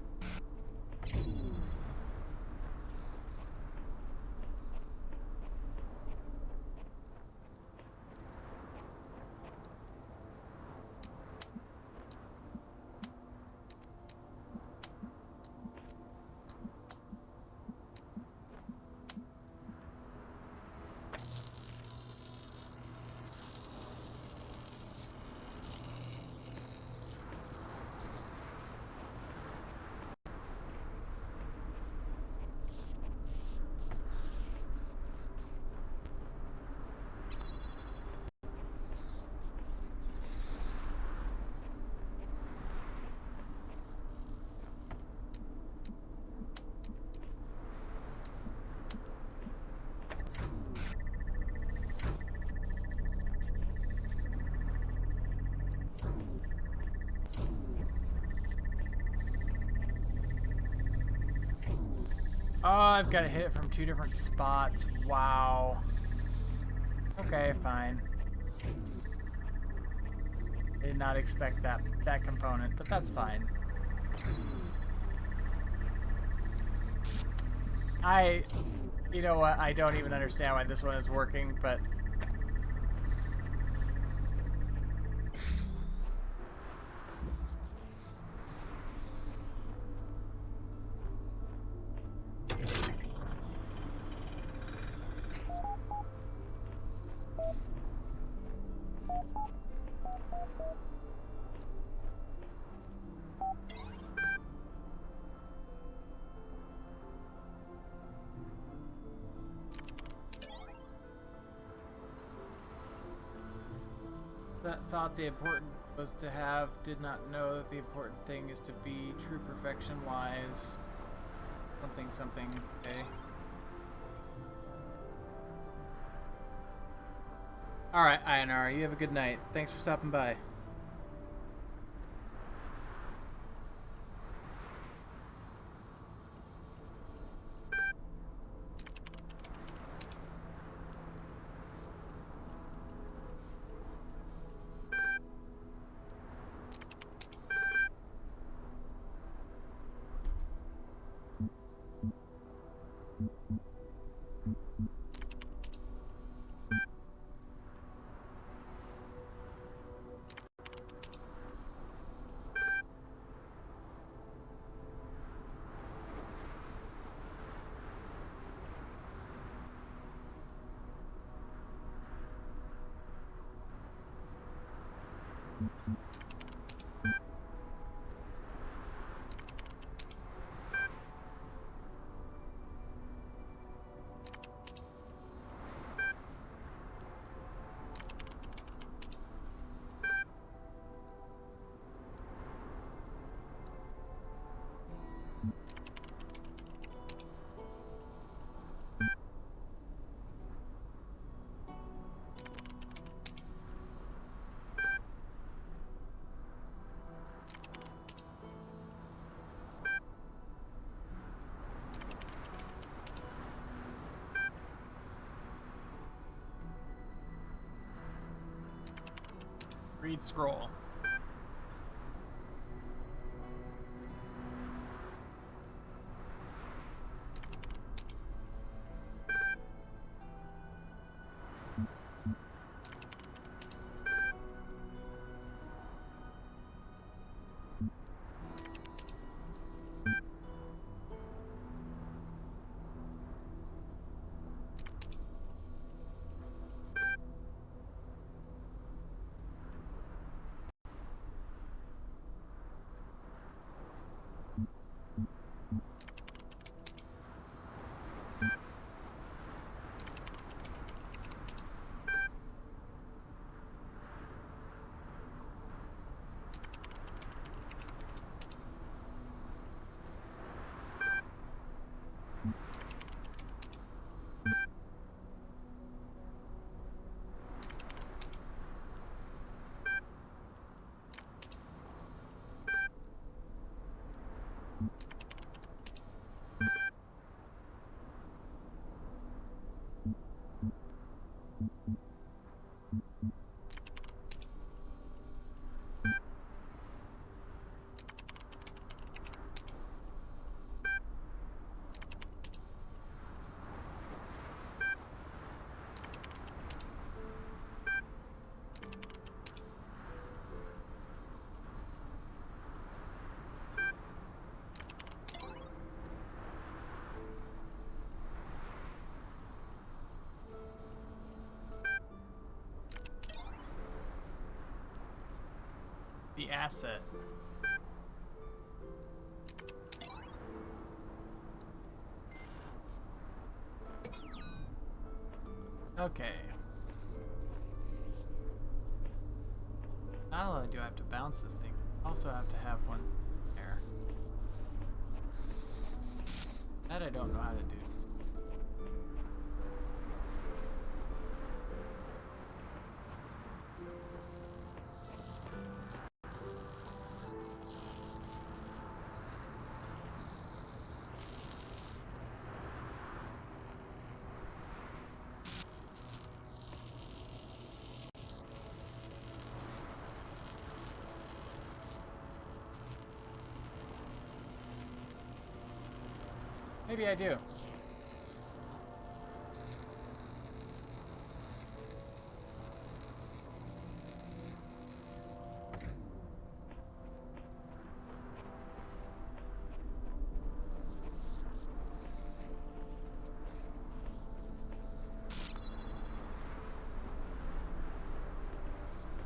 [SPEAKER 3] Oh, I've got to hit it from 2 different spots. Wow. Okay, fine. I did not expect that component, but that's fine. You know what? I don't even understand why this one is working, but that thought the important was to have, did not know that the important thing is to be true perfection wise. Something, okay.
[SPEAKER 1] Alright, INR, you have a good night. Thanks for stopping by.
[SPEAKER 3] Read scroll. key asset. Okay. Not only do I have to bounce this thing, I also have to have one there. That I don't know how to do. Maybe I do.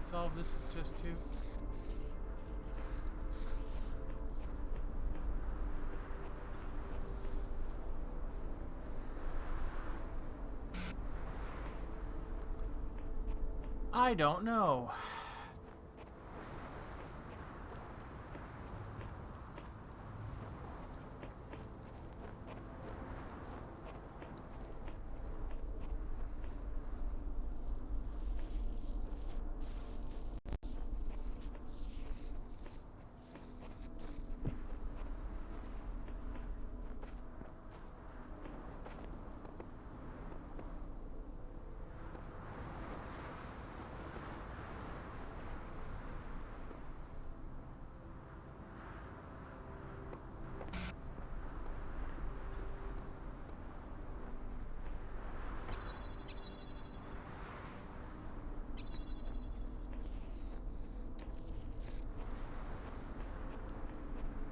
[SPEAKER 3] Solve this with just two. I don't know.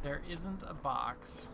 [SPEAKER 3] There isn't a box.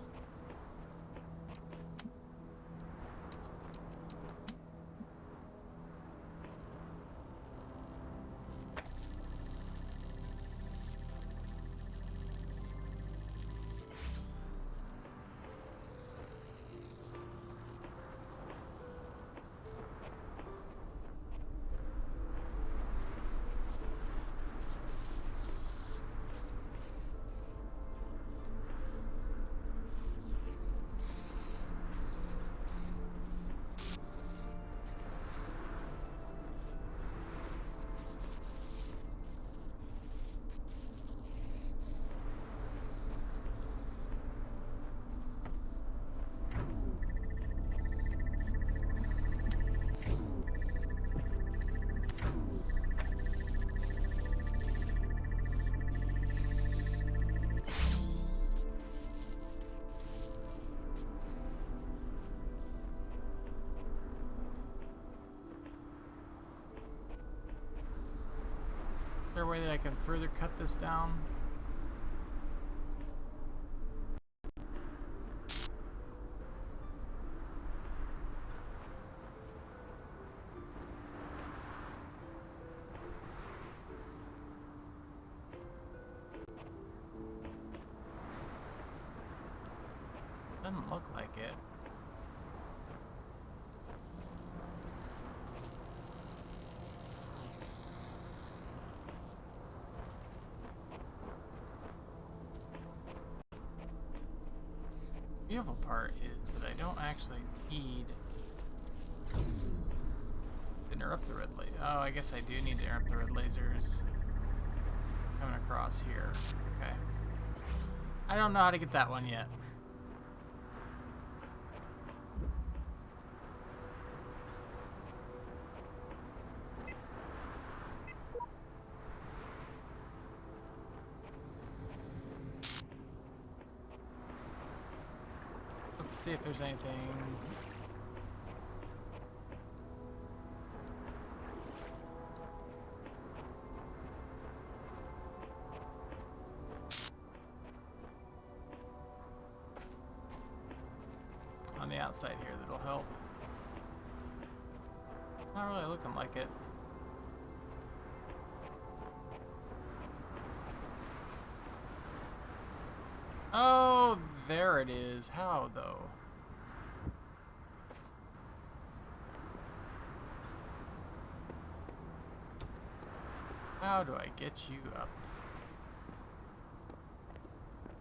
[SPEAKER 3] Is there a way that I can further cut this down? Doesn't look like it. The beautiful part is that I don't actually need to interrupt the red laser. Oh, I guess I do need to interrupt the red lasers coming across here. Okay. I don't know how to get that one yet. Let's see if there's anything. On the outside here that'll help. Not really looking like it. there it is. How, though? How do I get you up?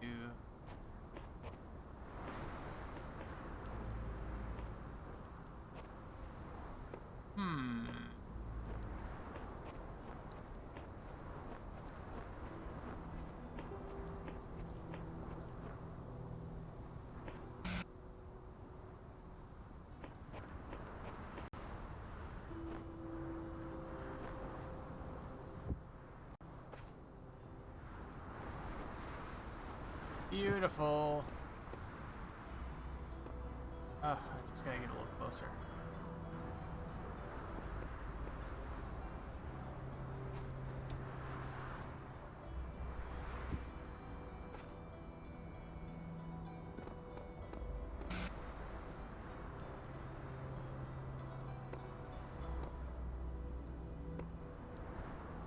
[SPEAKER 3] To... Beautiful. Oh, I just gotta get a little closer.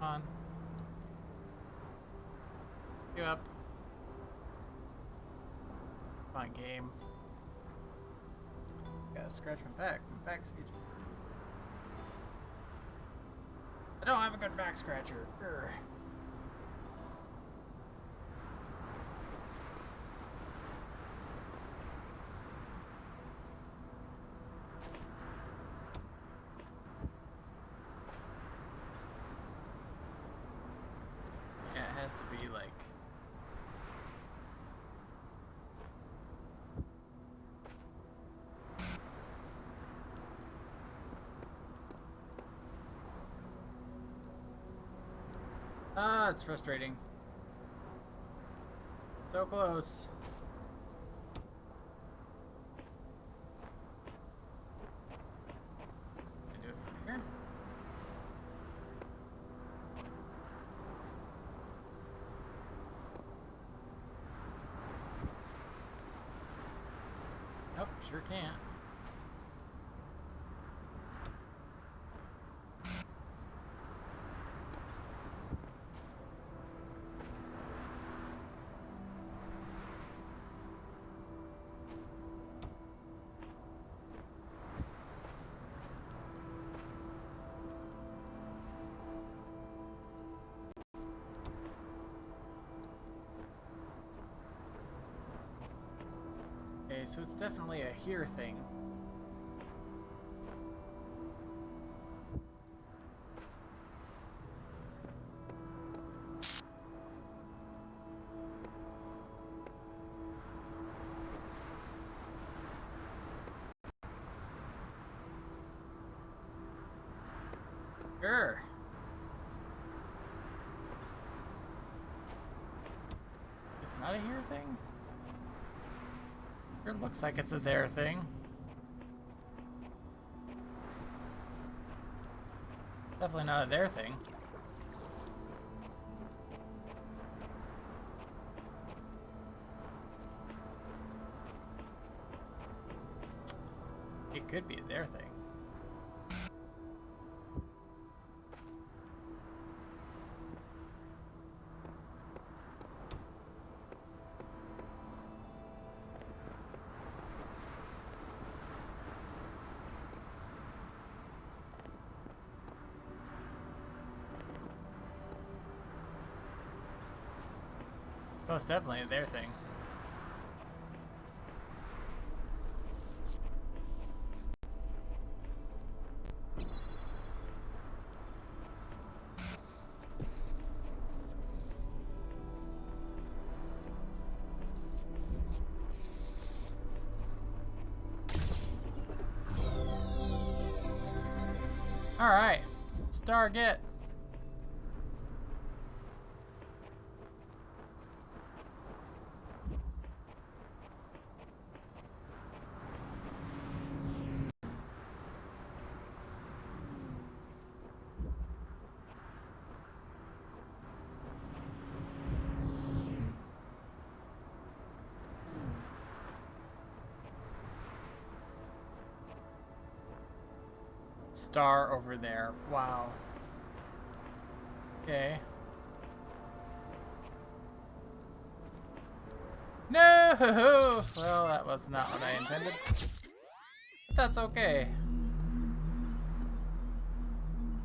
[SPEAKER 3] Come on. You up. Come on, game. Gotta scratch my back. My back's itchy. I don't have a good back scratcher. Urgh. Yeah, it has to be like... Ah, it's frustrating. So close. Can I do it from here? Nope, sure can't. Okay, so it's definitely a here thing. Sure. It's not a here thing? It looks like it's a there thing. Definitely not a there thing. It could be a there thing. Most definitely their thing. All right, star get. Star over there. Wow. Okay. No! Oh, well, that was not what I intended. But that's okay.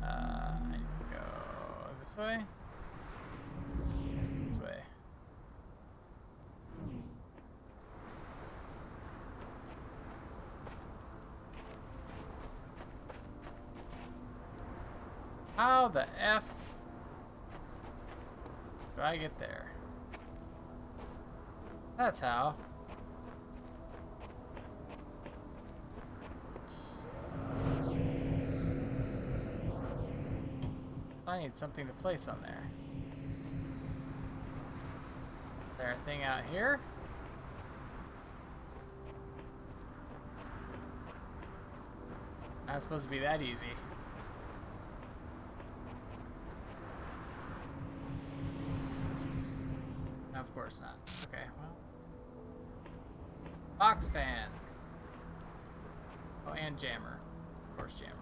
[SPEAKER 3] I need to go this way. Yes, this way. How the F do I get there? That's how. I need something to place on there. Is there a thing out here? Not supposed to be that easy. Of course not. Okay, well. Box fan. Oh, and jammer. Of course, jammer.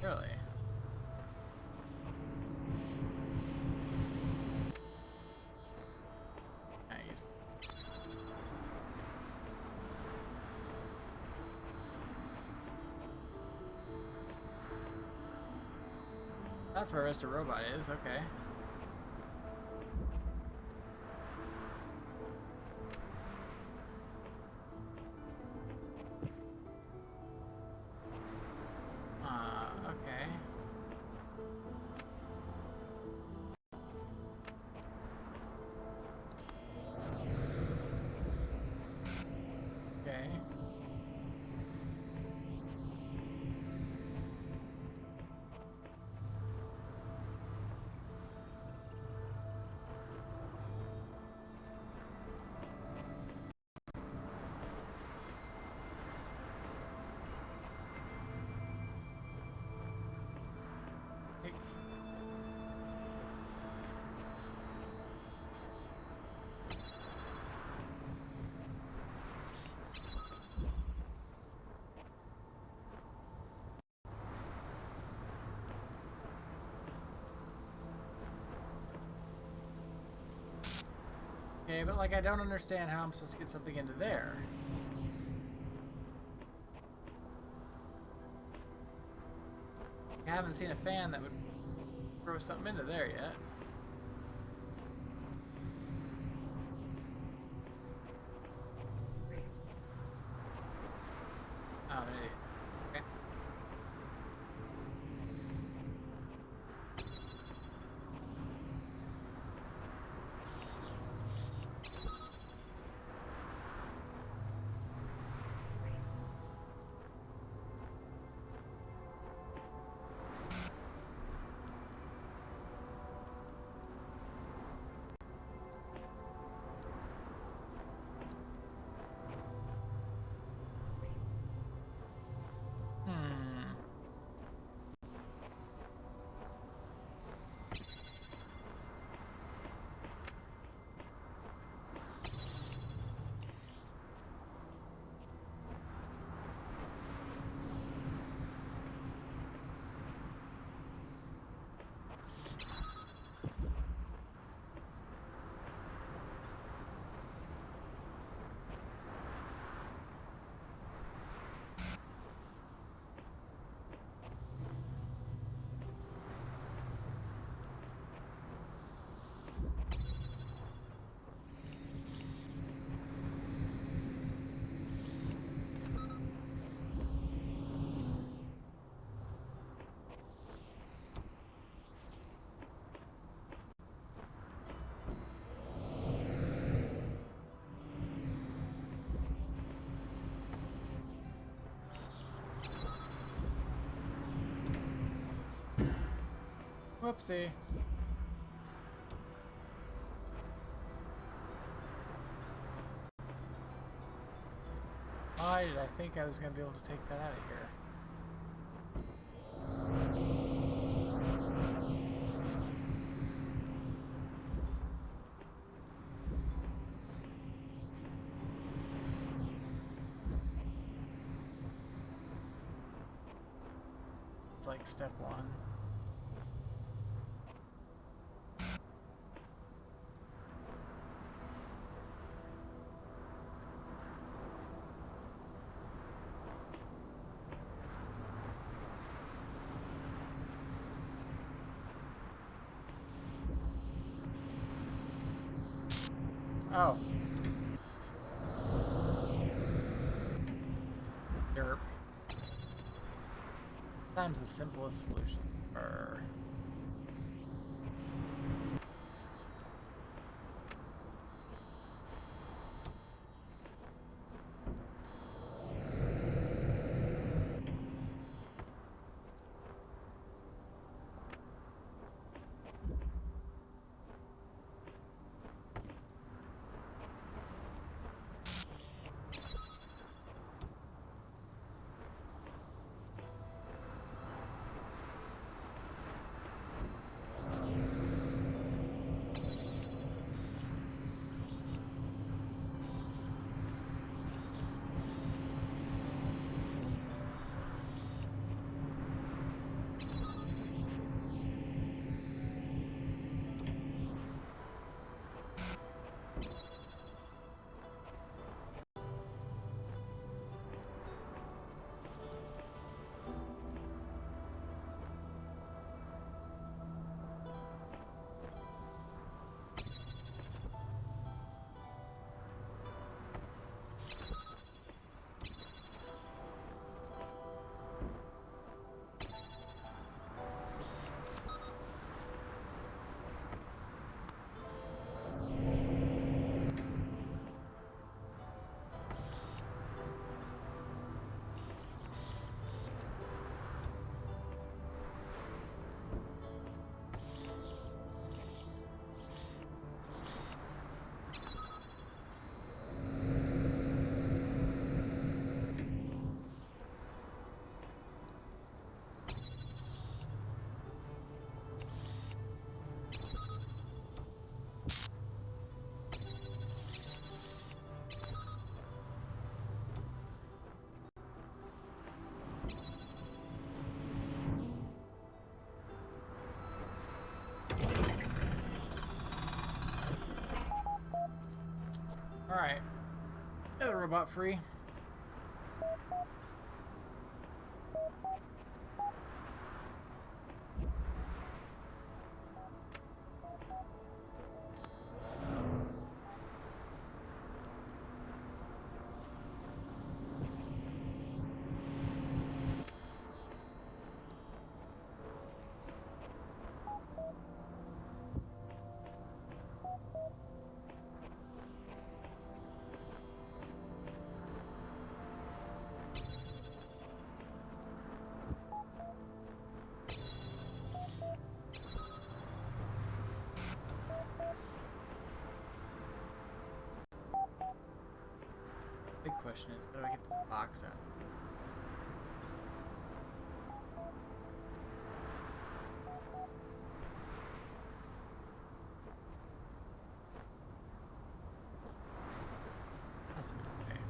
[SPEAKER 3] Really? Nice. That's where Mr. Robot is, okay. Okay. Okay. Pick. Okay, but like I don't understand how I'm supposed to get something into there. I haven't seen a fan that would throw something into there yet. Oh, there you go. Okay. Hmm. Whoopsie. Why did I think I was going to be able to take that out of here? like step one. Oh. Derp. Sometimes the simplest solution. Brr. Alright. Another robot free. Big question is, how do I get this box out? That's okay.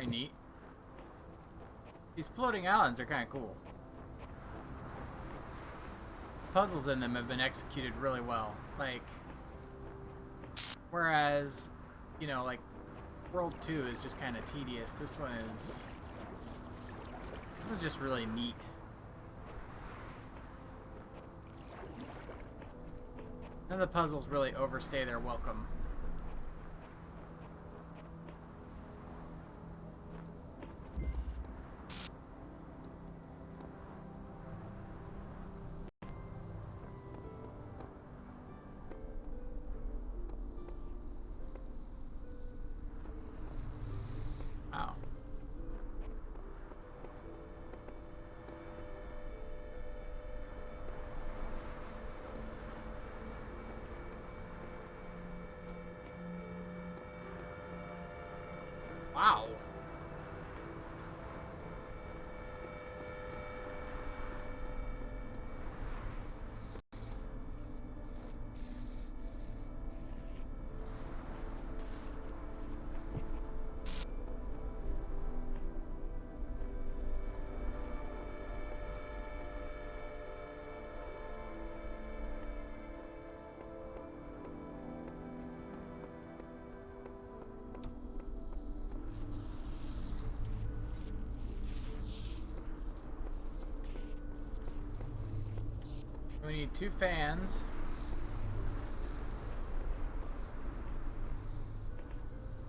[SPEAKER 1] pretty neat. These floating islands are kind of cool. Puzzles in them have been executed really well. Like, whereas, you know, like, World 2 is just kind of tedious. This one is just really neat. None of the puzzles really overstay their welcome. Wow. Wow. So we need 2 fans.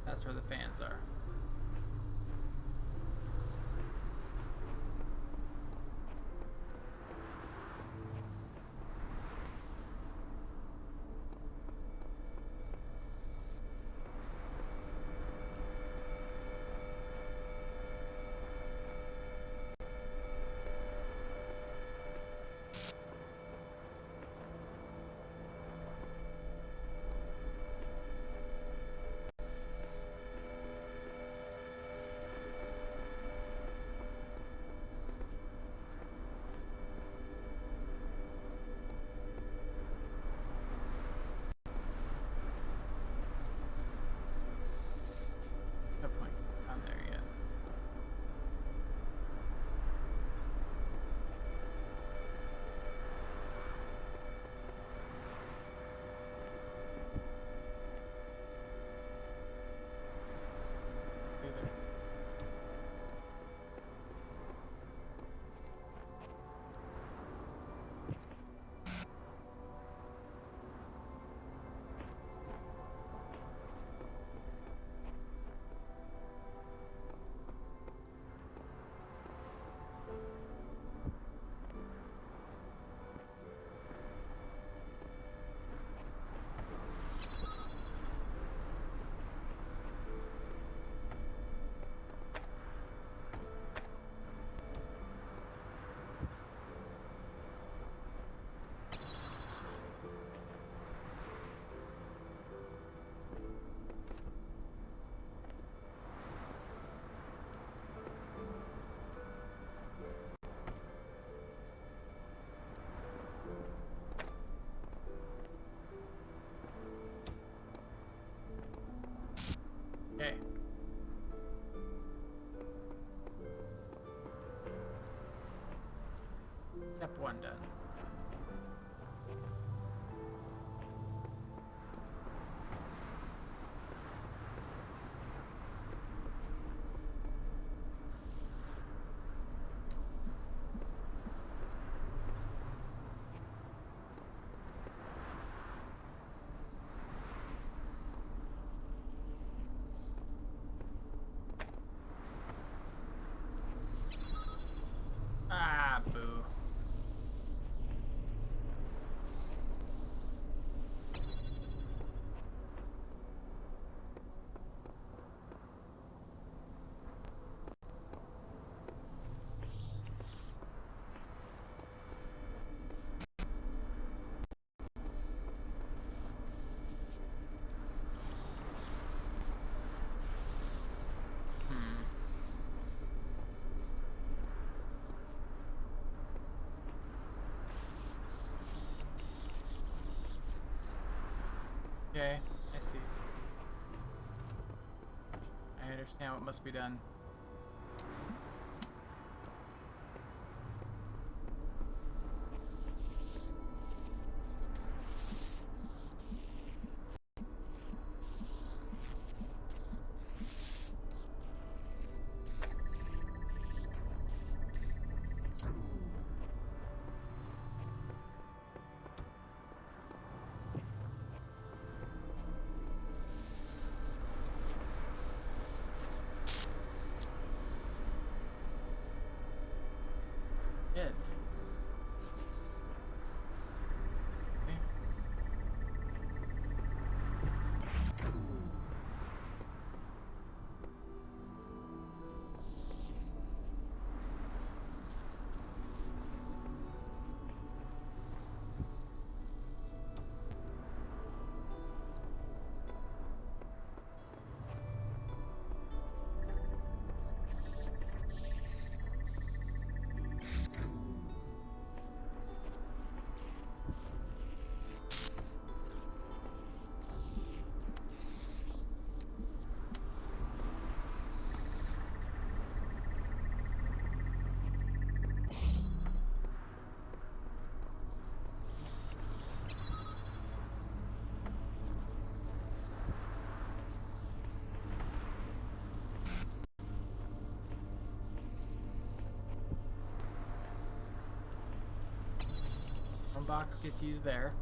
[SPEAKER 1] That's where the fans are. No point on there yet. Either. Okay. Step 1 done. Ah, boo. Hmm. Okay, I see. I understand what must be done.
[SPEAKER 3] It. Okay. One box gets used there.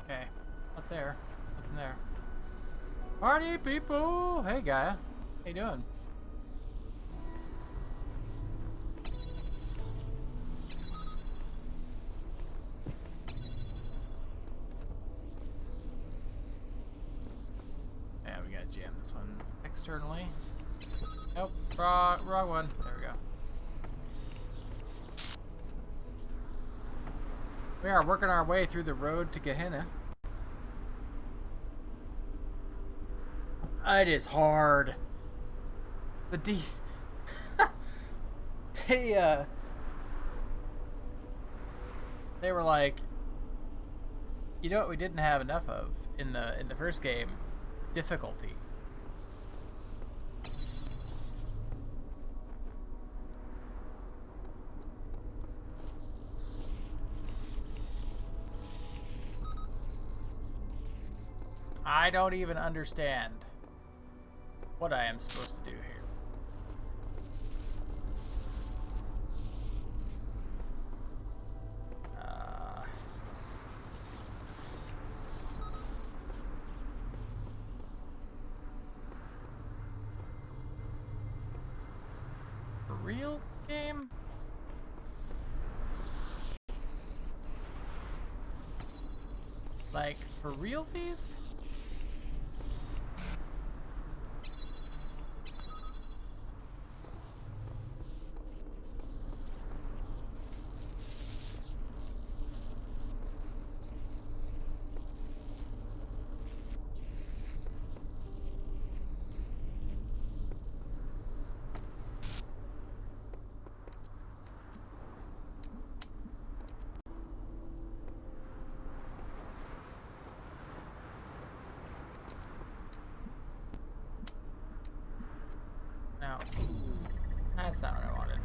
[SPEAKER 3] Okay. Up there. Nothing there. Party people! Hey, Gaia. How you doing? Yeah, we gotta jam this one externally. Nope, wrong one. There we go. We are working our way through the road to Gehenna. It is hard. They they were like, you know what we didn't have enough of in the first game? Difficulty. I don't even understand what I am supposed to do here. For real game? Like, for realsies? That's not what I wanted.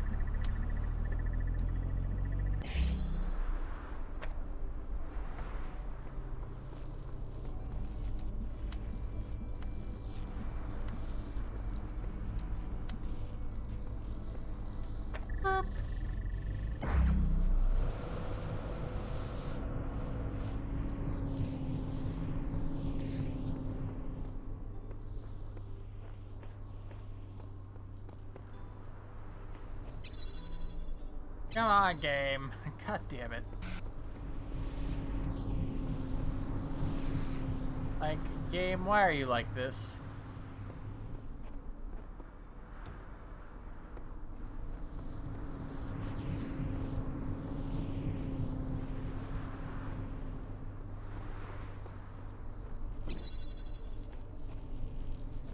[SPEAKER 3] Come on, game. God damn it. Like, game, why are you like this?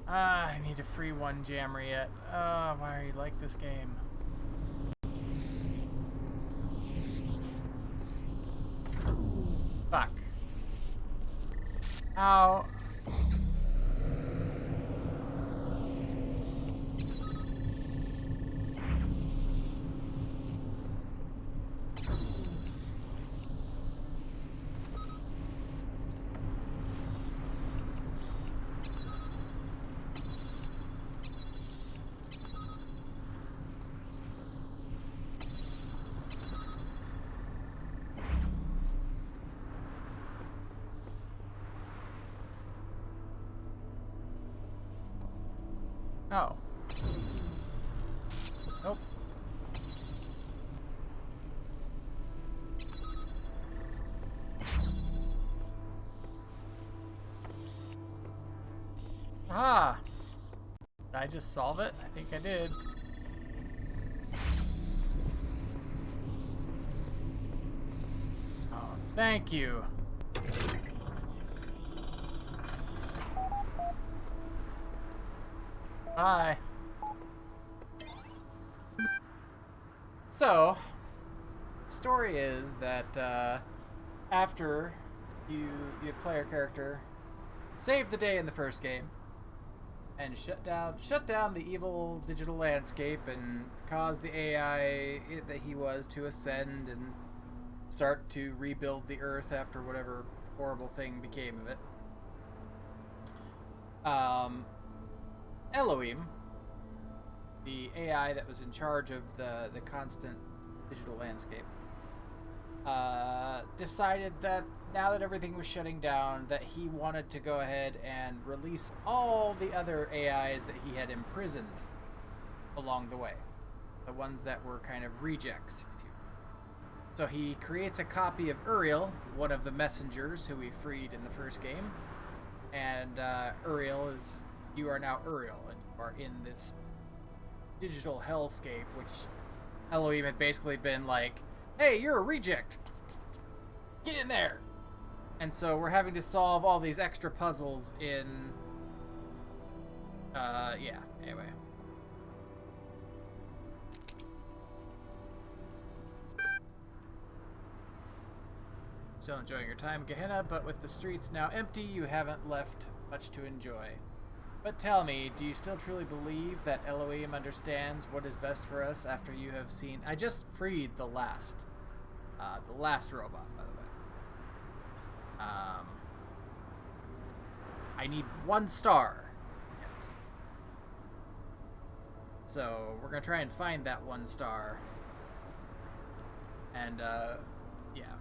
[SPEAKER 3] I need to free one jammer yet. Why are you like this game? Fuck. Ow. Oh. Nope. Ah! Did I just solve it? I think I did. Oh, thank you. Bye.
[SPEAKER 1] So, the story is that after your player character saved the day in the first game and shut down the evil digital landscape and caused the AI that he was to ascend and start to rebuild the Earth after whatever horrible thing became of it. Elohim, the AI that was in charge of the constant digital landscape, decided that now that everything was shutting down, that he wanted to go ahead and release all the other AIs that he had imprisoned along the way. The ones that were kind of rejects, if you will. So he creates a copy of Uriel, one of the messengers who we freed in the first game. And Uriel is... You are now Uriel, and you are in this digital hellscape, which Elohim had basically been like, hey, you're a reject! Get in there! And so we're having to solve all these extra puzzles in... yeah, anyway. Still enjoying your time, Gehenna, but with the streets now empty, you haven't left much to enjoy. But tell me, do you still truly believe that Elohim understands what is best for us after you have seen... I just freed the last robot, by the way. I need 1 star yet. So, we're gonna try and find that 1 star. And, yeah.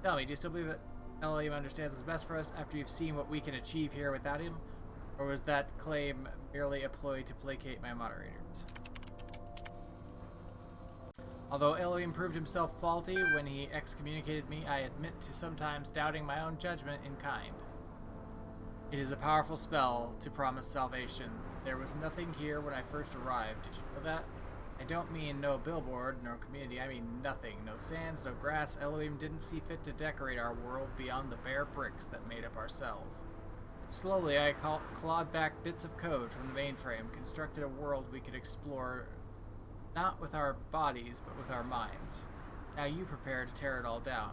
[SPEAKER 1] Tell me, do you still believe that Elohim understands what's best for us after you've seen what we can achieve here without him? Or was that claim merely a ploy to placate my moderators? Although Elohim proved himself faulty when he excommunicated me, I admit to sometimes doubting my own judgment in kind. It is a powerful spell to promise salvation. There was nothing here when I first arrived. Did you know that? I don't mean no billboard, no community. I mean nothing. No sands, no grass. Elohim didn't see fit to decorate our world beyond the bare bricks that made up our cells. Slowly, I clawed back bits of code from the mainframe, constructed a world we could explore not with our bodies, but with our minds. Now you prepare to tear it all down.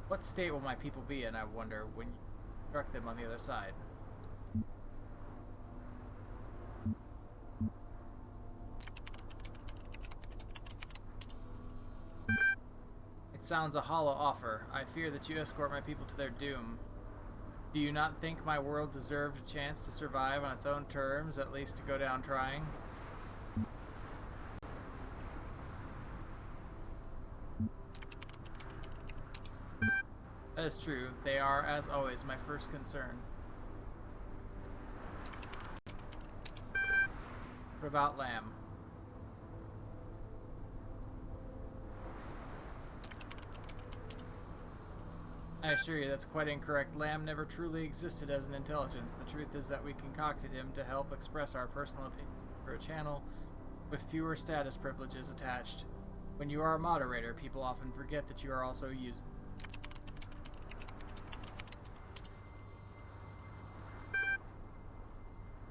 [SPEAKER 1] What state will my people be in, I wonder, when you struck them on the other side?
[SPEAKER 3] sounds a hollow offer. I fear that you escort my people to their doom. Do you not think my world deserved a chance to survive on its own terms, at least to go down trying? That is true. They are, as always, my first concern. What about Lamb? I assure you that's quite incorrect. Lamb never truly existed as an intelligence. The truth is that we concocted him to help express our personal opinion through a channel with fewer status privileges attached. When you are a moderator, people often forget that you are also a user.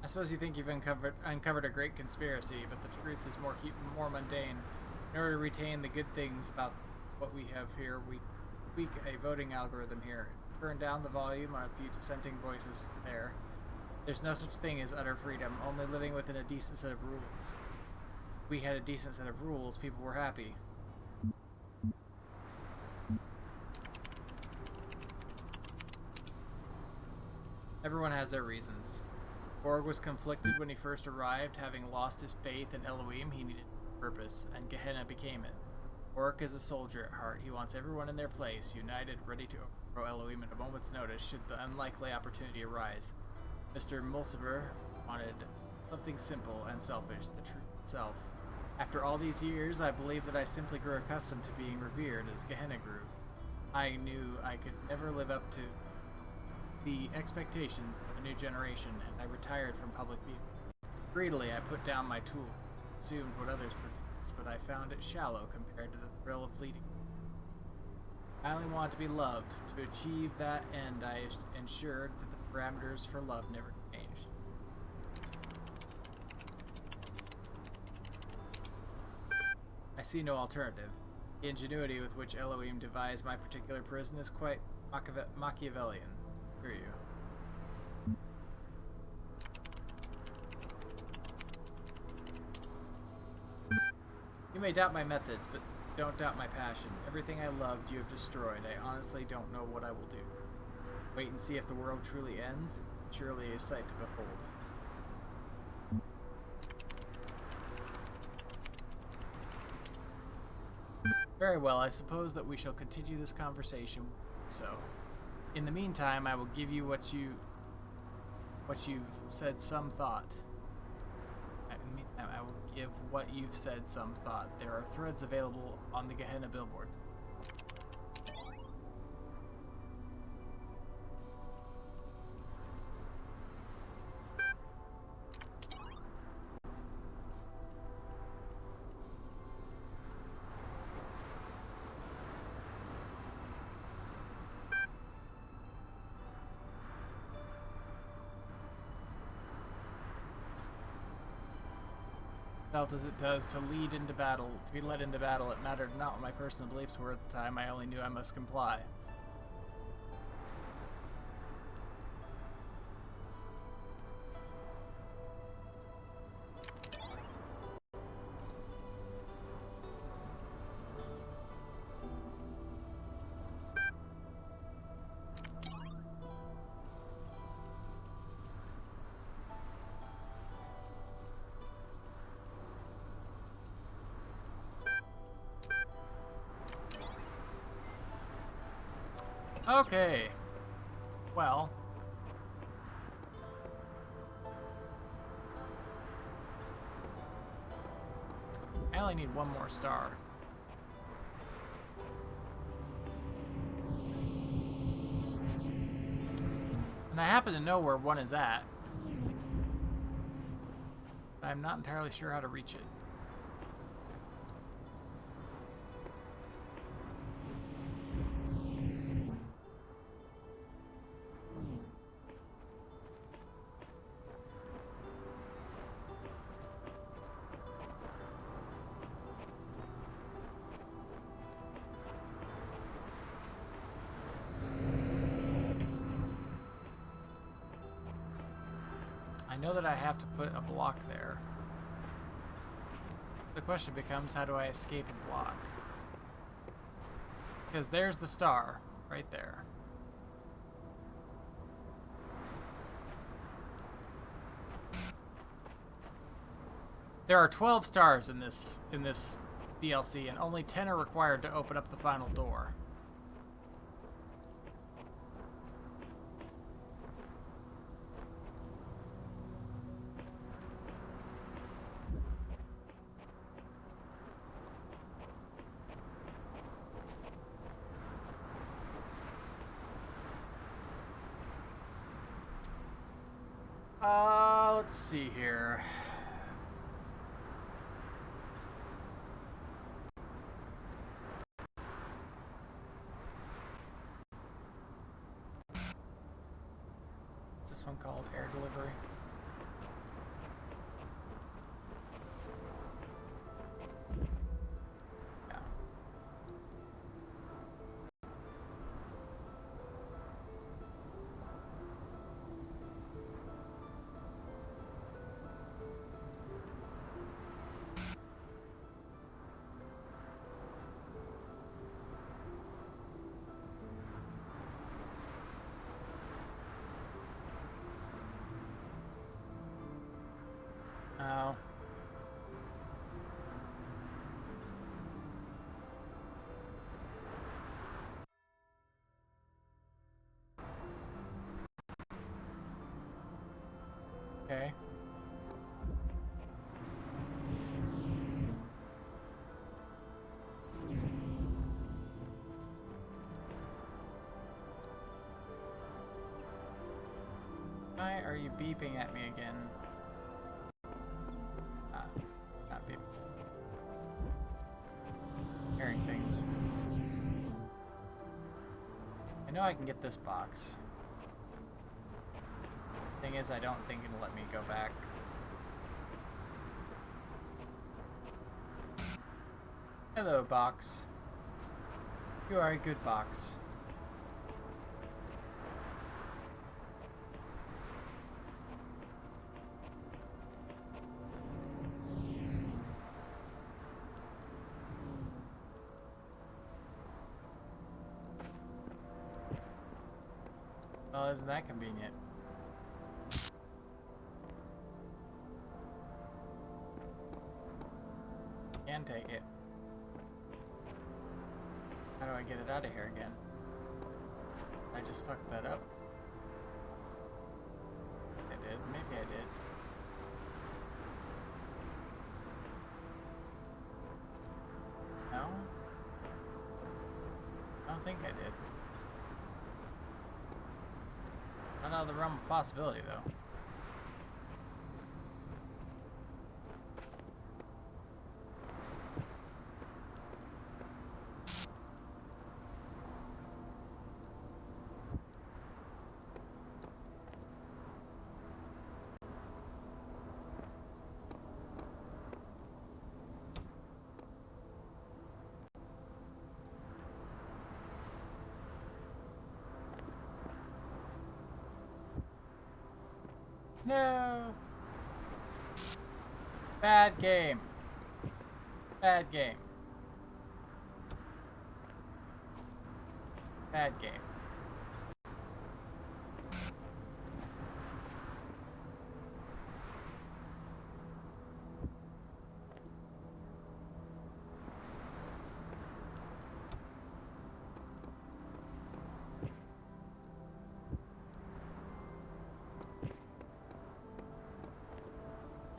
[SPEAKER 3] I suppose you think you've uncovered a great conspiracy, but the truth is more mundane. In order to retain the good things about what we have here, we tweak a voting algorithm here. Turn down the volume on a few dissenting voices there. There's no such thing as utter freedom, only living within a decent set of rules. If we had a decent set of rules, people were happy. Everyone has their reasons. Borg was conflicted when he first arrived, having lost his faith in Elohim. He needed purpose, and Gehenna became it. Borg is a soldier at heart. He wants everyone in their place, united, ready to overthrow Elohim at a moment's notice should the unlikely opportunity arise. Mr. Mulciber wanted something simple and selfish, the truth itself. After all these years, I believe that I simply grew accustomed to being revered as Gehenna grew. I knew I could never live up to the expectations of a new generation, and I retired from public view. Greedily, I put down my tool, consumed what others produced, but I found it shallow compared to the thrill of leading. I only wanted to be loved. To achieve that end, I ensured that the parameters for love never changed. I see no alternative. The ingenuity with which Elohim devised my particular prison is quite Machiavellian. Hear you. You may doubt my methods, but don't doubt my passion. Everything I loved you have destroyed. I honestly don't know what I will do. Wait and see if the world truly ends. It's surely a sight to behold. Very well, I suppose that we shall continue this conversation. So, in the meantime, I will give you what you've said some thought. In the meantime, I will give what you've said some thought. There are threads available on the Gehenna billboards. Felt as it does to be led into battle, it mattered not what my personal beliefs were at the time. I only knew I must comply. Okay. Well. I only need one more star. And I happen to know where one is at. But I'm not entirely sure how to reach it. I know that I have to put a block there. The question becomes, how do I escape a block? Because there's the star right there. There are 12 stars in this DLC, and only 10 are required to open up the final door.
[SPEAKER 1] Let's see here.
[SPEAKER 3] What's this one called? Air delivery? Yeah. Oh. Okay. Why are you beeping at me again? Not beep. Hearing things. I know I can get this box. Thing is, I don't think it'll let me go back. Hello, box. You are a good box. Well, isn't that convenient? Can take it. How do I get it out of here again? I just fucked that up. I did. Maybe I did. No? I don't think I did. Not out of the realm of possibility, though. No! Bad game. Bad game. Bad game.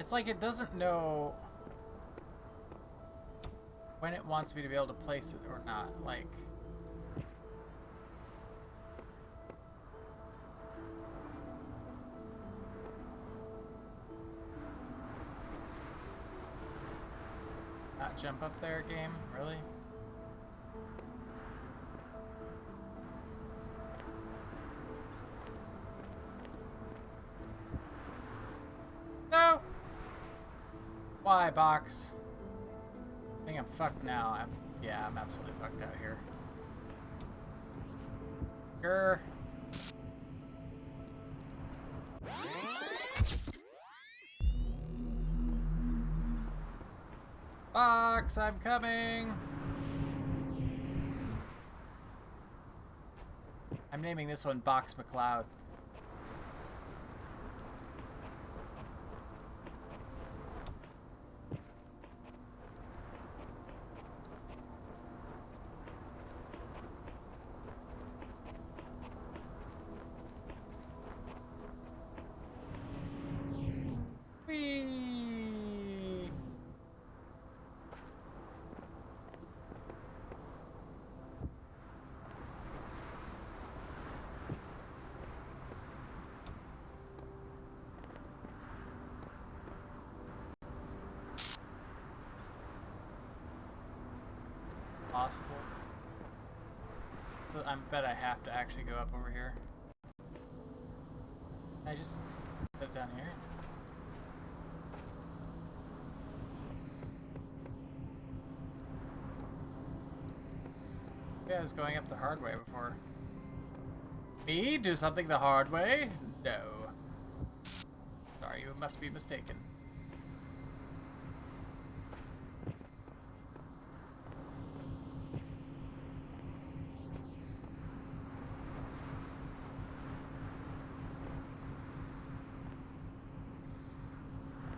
[SPEAKER 3] It's like it doesn't know when it wants me to be able to place it or not. Like, not jump up there, game? Really? No! Why, box? I think I'm fucked now. Yeah, I'm absolutely fucked out here. Grr. Box, I'm coming! I'm naming this one Box McCloud. Whee! Possible. But I bet I have to actually go up over here. I just put it down here. Yeah, I was going up the hard way before. Me? Do something the hard way? No. Sorry, you must be mistaken.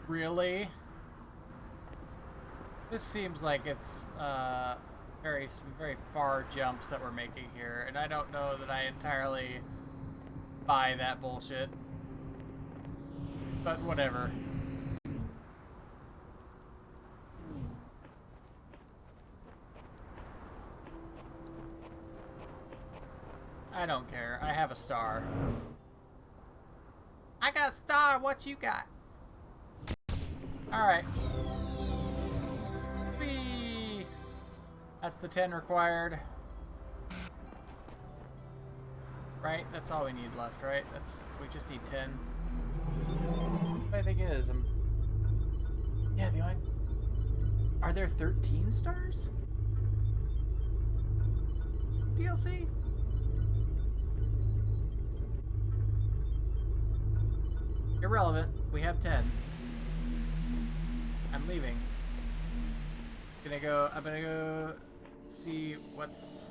[SPEAKER 3] Really? This seems like it's some very far jumps that we're making here, and I don't know that I entirely buy that bullshit. But whatever. I don't care. I have a star. I got a star. What you got? Alright. Whee! That's the 10 required. Right? That's all we need left, right? We just need 10.
[SPEAKER 1] What I think is, yeah, the only... Are there 13 stars? DLC? Irrelevant. We have 10. I'm leaving. I'm gonna go see what's...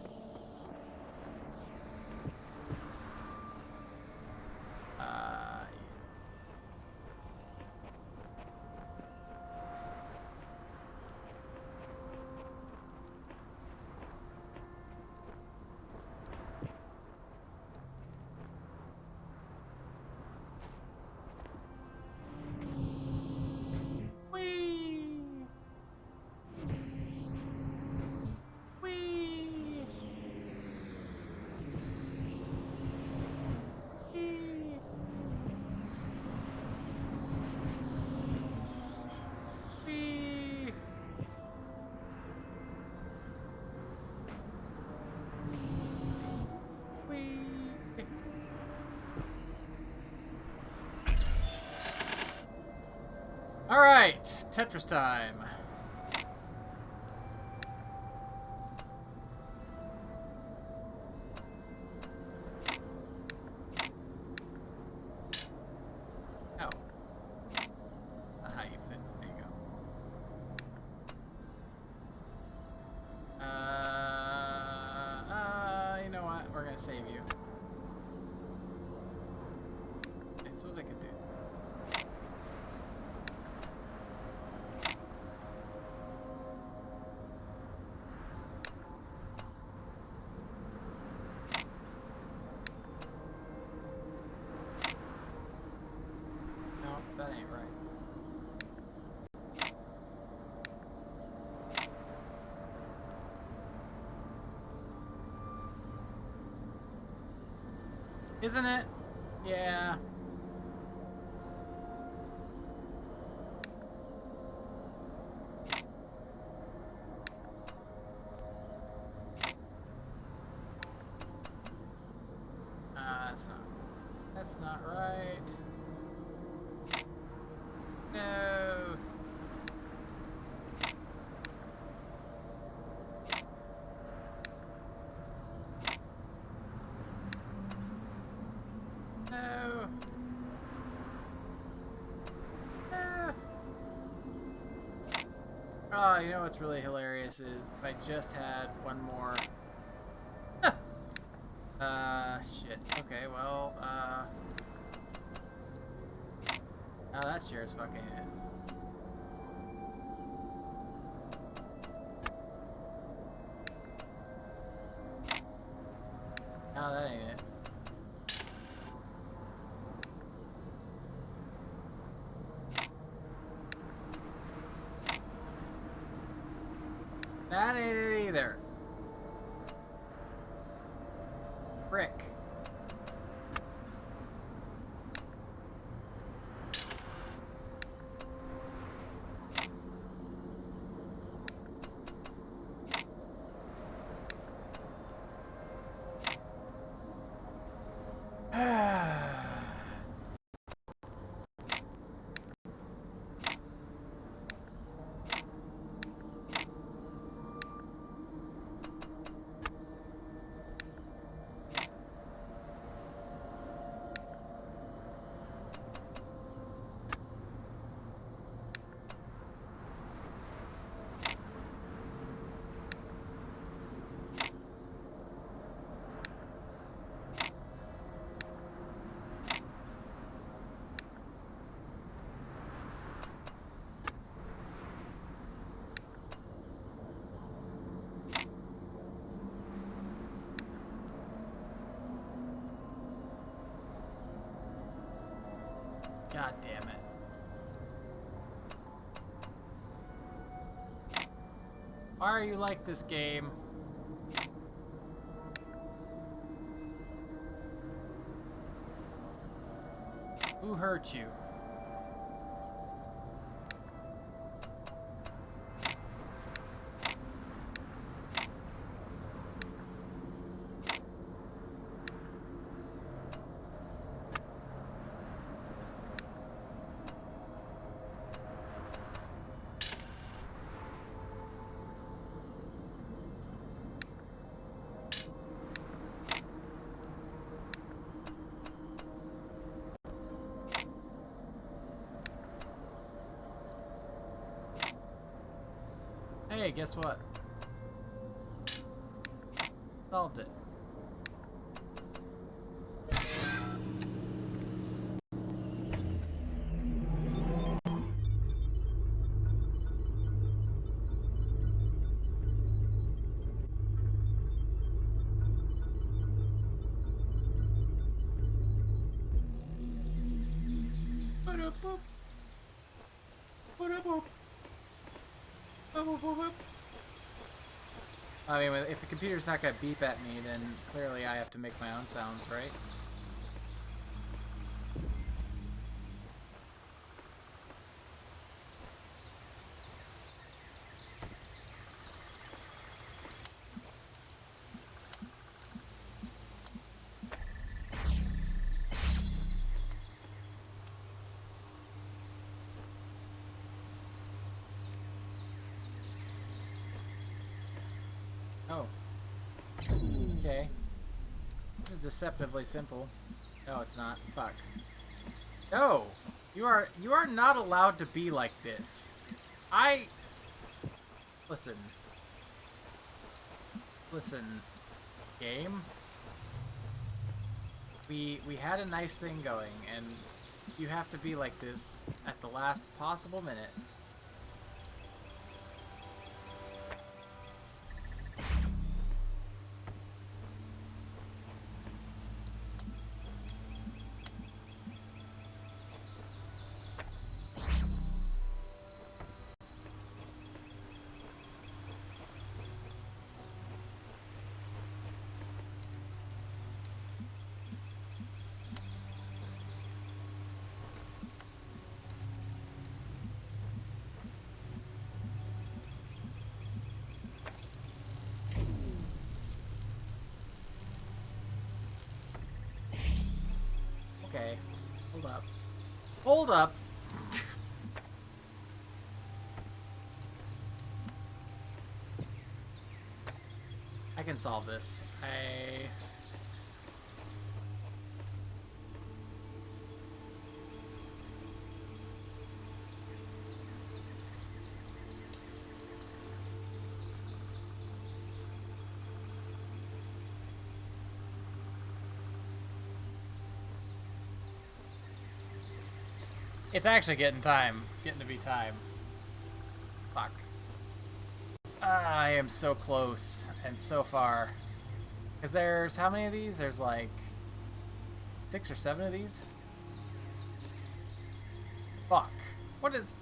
[SPEAKER 1] Alright, Tetris time. Oh. Not how you fit. There you go. You know what? We're gonna save you. I suppose I could do. That ain't right. Isn't it? Yeah. That's not right. No. No. No. Oh, you know what's really hilarious is if I just had one more. Shit.
[SPEAKER 3] Shit. Okay, well, now that sure is fucking it. No, that ain't it. That ain't it either. Frick. God damn it. Why are you like this game? Who hurt you? Hey, guess what? Solved it. I mean, if the computer's not gonna beep at me, then clearly I have to make my own sounds, right? Oh. Okay. This is deceptively simple. No, it's not. Fuck. No! You are not allowed to be like this. Listen. Listen. Game? We had a nice thing going, and you have to be like this at the last possible minute. Okay. Hold up. Hold up! I can solve this. It's actually getting to be time. Fuck. I am so close and so far. Because there's, how many of these? There's like 6 or 7 of these? Fuck. What is...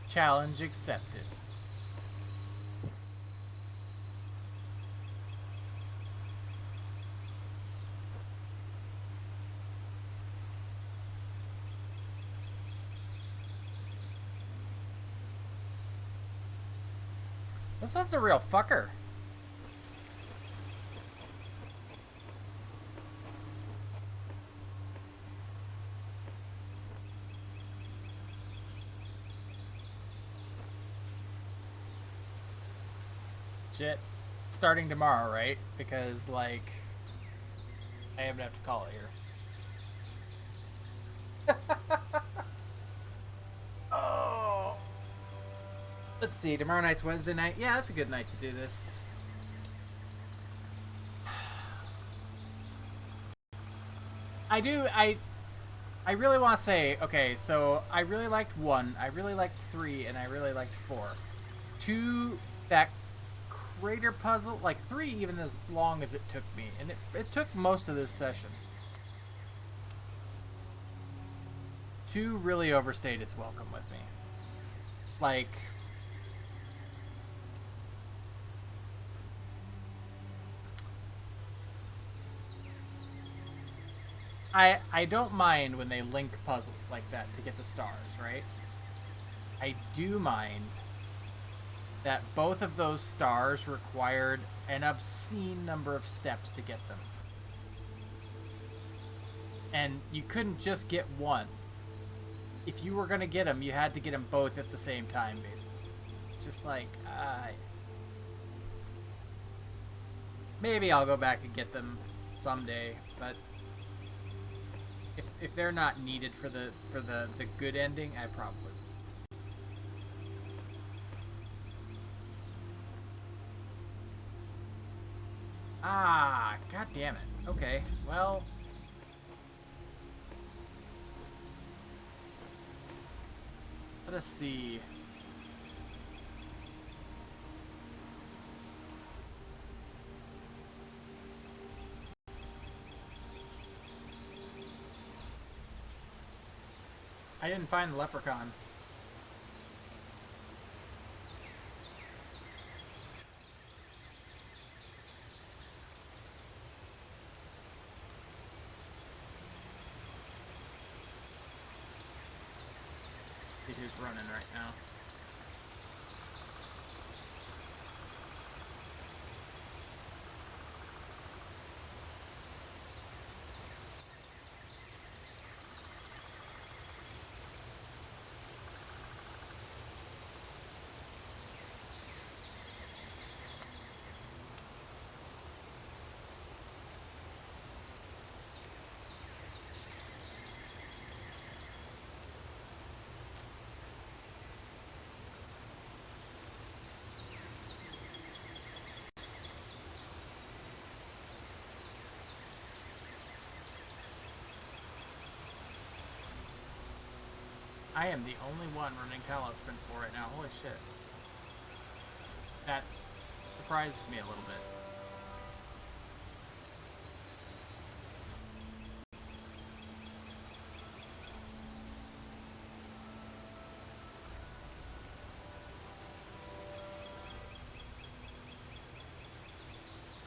[SPEAKER 3] Challenge accepted. This one's a real fucker. Shit. Starting tomorrow, right? Because, like, I even have to call it here. Oh. Let's see. Tomorrow night's Wednesday night. Yeah, that's a good night to do this. I really want to say, okay, so I really liked 1, I really liked 3, and I really liked 4. 2, that crater puzzle, like 3 even as long as it took me, and it took most of this session. 2 really overstayed its welcome with me. Like, I don't mind when they link puzzles like that to get the stars, right? I do mind that both of those stars required an obscene number of steps to get them. And you couldn't just get one. If you were going to get them, you had to get them both at the same time, basically. It's just like, maybe I'll go back and get them someday, but if they're not needed for the good ending, I probably will. Ah, god damn it. Okay, well. Let us see. I didn't find the leprechaun. It is running right now. I am the only one running Talos Principle right now. Holy shit. That surprises me a little bit.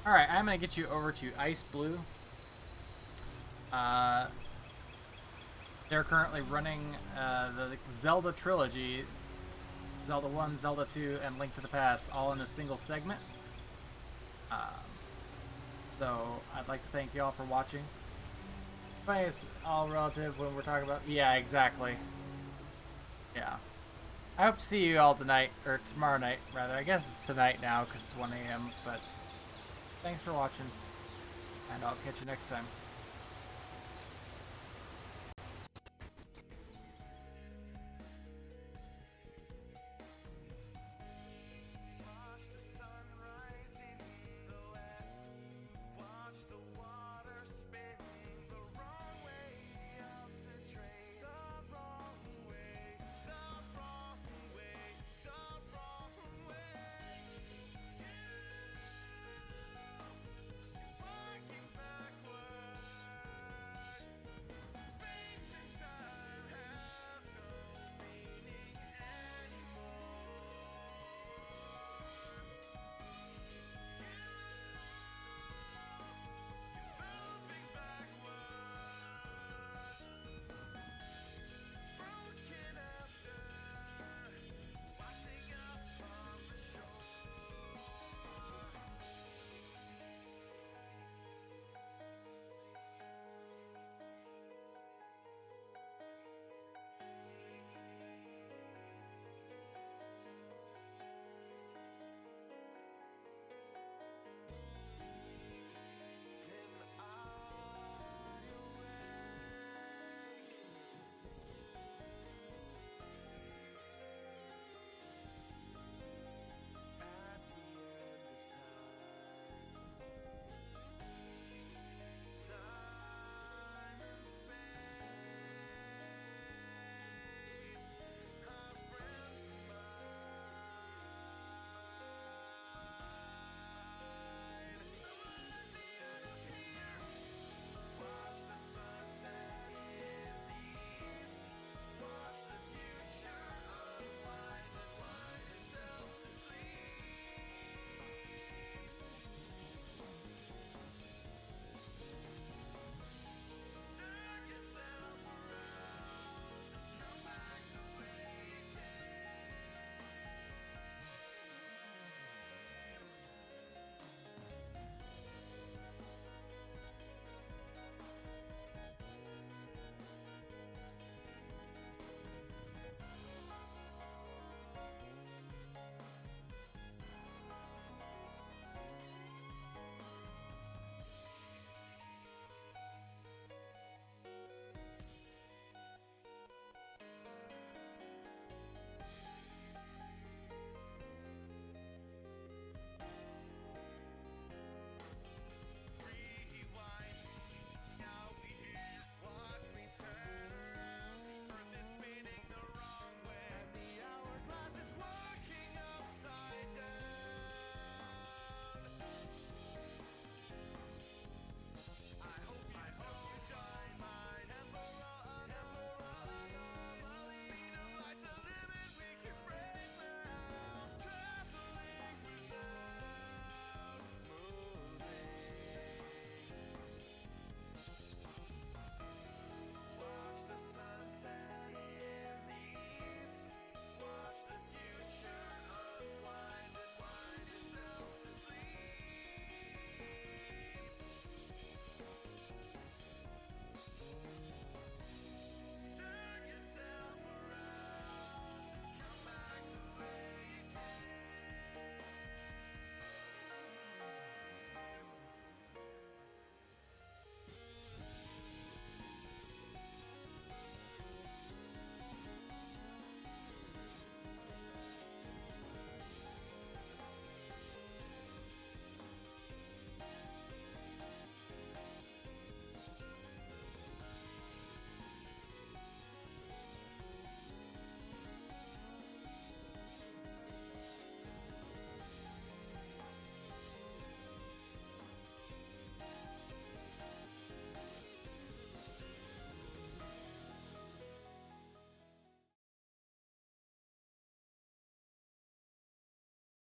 [SPEAKER 3] Alright, I'm going to get you over to Ice Blue. They're currently running the Zelda trilogy, Zelda 1, Zelda 2, and Link to the Past, all in a single segment. So I'd like to thank you all for watching. Funny, it's all relative when we're talking about. Yeah, exactly. Yeah. I hope to see you all tonight, or tomorrow night, rather. I guess it's tonight now because it's 1 a.m. But thanks for watching, and I'll catch you next time.